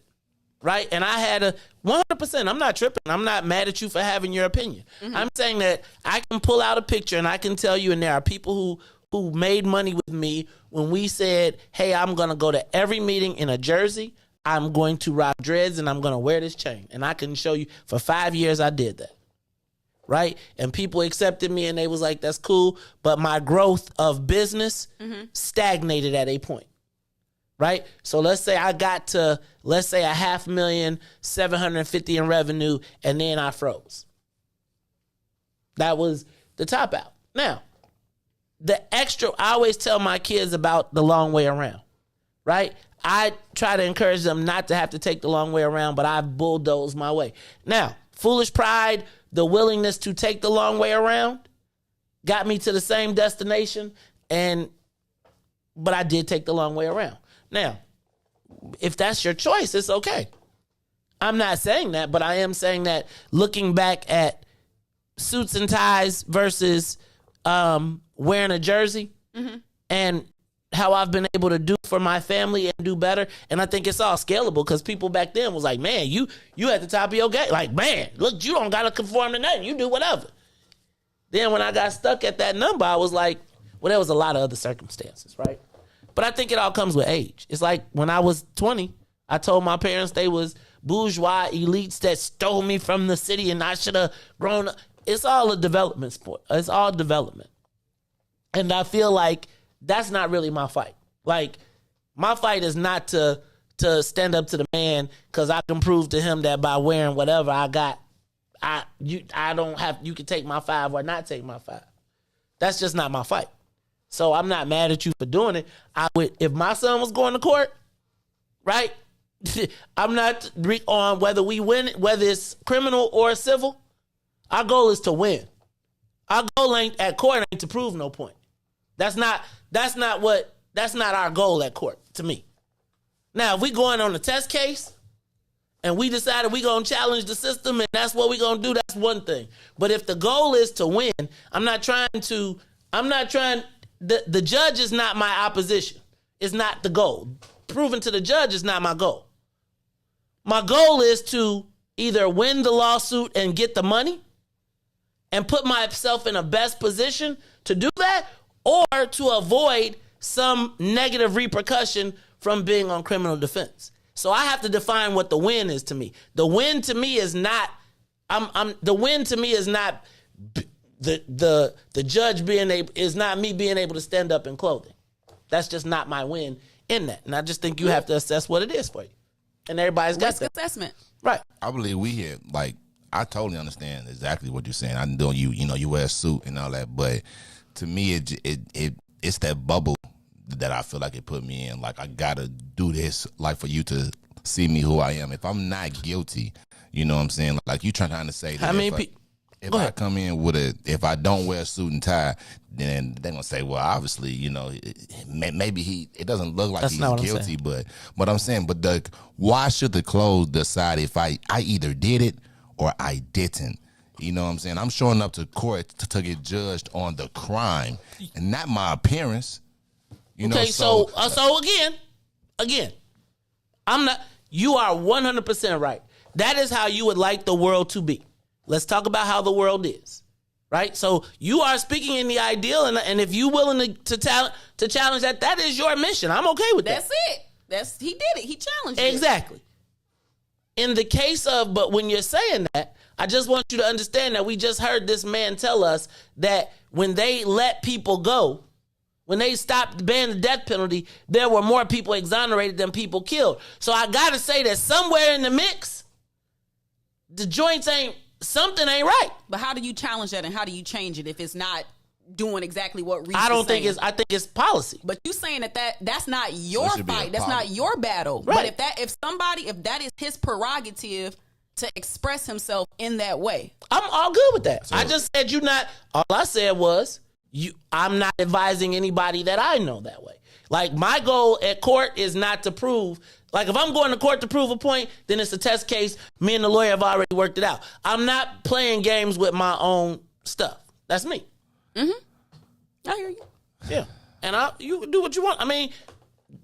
right, and I had a 100%. I'm not tripping. I'm not mad at you for having your opinion. Mm-hmm. I'm saying that I can pull out a picture and I can tell you, and there are people who made money with me when we said, "Hey, I'm gonna go to every meeting in a jersey. I'm going to rock dreads and I'm going to wear this chain." And I can show you for 5 years I did that. Right? And people accepted me and they was like, that's cool. But my growth of business stagnated at a point. Right? So let's say I got to, $500,750 in revenue and then I froze. That was the top out. Now, I always tell my kids about the long way around. Right? I try to encourage them not to have to take the long way around, but I've bulldozed my way. Now, foolish pride, the willingness to take the long way around, got me to the same destination, but I did take the long way around. Now, if that's your choice, it's okay. I'm not saying that, but I am saying that looking back at suits and ties versus wearing a jersey and how I've been able to do for my family and do better. And I think it's all scalable because people back then was like, man, you at the top of your game. Like, man, look, you don't got to conform to nothing. You do whatever. Then when I got stuck at that number, I was like, well, there was a lot of other circumstances, right? But I think it all comes with age. It's like when I was 20, I told my parents they was bourgeois elites that stole me from the city and I should have grown up. It's all a development sport. It's all development. And I feel like that's not really my fight. Like, my fight is not to stand up to the man because I can prove to him that by wearing whatever I got, you can take my 5 or not take my 5. That's just not my fight. So I'm not mad at you for doing it. If my son was going to court, right? I'm not on whether we win, whether it's criminal or civil. Our goal is to win. Our goal at court ain't to prove no point. That's not our goal at court, to me. Now, if we going on a test case and we decided we going to challenge the system and that's what we going to do, that's one thing. But if the goal is to win, the judge is not my opposition. It's not the goal. Proving to the judge is not my goal. My goal is to either win the lawsuit and get the money and put myself in a best position to do that, or to avoid some negative repercussion from being on criminal defense. So I have to define what the win is to me. The win to me is not. The win to me is not the judge being able, is not me being able to stand up in clothing. That's just not my win in that. And I just think you have to assess what it is for you. And everybody's got risk that. assessment. Right. I believe we here, like, I totally understand exactly what you're saying. I know you wear a suit and all that, but to me, it's that bubble that I feel like it put me in. Like, I gotta do this, like, for you to see me who I am. If I'm not guilty, you know what I'm saying? Like, you trying to say that. How many people? If I come in if I don't wear a suit and tie, then they're gonna say, well, obviously, maybe it doesn't look like he's guilty, but I'm saying, why should the clothes decide if I either did it or I didn't? You know what I'm saying? I'm showing up to court to get judged on the crime and not my appearance. So again, I'm not. You are 100% right. That is how you would like the world to be. Let's talk about how the world is, right? So you are speaking in the ideal, and if you're willing to challenge that, that is your mission. I'm okay with that. That's it. He did it. He challenged it. Exactly. In the case of, but when you're saying that, I just want you to understand that we just heard this man tell us that when they let people go, when they stopped banning the death penalty, there were more people exonerated than people killed. So I got to say that somewhere in the mix, the joints something ain't right. But how do you challenge that and how do you change it if it's not doing exactly what Riis I think it's policy. But you saying that's not your fight. That's not your battle. Right. But if that is his prerogative to express himself in that way. I'm all good with that. I just said all I said was I'm not advising anybody that I know that way. Like, my goal at court is not to prove. Like, if I'm going to court to prove a point, then it's a test case. Me and the lawyer have already worked it out. I'm not playing games with my own stuff. That's me. Mm-hmm. I hear you. Yeah. And you do what you want. I mean,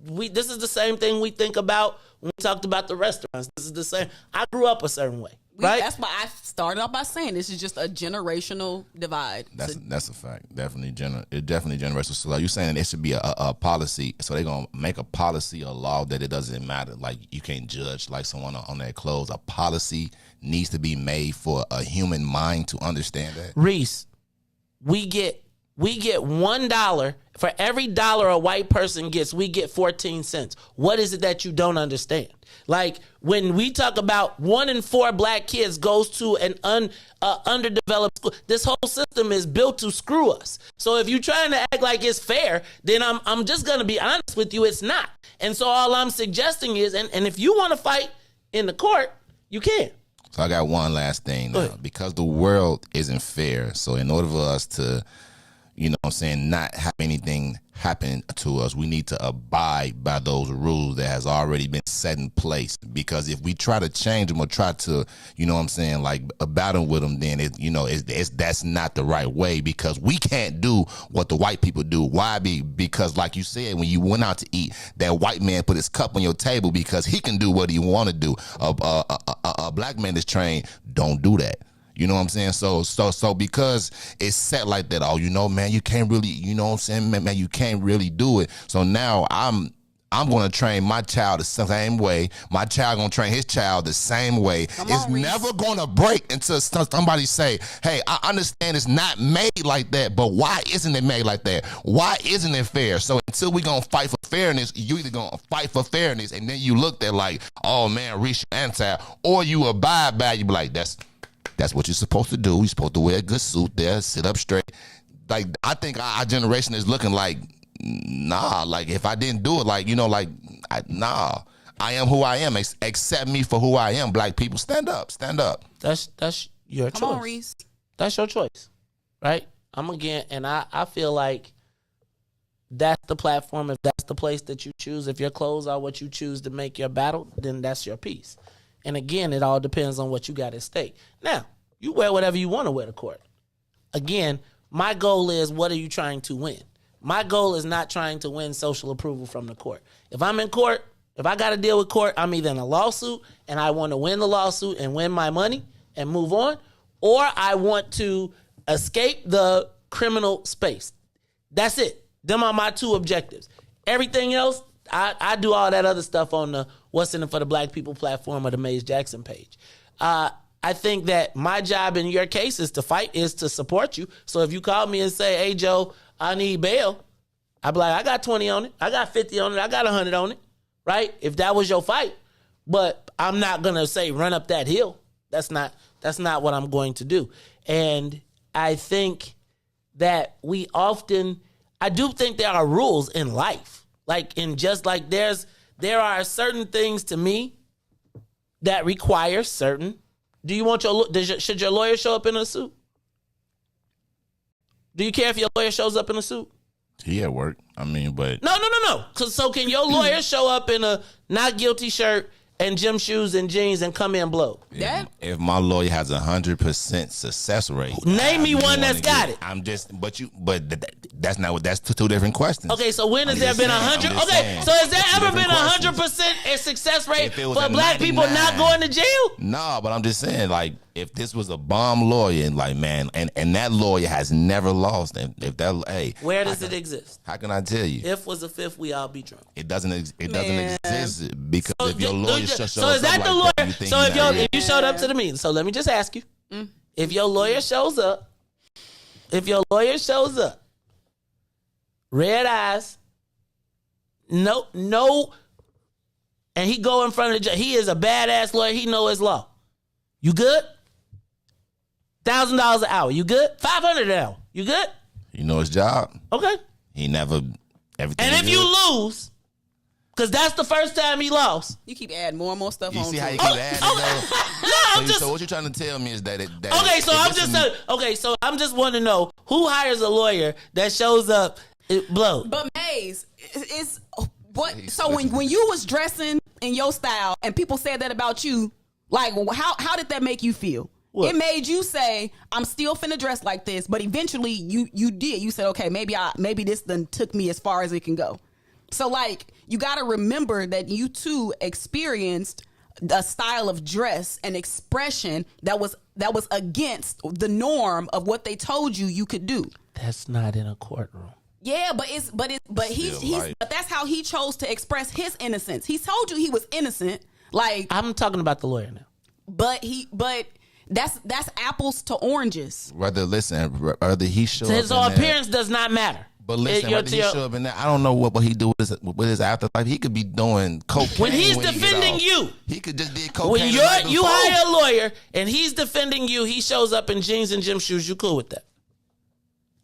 this is the same thing we think about when we talked about the restaurants. This is the same. I grew up a certain way. Right? That's why I started off by saying this is just a generational divide. That's a fact. Definitely generational. So you're saying that it should be a policy. So they're gonna make a policy, a law that it doesn't matter. Like, you can't judge like someone on their clothes. A policy needs to be made for a human mind to understand that. Riis, we get $1 for every dollar a white person gets. We get 14 cents. What is it that you don't understand? Like, when we talk about 1 in 4 black kids goes to an underdeveloped school, this whole system is built to screw us. So if you're trying to act like it's fair, then I'm just going to be honest with you, it's not. And so all I'm suggesting is, and if you want to fight in the court, you can. So I got one last thing now. Because the world isn't fair, so in order for us to, not have anything happen to us, we need to abide by those rules that has already been set in place. Because if we try to change them or try to, battle with them, then that's not the right way, because we can't do what the white people do. Why? Because like you said, when you went out to eat, that white man put his cup on your table because he can do what he want to do. A black man is trained, don't do that. You know what I'm saying? So because it's set like that, man, you can't really, man, you can't really do it. So now I'm going to train my child the same way. My child going to train his child the same way. It's never going to break until somebody say, hey, I understand it's not made like that, but why isn't it made like that? Why isn't it fair? So until we going to fight for fairness, you either going to fight for fairness, and then you look there like, oh, man, Riis, you're anti, or you abide by, you be like, that's what you're supposed to do. You're supposed to wear a good suit there, sit up straight. Like, I think our generation is looking like, nah, like, if I didn't do it, nah. I am who I am. Accept me for who I am. Black people, stand up. That's your choice. Come on, Riis. That's your choice, right? And I feel like that's the platform. If that's the place that you choose, if your clothes are what you choose to make your battle, then that's your piece. And again, it all depends on what you got at stake. Now, you wear whatever you want to wear to court. Again, my goal is, what are you trying to win? My goal is not trying to win social approval from the court. If I'm in court, if I got to deal with court, I'm either in a lawsuit and I want to win the lawsuit and win my money and move on, or I want to escape the criminal space. That's it. Them are my two objectives. Everything else, I do all that other stuff on the What's in It for the Black People platform or the Maze Jackson page. I think that my job in your case is to fight, is to support you. So if you call me and say, hey, Joe, I need bail, I'd be like, I got 20 on it. I got 50 on it. I got 100 on it, right? If that was your fight. But I'm not going to say run up that hill. That's not what I'm going to do. And I think that I do think there are rules in life. Like there are certain things to me that require certain. Do you want should your lawyer show up in a suit? Do you care if your lawyer shows up in a suit? He at work. I mean, but No. So can your lawyer show up in a not guilty shirt and gym shoes and jeans and come in blow? if my lawyer has 100% success rate, name me one that's got it. That's two different questions. Okay, so when has there been 100? Okay, so has there ever been 100% a success rate for black people not going to jail? No, but I'm just saying, like, if this was a bomb lawyer, and like, man, and that lawyer has never lost, and if that, hey, where does it exist? How can I tell you? If was a fifth, we all be drunk. It doesn't exist because if your lawyer shows so is that up the like lawyer? that, So if you showed up to the meeting, so let me just ask you, if your lawyer shows up, red eyes, no, and he go in front of the judge. He is a badass lawyer. He know his law. You good? $1,000 an hour. You good? $500 an hour. You good? You know his job. Okay. He never everything. And if good. you lose, because that's the first time he lost. You keep adding more and more stuff You on. see how you it. keep adding though? No, I'm just. So what you're trying to tell me is that Okay, so I'm just want to know who hires a lawyer that shows up blow. But Maze, it's what? So when you was dressing in your style and people said that about you, like how did that make you feel? What? It made you say, I'm still finna dress like this, but eventually you did. You said, okay, maybe this done took me as far as it can go. So like you got to remember that you too experienced a style of dress and expression that was against the norm of what they told you could do. That's not in a courtroom. Yeah, but that's how he chose to express his innocence. He told you he was innocent. Like I'm talking about the lawyer now. But that's apples to oranges. Whether he show up. So appearance does not matter. But listen, whether he show up in that, I don't know what he do with his afterlife. He could be doing cocaine. When he's defending you, he could just be cocaine. When you hire a lawyer and he's defending you, he shows up in jeans and gym shoes. You cool with that?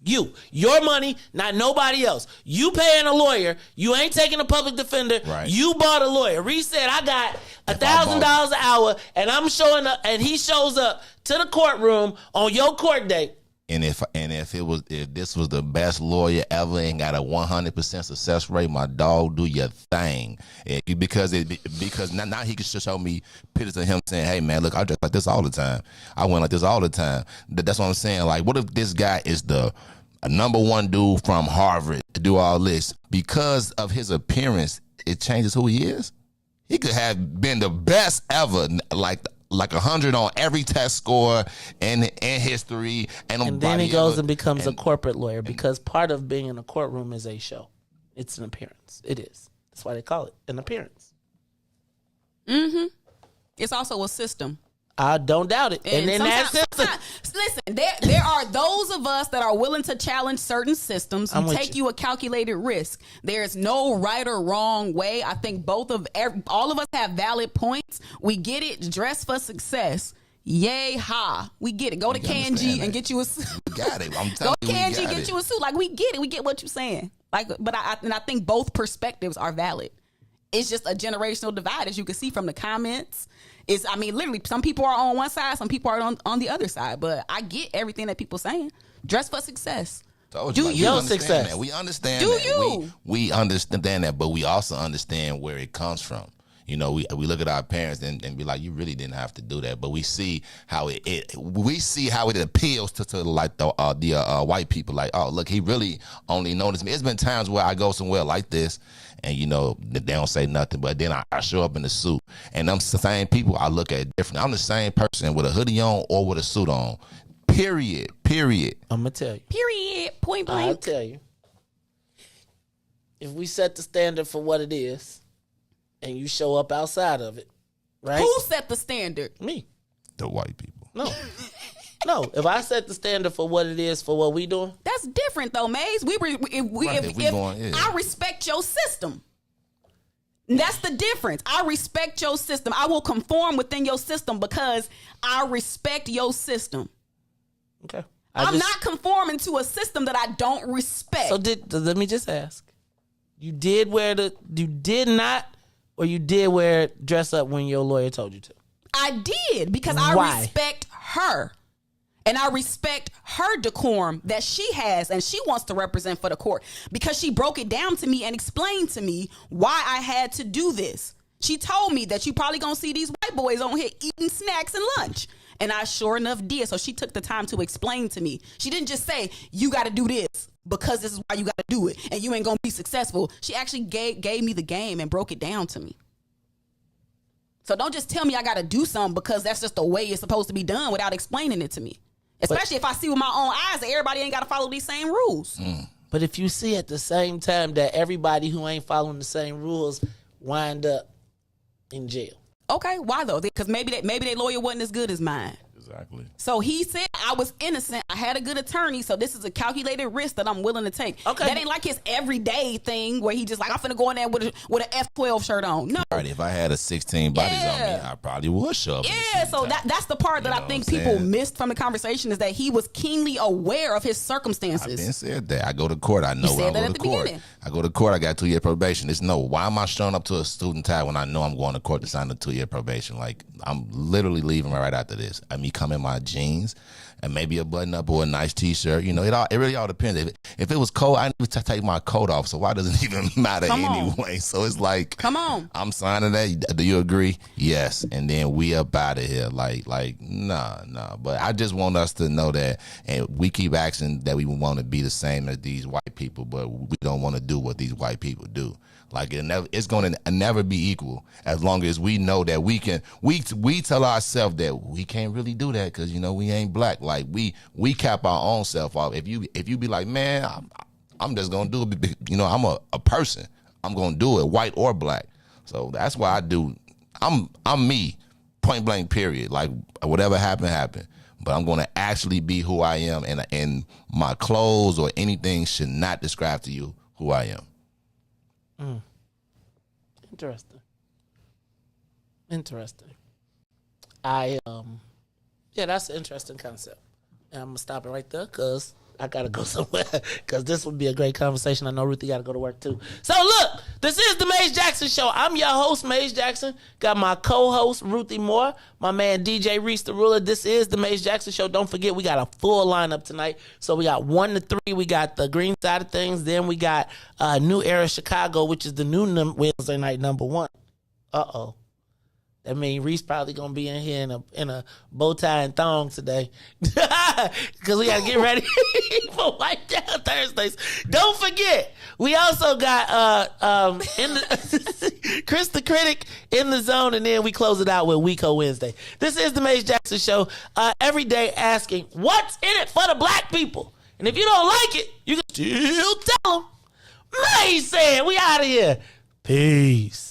Your money, not nobody else. You paying a lawyer. You ain't taking a public defender. Right. You bought a lawyer. Riis said, I got $1,000 an hour, and I'm showing up, and he shows up to the courtroom on your court date. And if this was the best lawyer ever and got a 100% success rate, my dog, do your thing. Because now he can show me pictures of him saying, hey man, look, I dress like this all the time. I went like this all the time. That's what I'm saying. Like, what if this guy is the number one dude from Harvard to do all this? Because of his appearance, it changes who he is. He could have been the best ever, like 100 on every test score and history, and then he goes and becomes a corporate lawyer, because part of being in a courtroom is a show. It's an appearance. It is. That's why they call it an appearance. Mm-hmm. It's also a system. I don't doubt it. And then listen, there are those of us that are willing to challenge certain systems. You take you a calculated risk. There's no right or wrong way. I think all of us have valid points. We get it. Dress for success. Yay, ha. We get it. Go to Kanji and get you a suit. We got it. I'm telling you. Go to Kanji, get you a suit. Like, we get it. We get what you're saying. Like, but I think both perspectives are valid. It's just a generational divide, as you can see from the comments. Literally, some people are on one side, some people are on the other side. But I get everything that people saying. Dress for success. Do you success? That. We understand. Do that. you? We understand that, but we also understand where it comes from. You know, we look at our parents and be like, you really didn't have to do that. But we see how it appeals to like the white people. Like, oh, look, he really only noticed me. It's been times where I go somewhere like this, and you know they don't say nothing, but then I show up in a suit, and them same people I look at differently. I'm the same person with a hoodie on or with a suit on. Period. I'm gonna tell you. Period. Point blank. I'll tell you. if we set the standard for what it is, and you show up outside of it, right? Who set the standard? Me. The white people. No. No, if I set the standard for what it is for what we doing, that's different though, Maze. I respect your system. That's the difference. I respect your system. I will conform within your system because I respect your system. Okay. I'm not conforming to a system that I don't respect. So let me just ask. You did not dress up when your lawyer told you to? I did because I respect her. And I respect her decorum that she has and she wants to represent for the court because she broke it down to me and explained to me why I had to do this. She told me that you probably gonna see these white boys on here eating snacks and lunch. And I sure enough did. So she took the time to explain to me. She didn't just say, you got to do this because this is why you got to do it and you ain't going to be successful. She actually gave me the game and broke it down to me. So don't just tell me I got to do something because that's just the way it's supposed to be done without explaining it to me. Especially if I see with my own eyes that everybody ain't got to follow these same rules. But if you see at the same time that everybody who ain't following the same rules wind up in jail. Okay, why though? Because maybe their lawyer wasn't as good as mine. Exactly. So he said I was innocent. I had a good attorney, so this is a calculated risk that I'm willing to take. Okay. That ain't like his everyday thing where he just like, I'm finna go in there with an F12 shirt on. No. All right, if I had a 16 bodies on me, I probably would show up. Yeah, so that's the part that I think people missed from the conversation is that he was keenly aware of his circumstances. I've been said that. I go to court, I know You when said I that go at to the court. beginning. I go to court, I got 2-year probation. It's no, why am I showing up to a student tie when I know I'm going to court to sign a 2-year probation? Like, I'm literally leaving right after this. I mean, come in my jeans and maybe a button up or a nice t-shirt. You know, it really all depends. If it was cold, I need to take my coat off. So why does it even matter anyway? So it's like, come on, I'm signing that. Do you agree? Yes. And then we up out of here. Like, nah. But I just want us to know that, and we keep asking that we want to be the same as these white people, but we don't want to do what these white people do. Like it's going to never be equal as long as we know that we can. We tell ourselves that we can't really do that because we ain't black. Like we cap our own self off. If you be like, man, I'm just gonna do it. I'm a person. I'm gonna do it, white or black. So that's why I do. I'm me, point blank. Period. Like whatever happened. But I'm gonna actually be who I am, and my clothes or anything should not describe to you who I am. Interesting. That's an interesting concept. And I'm gonna stop it right there because I gotta go somewhere. Because this would be a great conversation. I know Ruthie gotta go to work too. So look, this is the Maze Jackson Show. I'm your host, Maze Jackson. Got my co-host Ruthie Moore, my man DJ Riis the Ruler. This is the Maze Jackson Show. Don't forget we got a full lineup tonight. So we got 1 to 3. We got the green side of things. Then we got New Era Chicago, which is the new Wednesday night number 1. That means Riis probably gonna be in here in a bow tie and thong today, because we gotta get ready for White Down Thursdays. Don't forget, we also got Chris the Critic in the zone, and then we close it out with Weeko Wednesday. This is the Maze Jackson Show. Every day asking, what's in it for the black people? And if you don't like it, you can still tell them. Maze said, we out of here. Peace.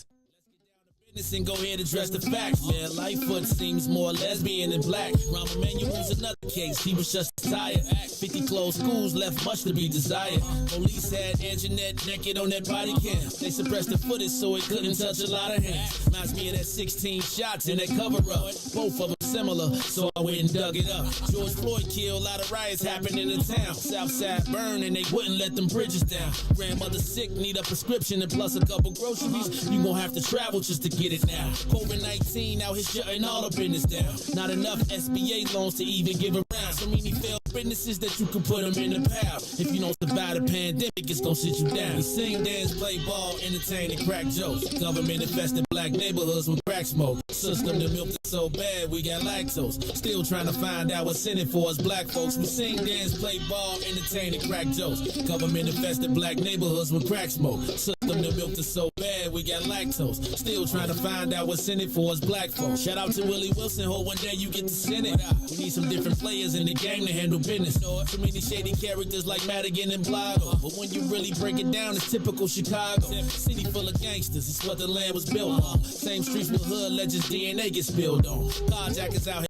And go ahead and address the facts, man. Lightfoot seems more lesbian than black. Rahm Emanuel's another case. He was just tired. 50 closed schools left much to be desired. Police had Anjanette naked on that body cam. They suppressed the footage so it couldn't touch a lot of hands. Reminds me of that 16 shots in that cover up. Both of them similar, so I went and dug it up. George Floyd killed, a lot of riots happened in the town. Southside burned and they wouldn't let them bridges down. Grandmother sick, need a prescription and plus a couple groceries. You gon' have to travel just to get it now. COVID-19 out here shutting all the business down. Not enough SBA loans to even give around. So many failed businesses that you could put them in the pile. If you don't survive the pandemic, it's gonna sit you down. We sing, dance, play ball, entertain, and crack jokes. Government infested black neighborhoods with crack crack smoke. System that milk is so bad, we got lactose. Still trying to find out what's in it for us black folks. We sing, dance, play ball, entertain, and crack jokes. Government infested black neighborhoods with crack smoke. System that milk is so bad, we got lactose. Still trying to find out what's in it for us black folks. Shout out to Willie Wilson, hope one day you get to send it. We need some different players in the game to handle business. So many shady characters like Madigan and Blotto. But when you really break it down, it's typical Chicago. City full of gangsters, it's what the land was built on. Same streets with hood legends, DNA gets spilled on. Carjackers out here